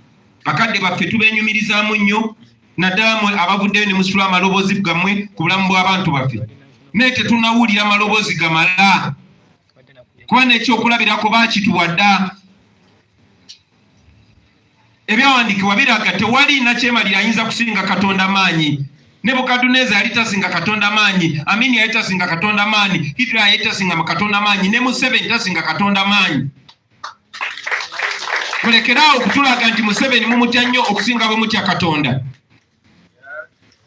bakadde baffe tubenyumirizaamu nnyo naddala mwe abavuddeyo ne musitula amaloboozi gammwe ku bulamu bw'abantu baffe. nete tunawulira amalobozi gamala kuba nekyokulabirako bakituwadda ebyawandiikibwa biraga tewali nakyemalira ayinza kusinga Katonda maanyi. Nebukaduneza yali tasinga Katonda maanyi, Amini yali tasinga Katonda maanyi, Hitler yali tasinga Katonda maanyi, ne Museveni tasinga Katonda maanyi. Mulekerawo okutulaga nti Museveni mumutya nnyo okusinga bwe mutya Katonda.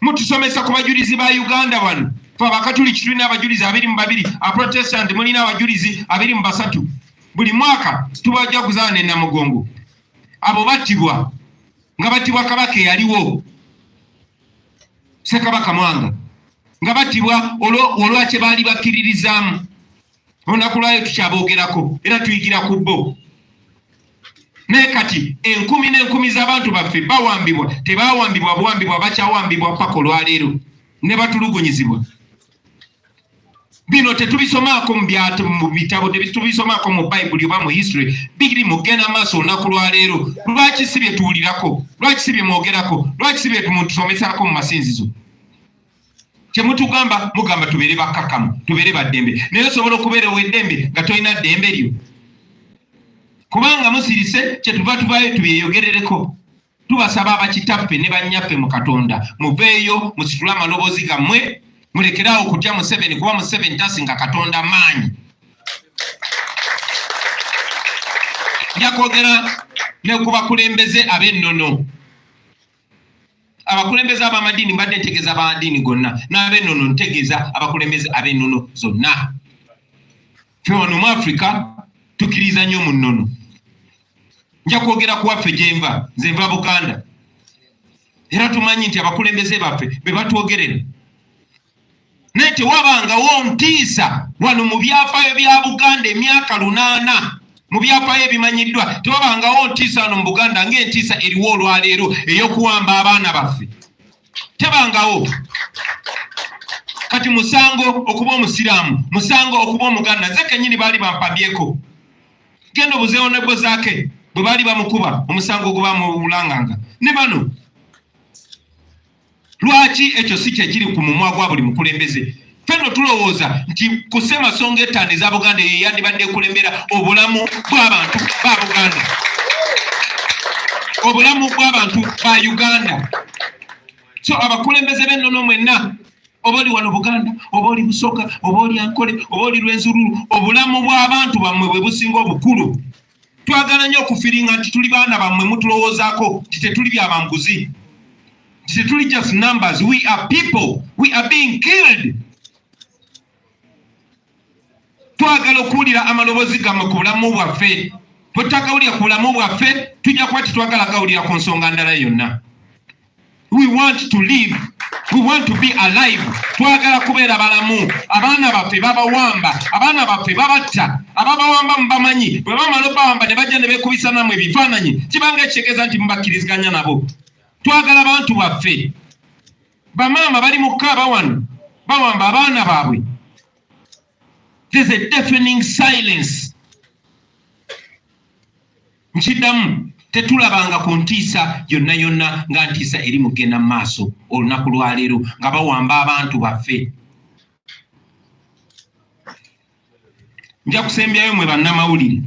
Mutusomesa ku bajulizi ba Uganda wano. Fa bakatuliki tulina abajulizi 22, abaprotestant mulina abajulizi 23. Buli mwaka tubajjaguza ne Namugongo. Abo battibwa nga battibwa Kabaka yaliwo. Ssekabaka Mwanga nga battibwa olwakye baali bakkiririzaamu. Olunaku lwayo tukyabogerako era tuyigira ku bo. Naye kati enkumi n'enkumi z'abantu baffe bawambibwa, tebawambibwa buwambibwa, bakyawambibwa paka olwaleero ne batulugunyizibwa. Bino tetubisomaako mu bitabo, tetubisomaako mu Bayibuli oba mu history, biri mugenda maaso olunaku lwaleero. Lwaki si bye tuwulirako? Lwaki si bye mwogerako? Lwaki si bye mutusomesaako mu masinzizo? Kyemutugamba mugamba tubeere bakkakkamu, tubeere baddembe. Naye osobola okubeera ow'eddembe nga tolina ddembe lyo. Kubanga musirise kyetuva tuvaayo tubyeyogerereko. Tubasaba abakitaffe ne bannyaffe mu Katonda muveeyo musitule amaloboozi gammwe, mulekerawo okutya Museveni kuba Museveni tasinga Katonda maanyi. Nja kwogera ne ku bakulembeze ab'ennono. Abakulembeze ab'amadiini mbadde ntegeeza ab'amadiini gonna, n'ab'ennono ntegeeza abakulembeze ab'ennono zonna. Ffe wano mu Africa tukkiriza nnyo mu nnono. Nja kwogera ku waffe gye nva, nze nva Buganda. Era tumanyi nti abakulembeze baffe be batwogerera. Naye tewabangawo ntiisa wano mu byafaayo bya Buganda emyaka 8 mu byafaayo ebimanyiddwa, tewabangawo ntiisa wano mu Buganda ng'entiisa eriwo olwaleero ey'okuwamba abaana baffe. Tebangawo. Kati musango okuba omusiraamu, musango okuba omuganda, nze kennyini baali bampabyeko. Genda obuzeewo ne Bozaake bwe baali bamukuba omusango guba mu Bulanganga. Ne bano lwaki ekyo si kyekiri ku mumwa gwa buli mukulembeze? Fenno tulowooza nti ku Ssemasonga ettaano eza Buganda ye yandibadde ekulembera obulamu bw'abantu ba Buganda, obulamu bw'abantu ba Uganda. So abakulembeze b'ennono mwenna, oba oli wano Buganda, oba oli Busoga, oba oli Ankole, oba oli Lwenzururu, obulamu bw'abantu bammwe bwe businga obukulu. Twagala nnyo okufiringa nti tuli baana bammwe mutulowoozaako nti tetuli byabambuzi, nti tetuli just numbers. We are people. We are being killed. Twagala okuwulira amaloboozi gammwe ku bulamu bwaffe. Bwe tutagawulira ku bulamu bwaffe tujja kuba tetwagala gawulira ku nsonga ndala yonna. We want to live. We want to be alive. Twagala kubeera balamu. Abaana baffe babawamba, abaana baffe babatta, ababawamba mubamanyi. Bwe bamala obawamba ne bajja ne beekubisa nammwe ebifaananyi, kibanga ekitegeeza nti mubakkiriziganya nabo. Twagala bantu baffe. Bamaama bali mu kkaaba wano bawamba abaana baabwe. There's a deafening silence. Nkiddamu tetulabanga ku ntiisa yonna yonna nga ntiisa eri mugenda mu maaso olunaku lwaleero nga bawamba abantu baffe. Nja kusembyayo mwe bannamawulire.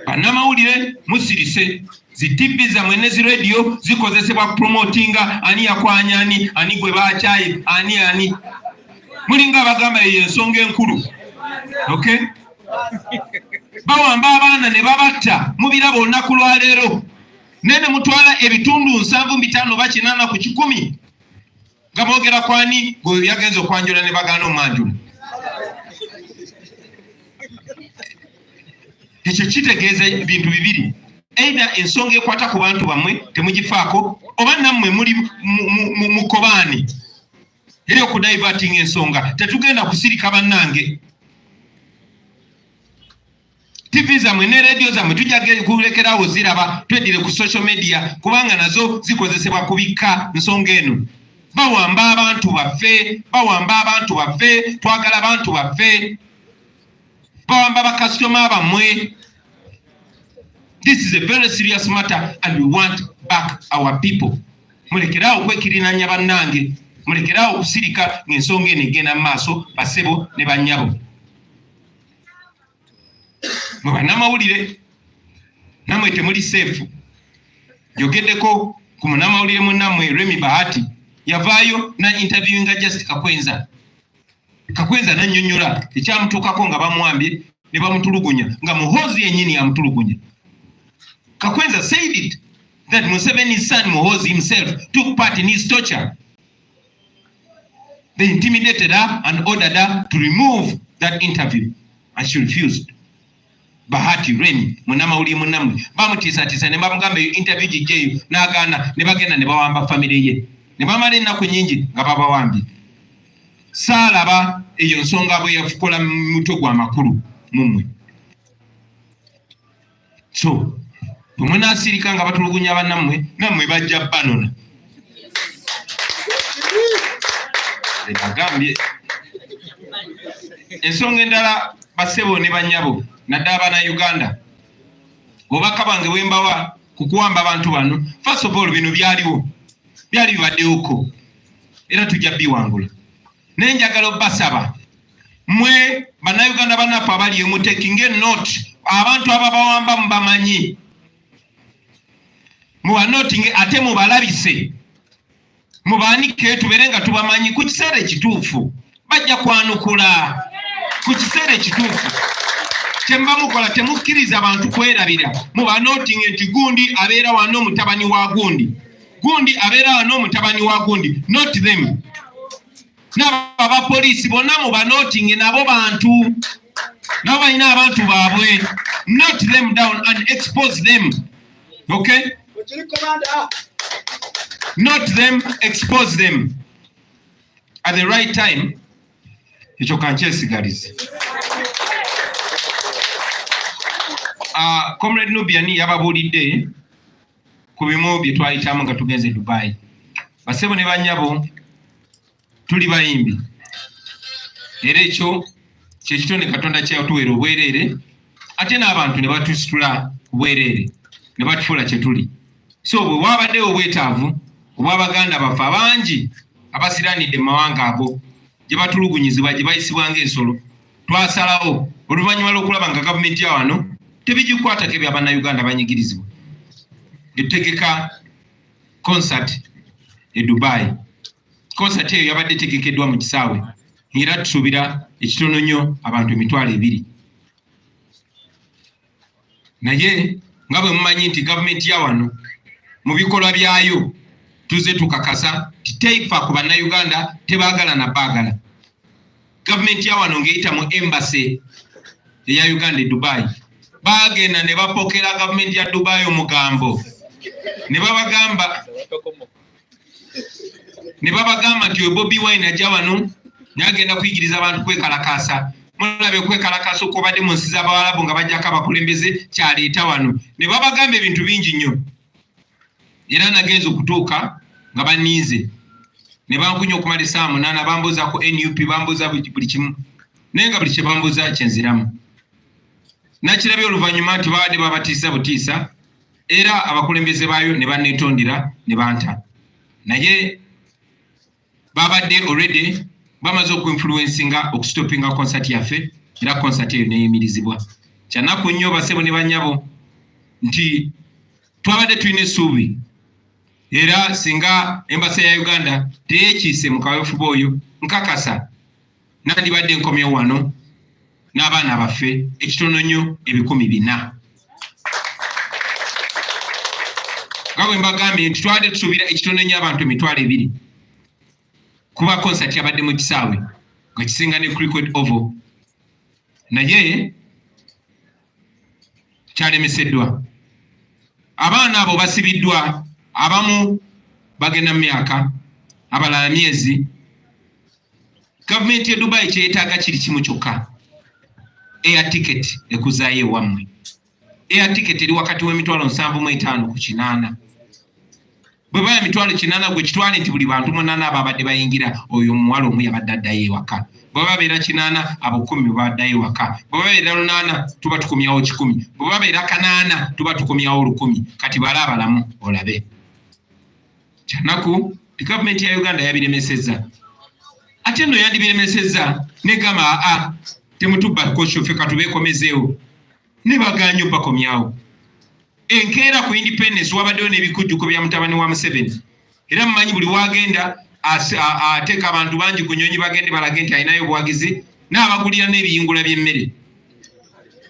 Bannamawulire musirise. Zi TV zammwe ne zi radio zikozesebwa promotinga ani yakwanya ani gwe baakyaye ani. Mulinga abagamba eyo ensonga enkulu. Okay? Bawamba abaana ne babatta mubiraba olunaku lwaleero. Nene mutwala ebitundu 7.5 ba 8 ku 10. Nga boogera kwani gwe yagenza okwanjula ne bagaana omwanjula. Ekyo kitegeeza ebintu bibiri. Either ensonga ekwata ku bantu bammwe temugifaako, oba nammwe muli mukobaani era okudiverting ensonga. Tetugenda kusirika bannange. TV zammwe ne radio zammwe tujja kulekerawo ziraba, twedire ku social media kubanga nazo zikozesebwa kubika nsonga eno. Bawamba abantu baffe, bawamba abantu baffe, twagala abantu baffe, bawamba bakasitoma bammwe. This is a very serious matter and we want back our people. Mulekerawo kwekirinanya bannange. mulekerawo okusirika ng'ensonga eno egenda mu maaso basebo ne bannyabo. Mwe bannamawulire nammwe temuli seefu. Njogeddeko ku munnamawulire munnammwe Remy Bahati yavaayo na interviewinga Just Kakwenza. Kakwenza nannyonnyola ekyamutuukako nga bamuwambye ne bamutulugunya nga Muhoozi yennyini yamutulugunya. Kakwenza said it that Museveni's son Muhoozi himself took part in his torture. They intimidated her and ordered her to remove that interview and she refused. Bahati Remy munnamawulire munnammwe bamutiisatiisa ne bamugamba eyo interview gijjeeyo n'agaana ne bagenda ne bawamba famire ye ne bamala ennaku nnyingi nga babawambye. Saalaba eyo nsonga bwe yafukola mu mutwe gw'amakulu mummwe. So bwe munaasirika nga batulugunya bannammwe nammwe bajja banona. Bagambye ensonga endala basebo ne bannyabo naddala Bannayuganda obubaka bwange bwe mbawa ku kuwamba abantu bano, first of all bino byali bibaddewoko era tujja biwangula. Naye njagala obbasaba mmwe Bannayuganda bannaffe abali emu taking a note, abantu ababawamba mubamanyi, mubanotinge ate mubalabise, mubaanike tubeere nga tubamanyi ku kiseera ekituufu. Bajja kwanukula ku kiseera ekituufu. Kyemba mukola temukkiriza abantu kwerabira. Mubanotinge nti gundi abeera wano mutabani wa gundi, gundi abeera wano mutabani wa gundi. Not them. N'aba poliisi bonna mubanotinge nabo bantu, nabo balina abantu baabwe. Note them down and expose them. Okay? Note them, expose them at the right time. Ekyo kankyesigalise. Comrade Nubiani yababuulidde ku bimu bye twayitamu nga tugenze Dubai. Basebo ne bannyabo tuli bayimbi era ekyo kyekitone Katonda kyatuweera obwereere ate n'abantu ne batusitula ku bwereere ne batufuula kye tuli. So bwe wabaddewo obwetaavu obw'Abaganda baffe abangi abasiranidde mu mawanga ago gye batulugunyizibwa gye bayisibwa ng'ensolo, twasalawo oluvannyuma lw'okulaba nga gavumenti ya wano tebigikwatako ebya Bannayuganda banyigirizibwa etegeka concert e Dubai. Concert eyo yabadde tegekeddwa mu kisaawe era tusuubira ekitono nnyo abantu 2,000. Naye nga bwe mumanyi nti gavumenti ya wano mu bikolwa byayo tuze tukakasa titeifa ku Bannayuganda tebaagala na baagala. Gavumenti ya wano ng'eyita mu embassy eya Uganda e Dubai bagenda ne bapokera gavumenti ya Dubai omugambo ne babagamba nti Bobi Wine ajja wano n'agenda kuyigiriza abantu kwekalakasa. Mulabe kwekalakasa uko badde mu nsi z'Abawarabu nga bajjako abakulembeze kyaleeta wano. Ne babagamba ebintu bingi nnyo era nagenza okutuuka nga baniize ne bankunya okumala essaawa 8 bambuuza ku NUP, bambuuza buli kimu naye nga buli kye bambuuza kyenziramu. Nakirabye oluvannyuma nti babadde babatiisa butiisa era abakulembeze baayo ne banneetondera ne banta. Naye babadde already bamaze okuinfluencinga okustopinga concert yaffe era concert eyo neyimirizibwa. Kyanaku nnyo basebo ne bannyabo nti twabadde tulina essuubi era singa embasa ya Uganda teyekiise mu kaweefube oyo nkakasa nandibadde nkomyewo wano n'abaana baffe ekitono nnyo 400. Nga bwe mbagambye nti twabadde tusuubira ekitono nnyo abantu 2,000 kuba concert yabadde mu kisaawe nga kisinga ne cricket oval. Naye kyalemeseddwa. Abaana abo basibiddwa, abamu bagenda mu myaka, abalala myezi. Gavumenti ya Dubai kyetaaga kiri kimu kyokka, air ticket ekuzaayo ewammwe. Air ticket eri wakati w'7,500 ku 8. Bwe baya 800 gwe kitwale nti buli bantu 8 ababadde bayingira oyo omuwala omu yabadde addayo ewaka. Bwe babeera 8 abo 10 baddayo ewaka. Bwe babeera 8 tuba tukomyawo 10. Bwe babeera 8 tuba tukomyawo 10. Kati bala abalamu olabe. Kyanaku government ya Uganda yabiremesezza ate nno yandibiremesezza negamba temutubba koshofe katubekomezeewo ne baganya bakomyawo enkeera ku independence wabaddewo n'ebikujjuko bya mutabani wa Museveni era mumanyi buli wagenda ateeka abantu bangi ku nnyonyi bagende balage nti alinayo obuwagizi n'abagulira n'ebiyingula by'emmere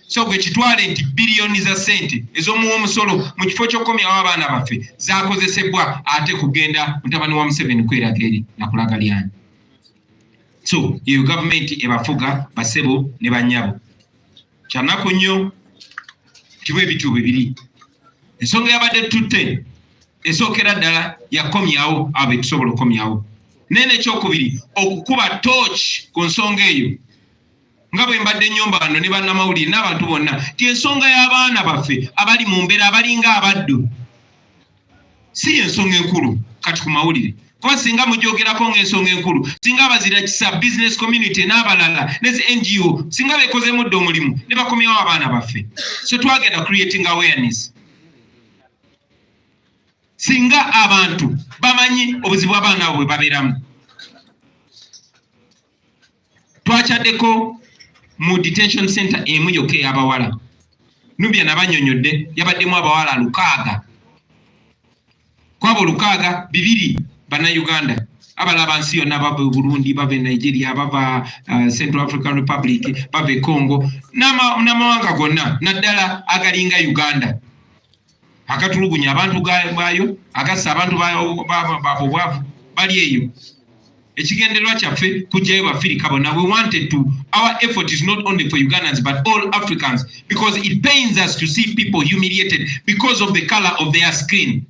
so gwe kitwale nti biliyoni za sente ez'omuwa omusolo mu kifo ky'okukomyawo abaana baffe zakozesebwa ate kugenda mutabani wa Museveni kweraga eri nakulaga lyanyi so iyo gavumenti ebafuga basebo ne banyabo kyanaku nnyo tibwe bitu bibiri ensonga yabadde tutte esookera ddala yakomyawo abo tusobola okukomyawo nene ekyokubiri okukuba torch ku nsonga eyo nga bwe mbadde ennyumba wano ne bannamawulire n'abantu bonna ti ensonga y'abaana baffe abali mu mbeera abalinga abaddu si ensonga enkulu kati ku mawulire kuba singa mujoogerako ng'ensonga enkulu singa abazira kisa business community n'abalala nezi NGO singa beekozeemu dda omulimu ne bakomyawo abaana baffe so twagenda creating awareness singa abantu bamanyi obuzibu abaana abo bwe babeeramu twakyaddeko mu detention center emu yokka ey'abawala Nubia nabanyonyodde yabaddemu abawala 6 kwabo 6 2 bana Uganda abalaba nsi yonna bava Burundi bava Nigeria bava Central African Republic bava Congo n'amawanga gonna naddala agalinga Uganda akatulugunya abantu bayo agasa abantu bayo babo bali eyo ekigendererwa kyaffe kujjayo bafirika bonna. We wanted to, our effort is not only for Ugandans but all Africans, because it pains us to see people humiliated because of the color of their skin.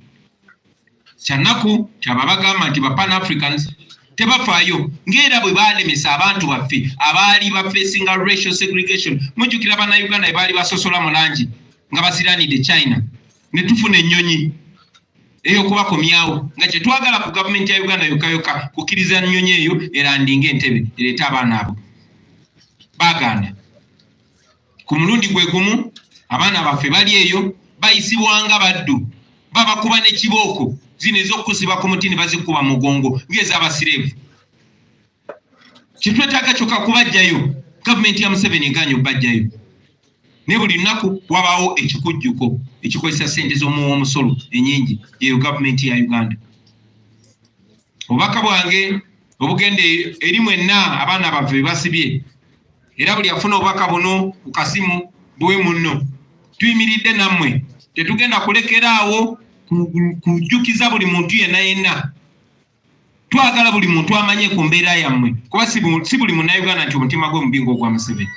Kyanaku kyababagamba nti ba Pan-Africans tebafaayo ng'era bwe baalemesa abantu baffe abaali bafeesinga racial segregation. Mujjukira Bannayuganda baali basosola mu langi nga basiranidde China ne tufuna ennyonyi eyokubakomyawo nga kye twagala ku gavumenti ya Uganda yokka kukkiriza nnyonyi eyo erandinga entebe ereeta abaana abo baagaana. Ku mulundi gwe gumu abaana baffe bali eyo bayisibwanga baddu babakuba n'ekibooko zino ez'okusiba ku muti ne bazikuba mugongo ng'ez'abasireevu. Kyetwetaaga kyokka kubajjayo gavumenti ya Museveni egaanye obbajjayo. Ne buli lunaku wabaawo ekikujjuko ekikozesa ssente z'omuwa omusolo ennyingi eyo gavumenti ya Uganda. Obubaka bwange obugende eri mwenna abaana baffe basibye era buli afuna obubaka buno ku kasimu buwe munno. Tuyimiridde nammwe tetugenda kulekeraawo kujjukiza buli muntu yenna. Twagala buli muntu amanye ku mbeera yammwe kuba si buli munnayuganda nti omutima gwe mubingo ogwa Museveni.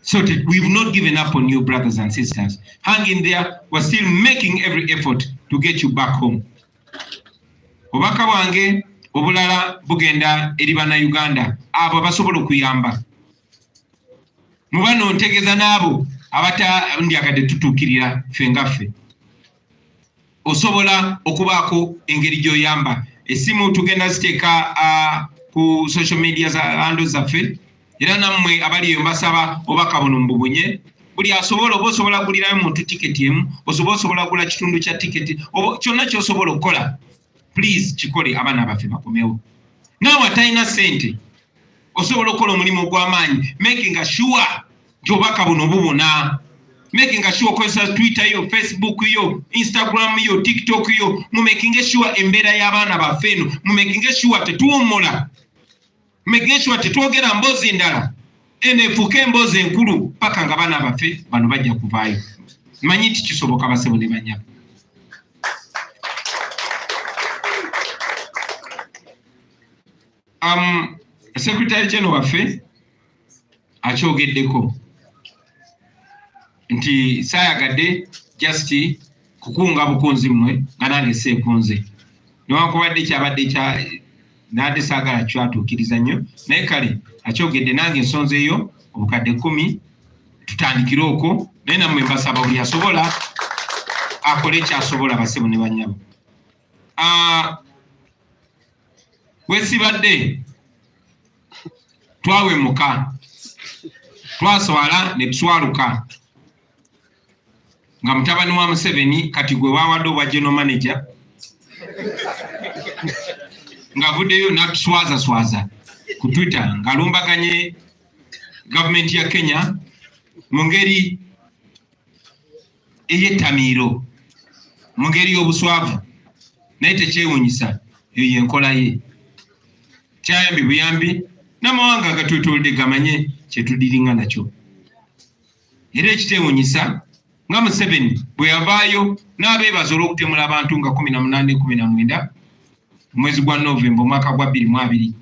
So we've not given up on you, brothers and sisters. Hang in there. We're still making every effort to get you back home. Obubaka bwange obulala bugenda eri Bannayuganda abo basobola okuyamba. Mubano ntegeza n'abo abatandyagadde tutuukirira ffe ngaffe. Osobola okubaako engeri gy'oyamba. Essimu tugenda ziteeka ku social media handles zaffe. Era nammwe abaliyo mbasaba obubaka buno mbubunye. Buli asobola oba osobola gulirayo muntu tiketi emu, osobola gula kitundu kya tiketi, kyonna ky'osobola okukola. Please kikole abaana baffe bakomewo. Naawe atalina ssente osobola okukola omulimu ogw'amaanyi, making sure nti obubaka buno bubuna. Making sure okozesa Twitter yo, Facebook yo, Instagram yo, TikTok yo, mu making sure embeera y'abaana baffe eno, mu making sure tetuwummula. Making sure tetwogera mboozi ndala eneefuuka emboozi enkulu paka nga baana baffe bano bajja kuvaayo. Manyi nti kisoboka basebo ne banyabo. Secretary General waffe akyogeddeko nti saayagadde just kukunga bukunzi mmwe nga nange seekunze. Newankubadde kyabadde kya nade saagala kyatuukiriza nnyo naye kale akyogedde nange ensonzi eyo obukadde 10 tutandikire okwo naye nammwe mbasaba buli asobola akole ekyasobola basebo ne banyabo. Wesibadde twawemuka twaswala ne tuswaluka nga mutabani wa Museveni kati gwe waawadde obwa general manager ngavuddeyo natuswaza ku Twitter ngalumbaganye government ya Kenya mu ngeri ey'ettamiiro, mu ngeri y'obuswavu, naye tekyewuunyisa eyo yenkola ye. Kyayambi buyambi n'amawanga agatwetoolodde gamanye kyetudiringa nakyo. Era ekiteewuunyisa nga Museveni bwe yavaayo n'abeebaza olw'okutemula abantu nga 18-19 mwezi gwa Novemba omwaka gwa 2020,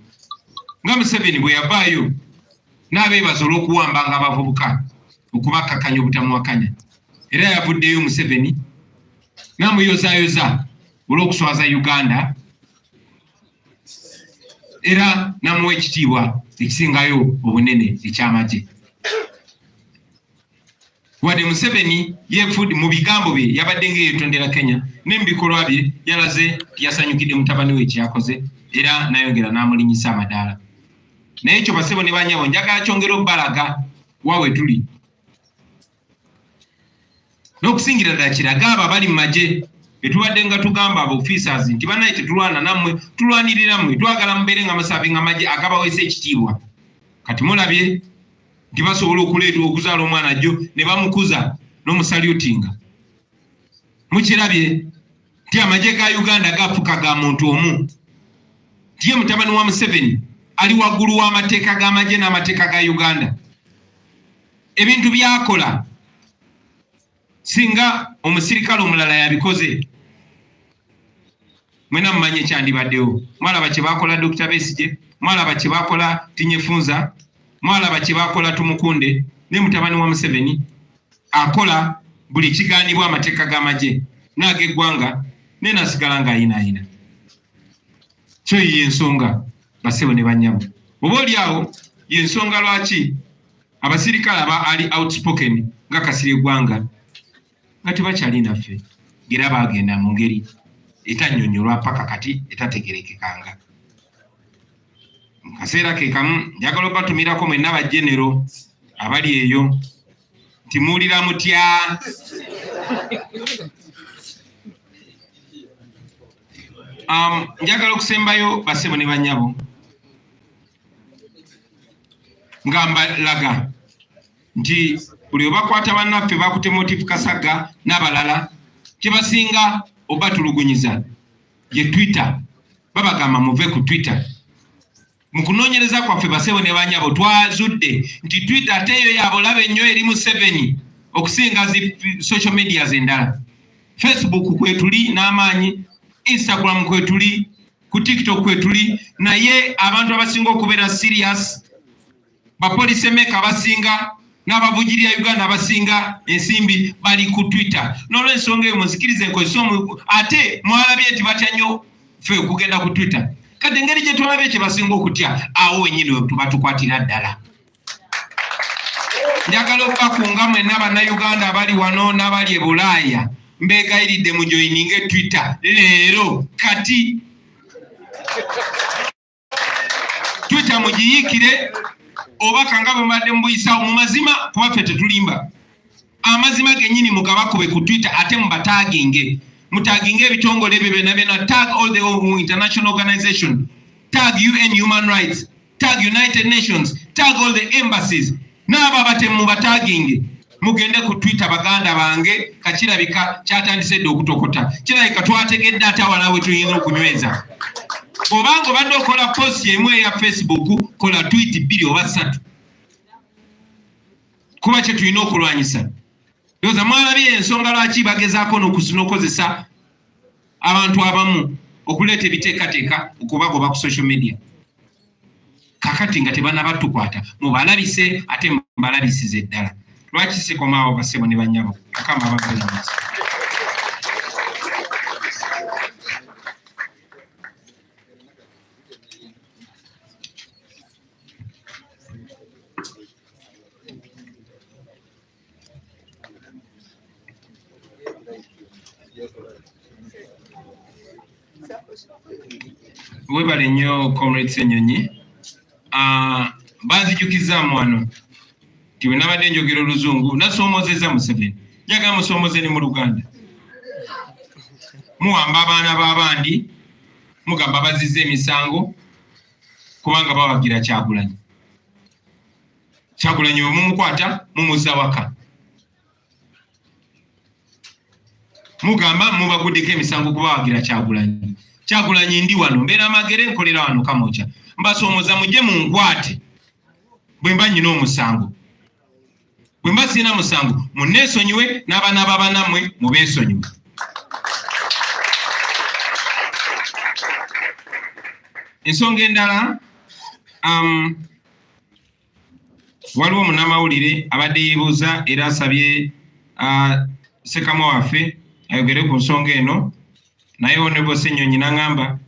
nga Museveni bwe yavaayo n'abeebaza olw'okuwambanga abavubuka okubakakanya obutamuwakanya, era yavuddeyo Museveni n'amuyozaayoza olw'okuswaza Uganda era n'amuwa ekitiibwa ekisingayo obunene eky'amagye. Wadde Museveni yefudi mu bigambo bye yabadde ng'eyeetondera Kenya ne mu bikolwa bye yalaze yasanyukidde mutabani we kyakoze era n'ayongera n'amulinyisa amadaala. Naye ekyo basebo ne banyabo njagala kyongera obbalaga waawe tuli n'okusingira ddala kiraga abo abali mu magye etubadde nga tugamba abo officers nti bannaye tetulwana nammwe, tulwanirira mmwe, twagala mubeere nga musavinga amagye agabaweesa ekitiibwa. Kati mulabye nti basobola okuleeta okuzaala omwana jjo ne bamukuza n'omusalutinga. Mukirabye nti amagye ga Uganda gafuka ga muntu omu, nti ye mutabani wa Museveni ali waggulu w'amateeka g'amagye n'amateeka ga Uganda. Ebintu byakola singa omusirikale omulala yabikoze mwena mumanye ekyandibaddewo. Mwalaba kye bakola Dr. Besigye, mwalaba kye bakola Tinyefunza, mwalaba kye bakola Tumukunde, ne mutabani wa Museveni akola buli kigaanibwa amateeka g'amagye n'ag'eggwanga ne nasigala ng'ayinaayina. Kyo y'ensonga basebo ne bannyabo. Oba oli awo y'ensonga lwaki abasirikale aba ali outspoken nga Kasirye Gwanga nga tebakyali naffe, era baagenda mu ngeri etannyonnyolwa paka kati etategerekekanga. Mu kaseera ke kamu njagala obatumirako mwenna bajenero abali eyo nti muwulira mutya? Njagala okusembayo basebo ne bannyabo nga mbalaga nti buli obakwata bannaffe bakute Motive Kasaga n'abalala kye basinga obatulugunyiza ye Twitter. Babagamba muve ku Twitter. Mu kunoonyereza kwaffe basebo ne bannyabo twazudde nti Twitter ate eyo yabulabe nnyo eri Museveni okusinga zi social media endala. Facebook kwetuli n'amaanyi, Instagram kwetuli, ku TikTok kwetuli, naye abantu abasinga okubeera serious bapolisi emeka basinga n'abavugirya Uganda basinga ensimbi bali ku Twitter. N'olw'ensonga eyo muzikirize enkozesa ate mwalabye nti batya nnyo ffe okugenda ku Twitter. Kati engeri gye twalabye kye basinga okutya awo wennyini tuba tukwatira ddala. Njagala okubakunga mwenna bannayuganda abali wano n'abali e Bulaaya mbeegayiridde mu joyininga Twitter leero kati. Twitter mugiyiikire obaka nga bwe mbadde mubuyisaawo mu mazima kuba ffe tetulimba. Amazima gennyini mugabakube ku Twitter ate mubataginge. Mutaginge ebitongole ebyo byonna byonna, tag all the international organization, tag UN Human Rights, tag United Nations, tag all the embassies. N'abo abatemu mubataginge mugende ku Twitter baganda bange kakirabika kyatandise dde okutokota. Kirabika twategedde ate awalawe tuyinza okunyweza. Obanga obadde okola post emu eya Facebook kola tweet 2 oba 3. Kuba kye tulina okulwanyisa. Yoza mwalabye ensonga lwaki bagezaako n'okozesa abantu abamu okuleeta ebiteekateeka okubagoba ku social media. Kakati nga tebanabatukwata mubalabise ate mubalabisize ddala. Lwaki sikomaawo basebo ne bannyabo Mukama ababeereza. Webale nnyo Comrade Ssenyonyi. Banzijukizaamu wano nti bwe nabadde njogera Oluzungu nasoomozeza Museveni. Njagala musoomoze ne mu Luganda. Muwamba abaana b'abandi mugamba bazizza emisango kubanga bawagira Kyagulanyi. Kyagulanyi bwe mumukwata mumuzza waka. Mugamba mubaguddeko emisango kubawagira Kyagulanyi. Kyagulanyi ndi wano mbeera amagere nkolera wano Kamwokya. Mbasoomoza mujje mu nkwate bwe mba nnyina omusango. Bwe mba sirina musango munneesonyiwe n'abaana b'abanammwe mubeesonyiwe. Ensonga endala waliwo munnamawulire abadde yeebuuza era asabye Ssekama waffe ayogere ku nsonga eno, naye Honorable Ssenyonyi n'aŋŋamba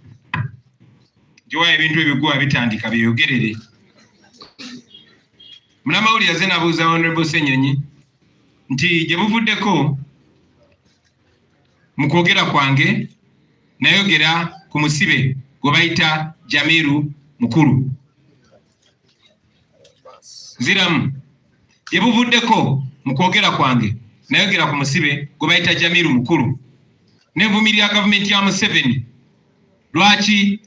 ntiwa ebintu ebiguwa bitandika byeyogerere. Munnamawulire yazze n'abuuza Honorable Ssenyonyi nti gye buvuddeko mu kwogera kwange nayogera ku musibe gwe bayita Jamiru Mukulu. Ziramu gye buvuddeko mu kwogera kwange nayogera ku musibe gwe bayita Jamiru Mukulu. Nenvumirira gavumenti ya Museveni lwaki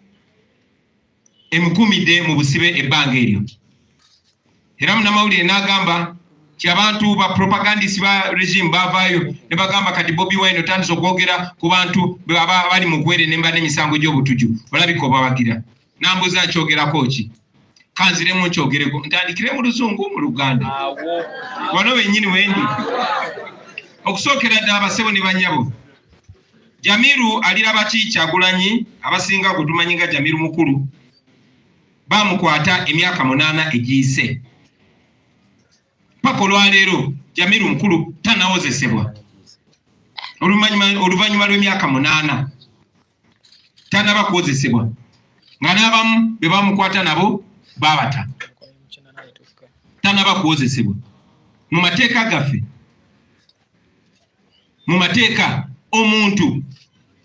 emukumidde mu busibe ebbanga eryo. Era munnamawulire n'agamba ti abantu ba propagandist ba regime bavaayo ne bagamba kati Bobi Wine otandise okwogera ku bantu abali mu gwere nemba n'emisango gy'obutuju olabika obawagira. Nambuza nkyogerako ki? Kanziremu nkyogereko ntandikire mu Luzungu mu Luganda. Wano wennyini wendi. Okusookera ddala basebo ne bannyabo. Jamiru aliraba ki Kyagulanyi abasinga kutumanyi nga Jamiru Mukulu bamukwata emyaka 8 egiyise. Paka olwaleero Jamiru Mukulu tanawozesebwa. Oluvannyuma lw'emyaka 8 tanaba kuwozesebwa. Nga n'abamu be bamukwata nabo babata. Tanaba kuwozesebwa. Mu mateeka gaffe, mu mateeka omuntu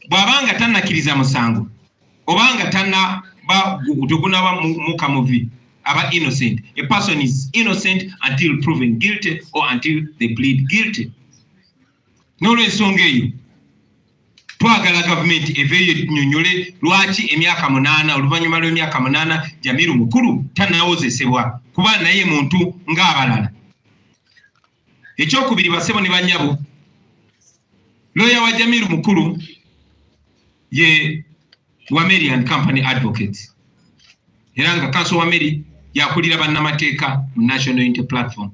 bw'abanga tannakkiriza musango obanga tannaba tukunaba muka muvi aba innocent. A person is innocent until proven guilty or until they plead guilty. N'olw'ensonga eyo twagala gavumenti eveeyo ennyonnyole lwaki emyaka 8 oluvannyuma lw'emyaka 8 Jamiru Mukulu tannawozesebwa kuba naye muntu ng'abalala. Ekyokubiri basebo ne bannyabo, lawyer wa Jamiru Mukulu ye Wameri and Company Advocate. Era nga Council Wameri yakulira bannamateeka mu National Unity Platform.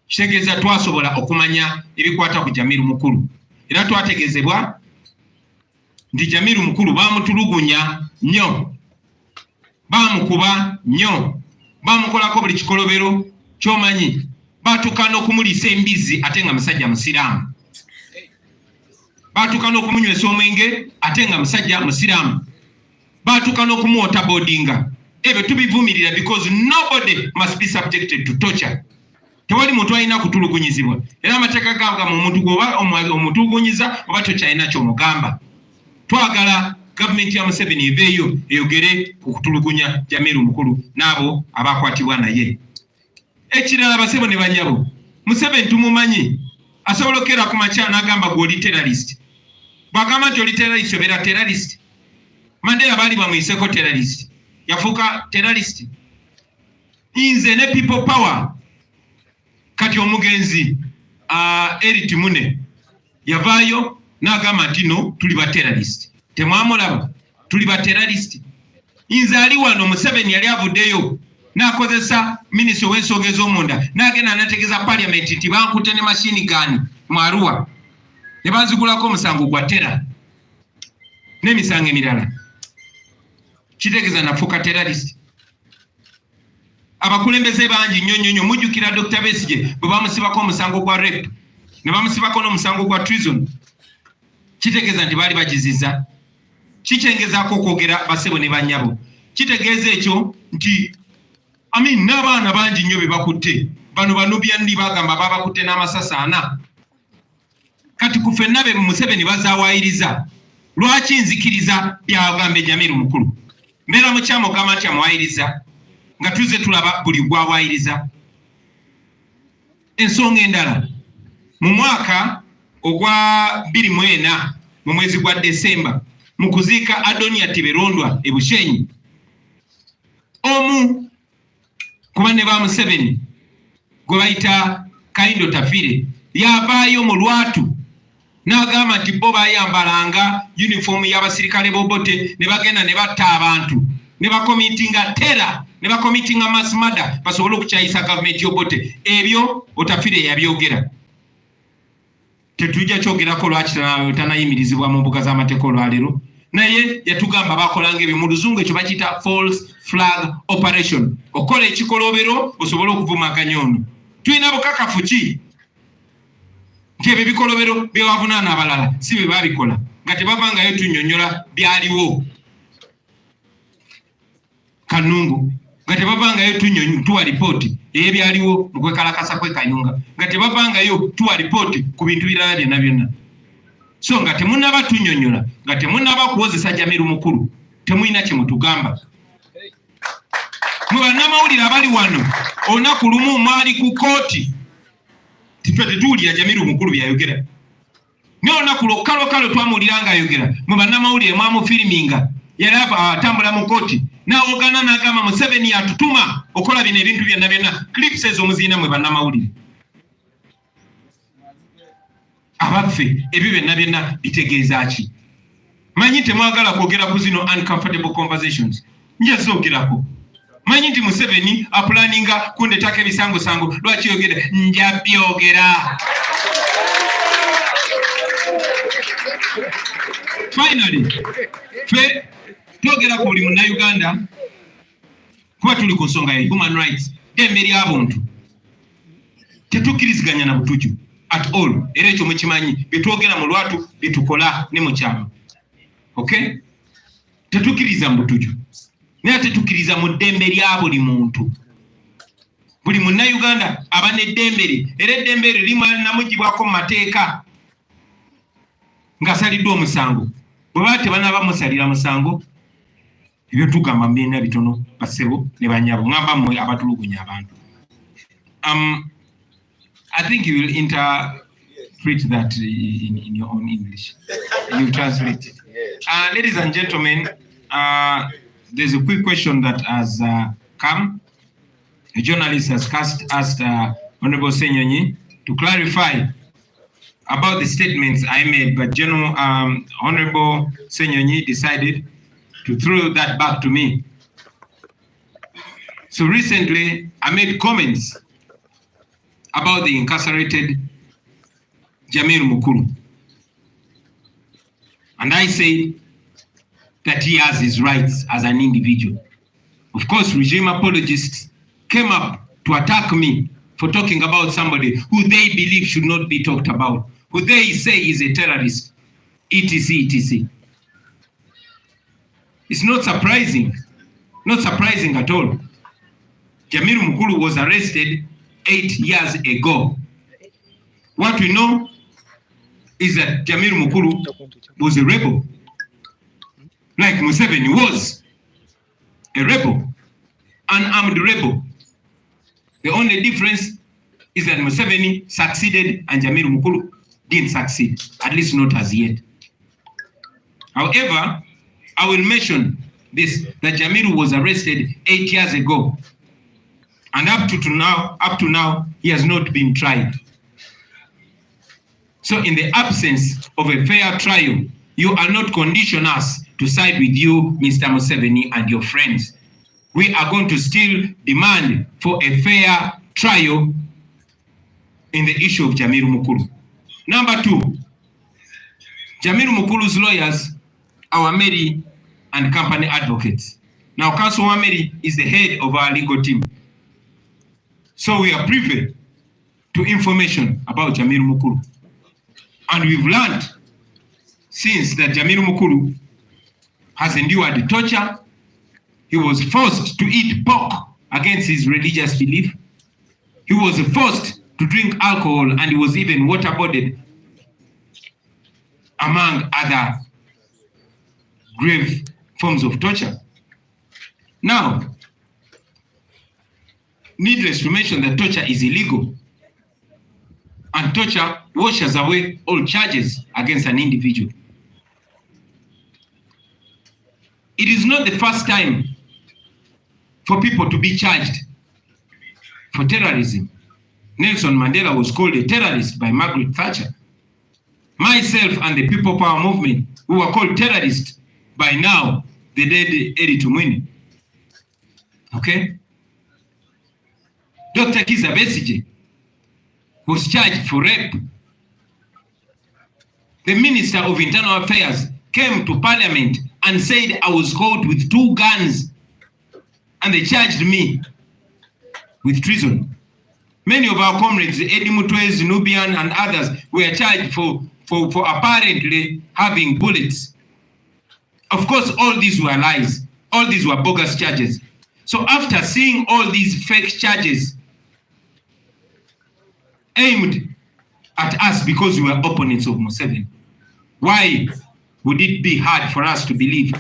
Kitegeeza twasobola okumanya ebikwata ku Jamiru Mukulu. Era twategeezebwa nti Jamiru Mukulu baamutulugunya nnyo, baamukuba nnyo, baamukolako buli kikolobero ky'omanyi, baatuukana okumuliisa embizi ate nga musajja musiraamu. Baatuukana okumunywesa omwenge ate nga musajja musiraamu. Baatuukana okumuwota boardinga. Ebyo tubivumirira because nobody must be subjected to torture. Tewali muntu alina kutulugunyizibwa. Era amateeka gaaga mu muntu gwoba omutulugunyiza oba tokyalina ky'omugamba. Twagala gavumenti ya Museveni eveeyo eyogere ku kutulugunya Jamiru Mukulu n'abo abakwatibwa naye. Ekirala basebo ne bannyabo, Museveni tumumanyi asobola okera ku makya n'agamba gw'oli terrorist. Bw'agamba nti oli terrorist obeera terrorist. Mandela baali bamuyiseko terrorist, yafuuka terrorist. Nze ne people power kati omugenzi Eri Timune yavaayo n'agamba nti no tuli ba terrorist. Temwamulaba tuli ba terrorist. Nze ali wano Museveni yali avuddeyo n'akozesa minisitule w'ensonga ez'omunda n'agenda n'ategeeza parliament nti bankute ne machine gun mu Arua ne banzigulako omusango gwa terror n'emisango emirala. Kitegeeza nafuuka terrorist. Abakulembeze bangi nnyo mujjukira Dr. Besigye bwe bamusibako omusango gwa rape ne bamusibako n'omusango gwa treason. Kitegeeza nti baali bagizizza. Kikyengezaako okwogera basebo ne bannyabo. Kitegeeza ekyo nti n'abaana bangi nnyo be bakutte. Bano Banubian bagamba babakutte n'amasasi 4. Kati ku ffenna be Museveni bazawaayiriza. Lwaki nzikiriza byagamba Jamiru Mukulu? Mbeera mukyama ogamba nti amuwaayiriza nga tuze tulaba buli gwawaayiriza. Ensonga endala, mu mwaka ogwa 24 mu mwezi gwa Desemba mu kuziika Adonia Tiberondwa e Bushenyi. Omu ku banne ba Museveni gwe bayita Kaindo Tafire yavaayo mu Lwatu n'agamba nti bo bayambalanga uniform y'abasirikale b'Obote ne bagenda ne batta abantu ne bakomitinga terror ne bakomitinga mass murder basobole okukyayisa gavumenti y'Obote. Ebyo Otafire yabyogera. Tetujja kyogerako lwaki tanayimirizibwa mu mbuga z'amateeka olwaleero, naye yatugamba bakolanga ebyo mu Luzungu ekyo bakiyita false flag operation, okola ekikolobero osobole okuvumaganya ono. Tulina bukakafu ki nti ebyo ebikolobero byewavunaana abalala si bwe babikola nga tebavangayo tunnyonnyola byaliwo Kanungu, nga tebavangayo tuwa ripooti ebyaliwo mu kwekalakasa kwekayunga, nga tebavangayo tuwa ripooti ku bintu birala byonna byonna. So nga temunaba tunnyonnyola, nga temunaba kuwozesa Jamiru Mukulu, temulina kye mutugamba. Mwe bannamawulire abali wano olunaku lumu mwali ku kooti tife tetuwulira Jamiru Mukulu byayogera, naye olunaku lwokkalo twamuwulira ng'ayogera mwe bannamawulire mwamufiriminga yali atambula mu kooti n'awogana n'agamba Museveni yatutuma okola bino ebintu byonna byonna. Clips ezo muziina mwe bannamawulire abaffe, ebyo byonna byonna bitegeeza ki? Manyi temwagala kwogera ku zino uncomfortable conversations, nje zoogerako. Manyi nti Museveni apulaninga kundetako ebisangosango, lwaki yogera? Nja byogera. Finally, fe twogera ku buli Munnayuganda kuba tuli ku nsonga ya human rights, ddembe ly'abuntu. Tetukkiriziganya na butuju at all. Era ekyo mukimanyi, byetwogera mu Lwatu byetukola ne mu kyama. Okay? Tetukkiriza mu butuju. Naye tetukkiriza mu ddembe lya buli muntu. Buli Munnayuganda aba n'eddembe lye, era eddembe eryo limugibwako mu mateeka ng'asaliddwa omusango. Bwe baba tebanaba musalira musango, ebyo tugamba mbina bitono basebo ne banyabo ngamba mmwe abatulugunya abantu. I think you will interpret that in your own English. You translate it. Ladies and gentlemen, there's a quick question that has come. A journalist has asked Honorable Senyonyi to clarify about the statements I made, but Honorable Senyonyi decided to throw that back to me. So recently, I made comments about the incarcerated Jamiru Mukulu. And I say that he has his rights as an individual. Of course, regime apologists came up to attack me for talking about somebody who they believe should not be talked about, who they say is a terrorist, etc., etc. It's not surprising at all. Jamiru Mukulu was arrested 8 years ago. What we know is that Jamiru Mukulu was a rebel, like Museveni was a rebel, an armed rebel. The only difference is that Museveni succeeded and Jamiru Mukulu didn't succeed, at least not as yet. However, I will mention this, that Jamiru was arrested 8 years ago, and up to now, he has not been tried. So in the absence of a fair trial, you are not condition us to side with you, Mr. Museveni, and your friends. We are going to still demand for a fair trial in the issue of Jamiru Mukulu. Number 2, Jamiru Mukulu's lawyers are Wameri and company advocates. Now, Council Wameri is the head of our legal team. So we are privy to information about Jamiru Mukulu. And we've learned since that Jamiru Mukulu has endured torture. He was forced to eat pork against his religious belief. He was forced to drink alcohol, and he was even waterboarded, among other grave forms of torture. Now, needless to mention that torture is illegal, and torture washes away all charges against an individual. It is not the first time for people to be charged for terrorism. Nelson Mandela was called a terrorist by Margaret Thatcher. Myself and the People Power Movement, we were called terrorists by now, the dead Eddie Tumwini. Okay? Dr. Kizza Besigye was charged for rape. The Minister of Internal Affairs came to Parliament and said I was caught with 2 guns and they charged me with treason. Many of our comrades, Eddie Mutwez, Nubian and others, were charged for apparently having bullets. Of course, all these were lies. All these were bogus charges. So after seeing all these fake charges aimed at us because we were opponents of Museveni, why would it be hard for us to believe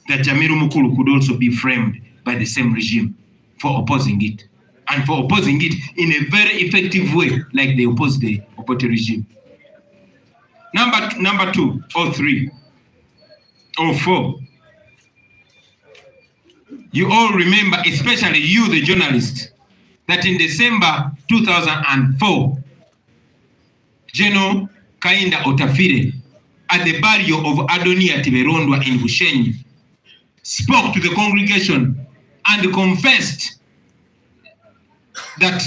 that Jamiru Mukulu could also be framed by the same regime for opposing it? And for opposing it in a very effective way, like they opposed the Obote regime. Number 2 or 3 or 4. You all remember, especially you, the journalists, that in December 2004, General Kainda Otafire, at the burial of Adonia Tiberondwa in Bushenyi, spoke to the congregation and confessed that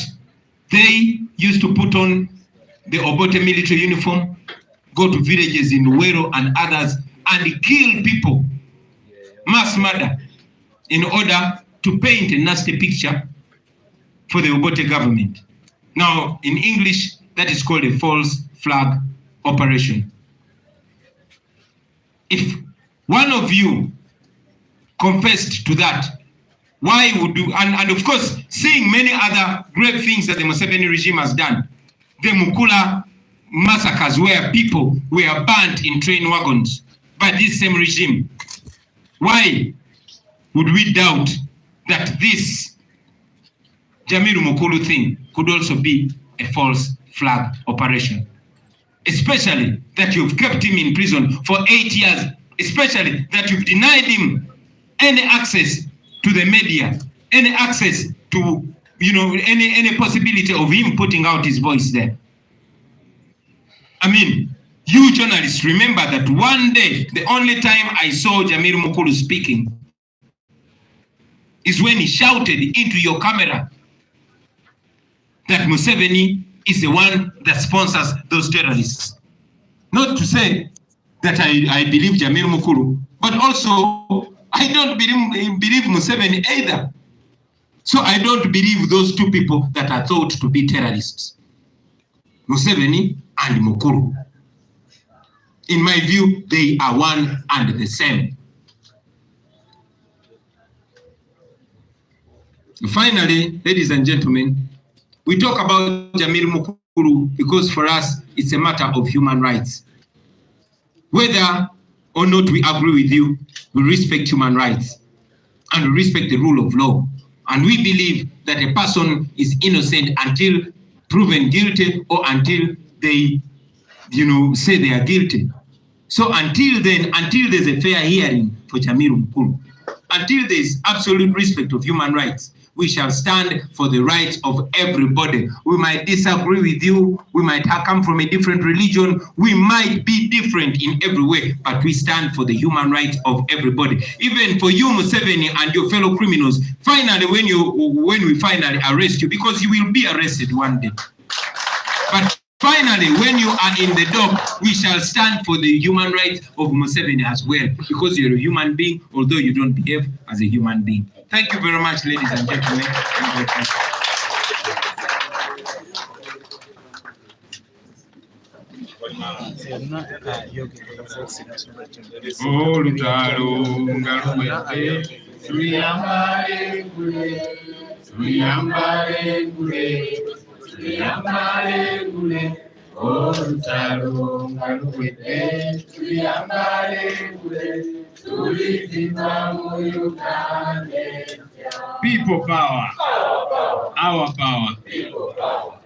they used to put on the Obote military uniform, go to villages in Wero and others, and kill people, mass murder, in order to paint a nasty picture for the Obote government. Now, in English, that is called a false flag operation. If one of you confessed to that, why would you, and of course, seeing many other great things that the Museveni regime has done, the Mukula massacres where people were burnt in train wagons by this same regime, why would we doubt that this Jamiru Mukulu thing could also be a false flag operation? Especially that you've kept him in prison for 8 years, especially that you've denied him any access to the media, any access to, any possibility of him putting out his voice there. I mean, you journalists remember that one day, the only time I saw Jamiru Mukulu speaking is when he shouted into your camera that Museveni is the one that sponsors those terrorists. Not to say that I believe Jamiru Mukulu, but also I don't believe Museveni either. So I don't believe those 2 people that are thought to be terrorists, Museveni and Mukulu. In my view, they are one and the same. Finally, ladies and gentlemen, we talk about Jamiru Mukulu because for us, it's a matter of human rights. Whether or not we agree with you, we respect human rights and we respect the rule of law. And we believe that a person is innocent until proven guilty or until they, say they are guilty. So until then, until there's a fair hearing for Jamiru Mukulu, until there's absolute respect of human rights, we shall stand for the rights of everybody. We might disagree with you, we might come from a different religion, we might be different in every way, but we stand for the human rights of everybody. Even for you, Museveni, and your fellow criminals, finally, when we finally arrest you, because you will be arrested one day. But finally, when you are in the dock, we shall stand for the human rights of Museveni as well, because you're a human being, although you don't behave as a human being. Thank you very much, ladies and gentlemen. People power. Our power.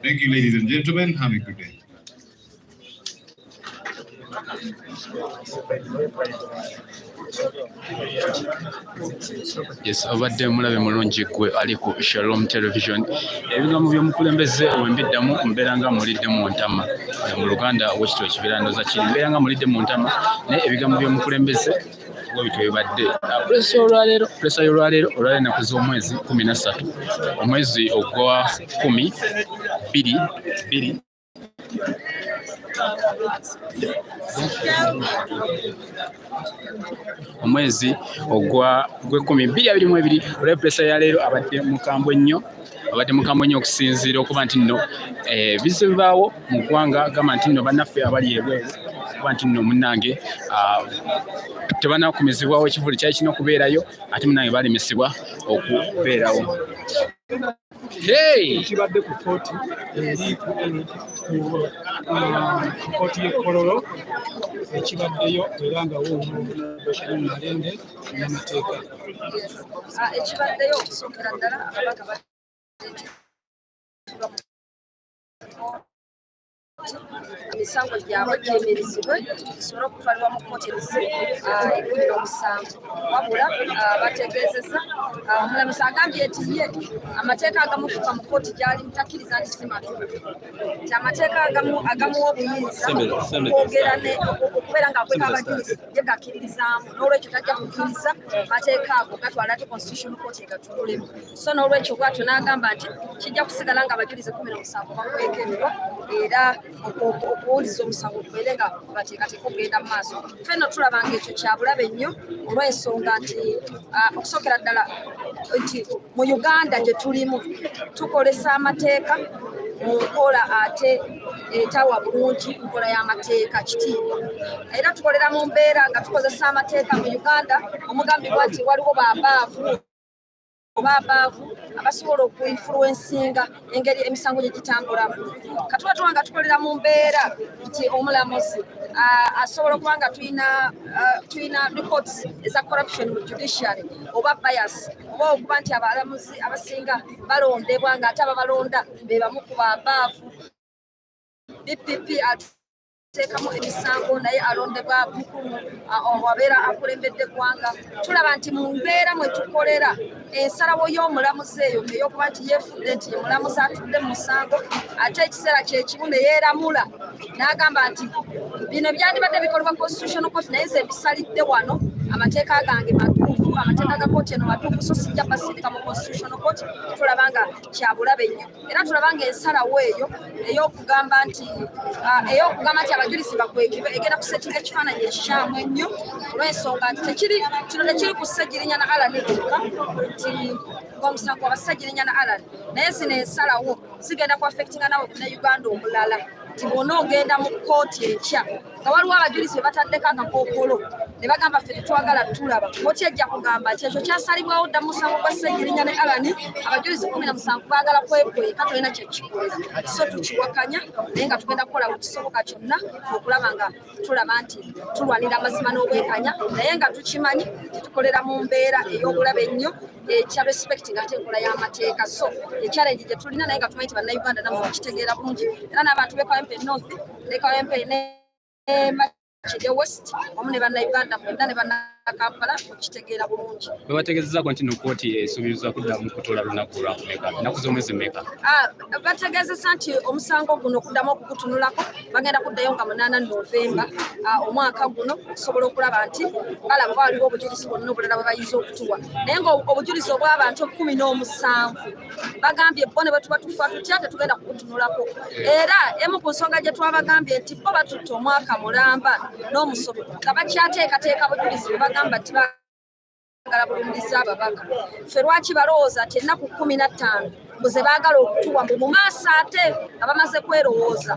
Thank you, ladies and gentlemen. Have a good day. Yes, obadde mulabe mulungi gwe ali ku Shalom Television. Ebigambo by'omukulembeze owembiddamu mbeera nga mulidde mu ntama. Mu Luganda wekitwa ekibirandoza kiri mbeera nga mulidde mu ntama naye ebigambo by'omukulembeze bwe bityo bibadde. Pulesa y'olwaleero ennaku z'omwezi 13 omwezi ogwa 10 omwezi ogwa 10/22 olwa pulesa ya leero abadde mukambwe nnyo okusinziira okuba nti nno bizibu baawo mu ggwanga agamba nti nno bannaffe abali ebweru okuba nti nno munnange tebanakumizibwawo ekivuli kyali kirina okubeerayo ate munnange balemesebwa okubeerawo. Kibadde ku kooti eri kooti y'Ekololo ekibaddeyo era nga Bashir Malende n'amateeka ekibaddeyo okusookera ddala ababaka emisango gyabwe gyemerizibwe gisobole okutwalibwa mu kkooti ekubira omusango wabula bategeezezza omulamuzi agambye nti ye amateeka agamufuka mu kkooti gyali mutakkiriza nti si matuufu nti amateeka agamuwa obuyinza okwogera okubeera ng'akweka abajulizi ye gakkiririzaamu n'olwekyo tajja kukkiriza mateeka ago gatwala ate constitution court egatululemu so n'olwekyo bwatyo n'agamba nti kijja kusigala nga abajulizi 17 bakwekeddwa era okuwuliza omusango okubeere nga bateekateeka okugenda mu maaso. Ffenno tulaba ng'ekyo kya bulabe nnyo olw'ensonga nti okusookera ddala nti mu Uganda gye tulimu tukolesa amateeka mu nkola ate etawa bulungi nkola y'amateeka kitiibwa era tukolera mu mbeera nga tukozesa amateeka mu Uganda omugambibwa nti waliwo babaavu abasobola okuinfluensinga engeri emisango gye gitambulamu katuba tuba nga tukolera mu mbeera nti omulamuzi asobola okuba nga tulina reports eza corruption mu judiciary oba bias oba okuba nti abalamuzi abasinga balondebwa nga ate ababalonda be bamu ku babaavu DPP teekamu emisango naye alondebwa mukulu wabeera akulembedde eggwanga tulaba nti mu mbeera mwe tukolera ensalawo y'omulamuzi eyo ey'okuba nti yeefudde nti ye mulamuzi atudde mu musango ate ekiseera kye kimu ne yeeramula n'agamba nti bino byandibadde bikolebwa constitutional court naye nze bisalidde wano amateeka gange matuufu amateeka ga kooti eno matuufu so sijja basindika mu constitutional court tulaba nga kyabulabe nnyo era tulaba nga ensalawo eyo ey'okugamba nti abajulizi bakwekibwe egenda kusetinga ekifaananyi ekikyamu ennyo olw'ensonga nti kino tekiri ku ssegirinya na Alani kyokka nti omusango abassegirinya na Alani naye zino ensalawo zigenda ku affectinga nawe Uganda omulala nti bw'ona ogenda mu kkooti enkya nga waliwo abajulizi be bataddeko akakookolo ne bagamba ffe tetwagala tulaba kkooti ejja kugamba nti ekyo kyasalibwawo dda mu musango gwa ssegirinya ne Alani abajulizi 17 baagala kwekweka tolina kyekikolera so tukiwakanya naye nga tugenda kukola buli kisoboka kyonna okulaba nga tulaba nti tulwanira amazima n'obwenkanya naye nga tukimanyi tetukolera mu mbeera ey'obulabe ennyo ekya respecting ate enkola y'amateeka so ekyalenge gye tulina naye nga tumanyi nti bannayuganda namwe bakitegeera bulungi era n'abantu be Kawempe North ne Kawempe ne Kide West wamu ne bannayuganda mwenda ne bannakampala okitegeera bulungi. Bwe bategeezezzaako nti no kkooti esuubiriza kuddamu kutoola lunaku lwakumeka ennaku z'omwezi mmeka? Bategeezezza nti omusango guno okuddamu okugutunulako bagenda kuddayo nga 8 Novemba omwaka guno okusobola okulaba nti balaba waliwo obujulizi bwonna obulala bwe bayinza okutuwa naye nga obujulizi obw'abantu 17 bagambye bo ne bwe tuba tufa tutya tetugenda kugutunulako era emu ku nsonga gye twabagambye nti bo batutte omwaka mulamba n'omusomo nga bakyateekateeka bujulizi bagamba nti baagala bulumiriza ababaka ffe lwaki balowooza nti ennaku 15 mbuze baagala okutuwa mbu mu maaso ate abamaze kwerowooza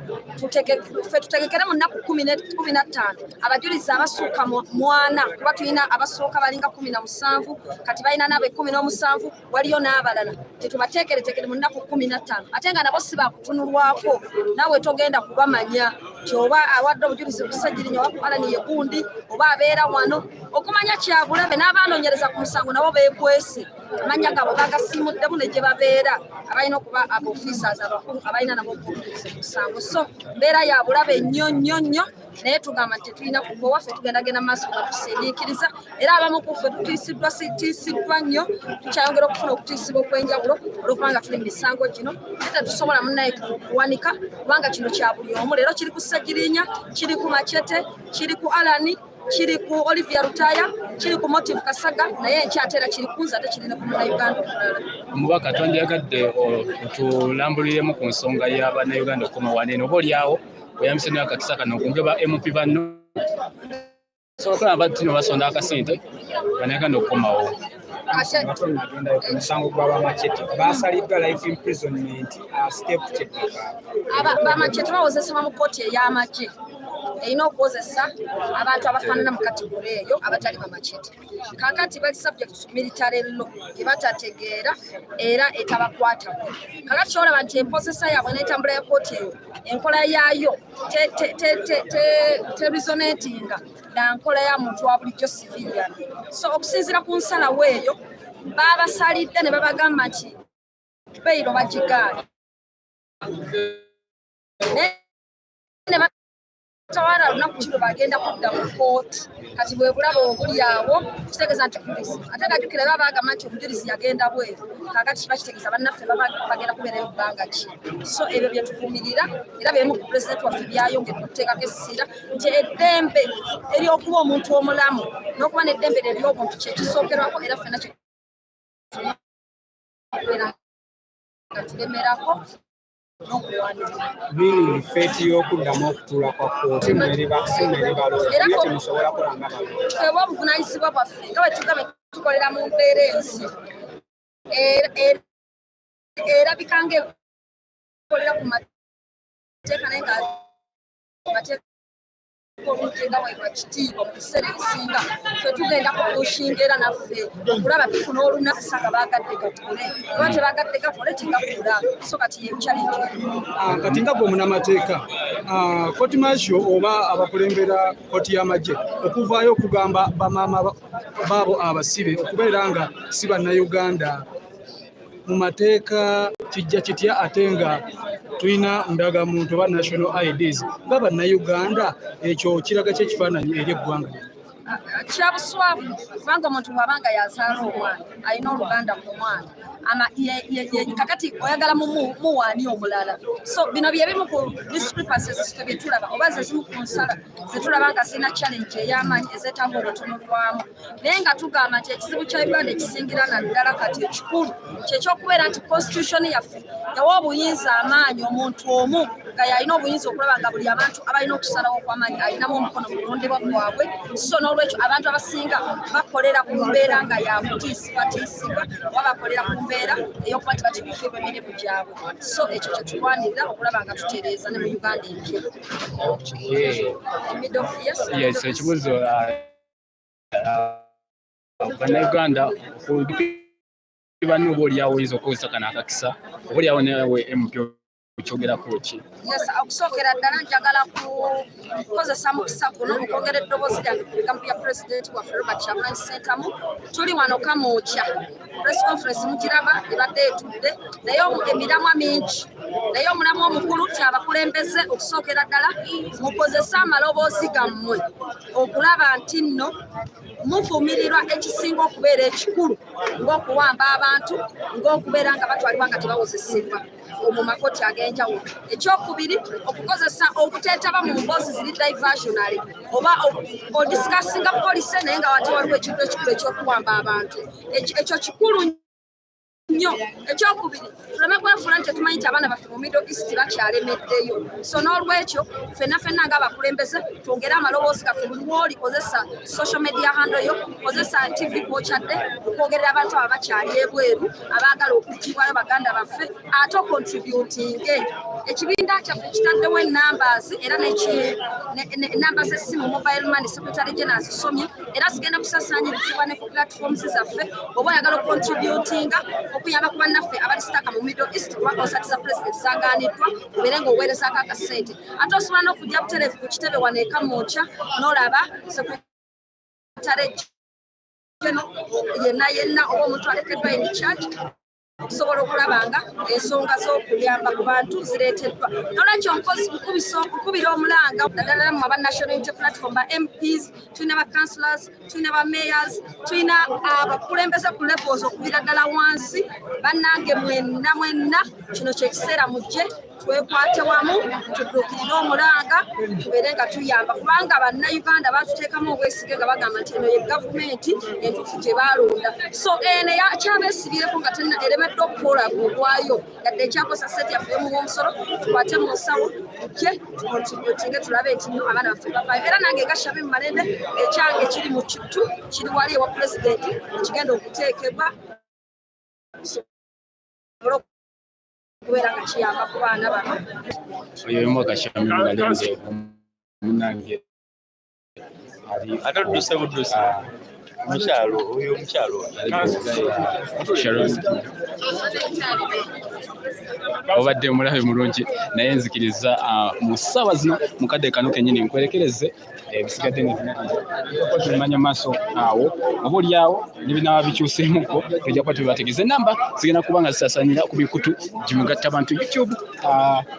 ffe tutegekere mu nnaku 15 abajulizi abasukka 4 kuba tulina abasooka balinga 17 kati balina n'abe 17 waliyo n'abalala tetubateekeretekere mu nnaku 15 ate nga nabo si bakutunulwako naawe togenda kubamanya nti oba awadde obujulizi okusajjirinya wakubalani ye gundi oba abeera wano okumanya kyabulabe n'abaanoonyereza ku musango nabo beekwese amanya gaabwe bagasiimuddemu ne gye babeera abalina okuba aba officers abakulu abalina nabo okujuliza omusango so mbeera ya bulabe nnyo nnyo nnyo naye tugamba nti tulina kugowa ffe tugendagenda maaso nga tusindiikiriza era abamu ku ffe tutiisiddwa nnyo tukyayongera okufuna okutiisibwa okw'enjawulo olwokubanga tuli mu misango gino tetusobola munnaye kuwanika kubanga kino kya buli omu leero kiri ku Ssegirinya kiri ku Machete kiri ku Alani kiri ku Olivia Rutaya kiri ku Motive Kasaga naye ekyatera kiri kunza ate kirina ku Munnayuganda omulala. Omubaka twandiyagadde otulambuliremu ku nsonga y'Abannayuganda okukoma waneeno oba oliawo oyambise n'akakisa kano okumbe ba MP banno sobola batino basonda akasente Bannayuganda okukomawo. Omusango gw'Abamachete baasaliddwa life imprisonment step Bamachete bawozesebwa mu kkooti ey'amagye erina okuwozesa abantu abafaanana mu kategori eyo abatali Bamachete. Kaakati bali subject to military law ebatategeera era etabakwatako. Kaakati kyolaba nti empozesa yaabwe n'entambula ya kkooti eyo enkola yaayo teresonatinga na nkola ya muntu wa bulijjo civilian. So okusinziira ku nsalawo eyo baabasalidde ne babagamba nti beyiro bagigaanye tawara lunaku kino bagenda kudda mu kkooti kati bwe bulaba obuli awo kitegeeza nti omujulizi ate nga jjukira baba bagamba nti omujulizi yagenda bweru kaakati kiba kitegeeza bannaffe bagenda kubeerayo bbanga ki. So ebyo bye tuvumirira era beemu ku pulezidenti waffe byayongedde okuteekako essira nti eddembe ery'okuba omuntu omulamu n'okuba n'eddembe ery'obuntu kye kisookerwako era ffenna kye tulemerako meaning feeti y'okuddamu okutuula kwa kkooti era temusobola kulanga ffe obuvunaanyizibwa bwaffe nga bwe tugambe tukolera mu mbeera ensi erabika ng'ekolera ku mateeka naye nga mateeka oluntenga waibwa kitiibwa mu kiseera ekisinga ffe tugenda kukushinga era naffe okulaba tufuna olunasa nga baagadde gakole oba tebagadde gakole tegakula so kati yekyalenge kati nga gwe munnamateeka kkooti masho oba abakulembera kkooti y'amagye okuvaayo okugamba bamaama baabo abasibe okubeera nga si Bannayuganda mu mateeka kijja kitya ate nga tulina ndagamuntu oba national IDs nga Bannayuganda ekyo kiraga kye kifaananyi eri eggwanga kyabuswavu kubanga omuntu bw'abanga yazaala omwana alina oluganda ku mwana kakati oyagala muwaani omulala so bino byebimu ku discrepancies ziffe bye tulaba oba zezimu ku nsala zetulaba nga zirina challenge ey'amaanyi ezeetaaga obutunulwamu naye nga tugamba nti ekizibu kya Uganda ekisingira naddala kati ekikulu kyekyokubeera nti constitution yaffe yawa obuyinza amaanyi omuntu omu nga yalina obuyinza okulaba nga buli abantu abalina okusalawo okw'amaanyi alinamu omukono mu kulondebwa kwabwe so n'olwekyo abantu abasinga bakolera ku mbeera nga yakutiisibwa oba bakolera ku mbeera ey'okuba tibakikufiibwa emirimu gyabwe so ekyo kye tulwanirira okulaba nga tutereeza ne mu Uganda empya ekibuzo Bannayuganda banno oba oliawo oyinza okukozesa kano akakisa oba oliawo nawe MP okyogerako ki? Okusookera ddala njagala kukozesa mukisa guno okwongera eddoboozi lyange ku bigambo bya pulezidenti waffe Robert Kyagulanyi Ssentamu. Tuli wano Kamwokya press conference mugiraba ebadde etudde naye emiramwa mingi naye omulamu omukulu kyabakulembeze okusookera ddala mukozesa amaloboozi gammwe okulaba nti nno muvumirirwa ekisinga okubeera ekikulu ng'okuwamba abantu ng'okubeera nga batwalibwa nga tebawozesebwa mu makooti ag'enjawulo. Ekyokubiri okukozesa obuteetaba mu mboozi ziri diversionary oba odisikasinga policy naye nga wate waliwo ekintu ekikulu ekyokuwamba abantu ekyo kikulu nnyo. Ekyokubiri tuleme kwefuula nti tetumanyi nti abaana baffe mu Middle East bakyalemeddeyo so n'olwekyo ffenna nga abakulembeze twongere amaloboozi gaffe buli w'oli kozesa social media handle yo kozesa TV kwokyadde okwogerera abantu abo bakyali ebweru abaagala okuggibwayo baganda baffe ate okontributinge ekibiina kyaffe kitaddewo enambers era enamba z'essimu mobile money secretary general zisomye era zigenda kusasaanyirizibwa ne ku platforms zaffe oba oyagala okontributinga okuyamba ku bannaffe abali sitaka mu Middle East kubanga osatiza pulezidenti zangaaniddwa obeere ng'oweerezaako akasente ate osobola n'okujja butereevu ku kitebe wano e Kamwokya n'olaba sekretary yenna oba omuntu alekeddwa in charge okusobola okulabanga ensonga z'okuyamba ku bantu zireeteddwa. Nolwekyo nkubira omulanga naddala mu aba National Unity Platform, ba MPs, tulina ba councillors, tulina ba mayors, tulina abakulembeze ku levels okubira ddala wansi. Bannange mwenna kino kyekiseera mujje twekwate wamu tudduukirire omulanga tubeere nga tuyamba, kubanga bannayuganda batuteekamu obwesige nga bagamba nti eno ye gavumenti entuufu gye baalonda. So eno yakyabeesibyeko nga eremedde okukola ogwayo yadde ekyakosa sente yaffe y'omuw'omusolo tukwate mu nsawo tujje tukontributinge tulabe nti nno abaana baffe bavaayo. Era nange nga Shabi Malembe ekyange kiri mu kitu kiri wali ewa pulezidenti ekigenda okuteekebwa kubeera nga kiyamba ku baana bano. Oyo y'omwaka Shabi Malembe munange omukyalo oyo omukyalo obadde mulabe mulungi naye nzikiriza mu ssaawa zino mukadde kano kennyini nkwerekereze ebisigadde nemanya maaso awo oba oliawo nebinaaba bikyuseemuko tojja kuba tubibategeeza. Enamba zigenda kuba nga zisaasaanira ku bikutu gimugatta abantu YouTube,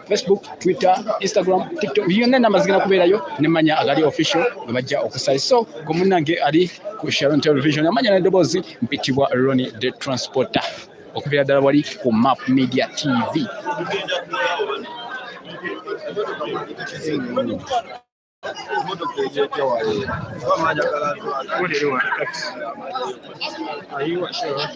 Facebook, Twitter, Instagram, TikTok, byonna enamba zigenda kubeerayo nemanya agali official bwe bajja okusala. So ku munnange ali ku Sharon Television amanya n'eddoboozi mpitibwa Ronnie the Transporter okubeera ddala wali ku Map Media TV.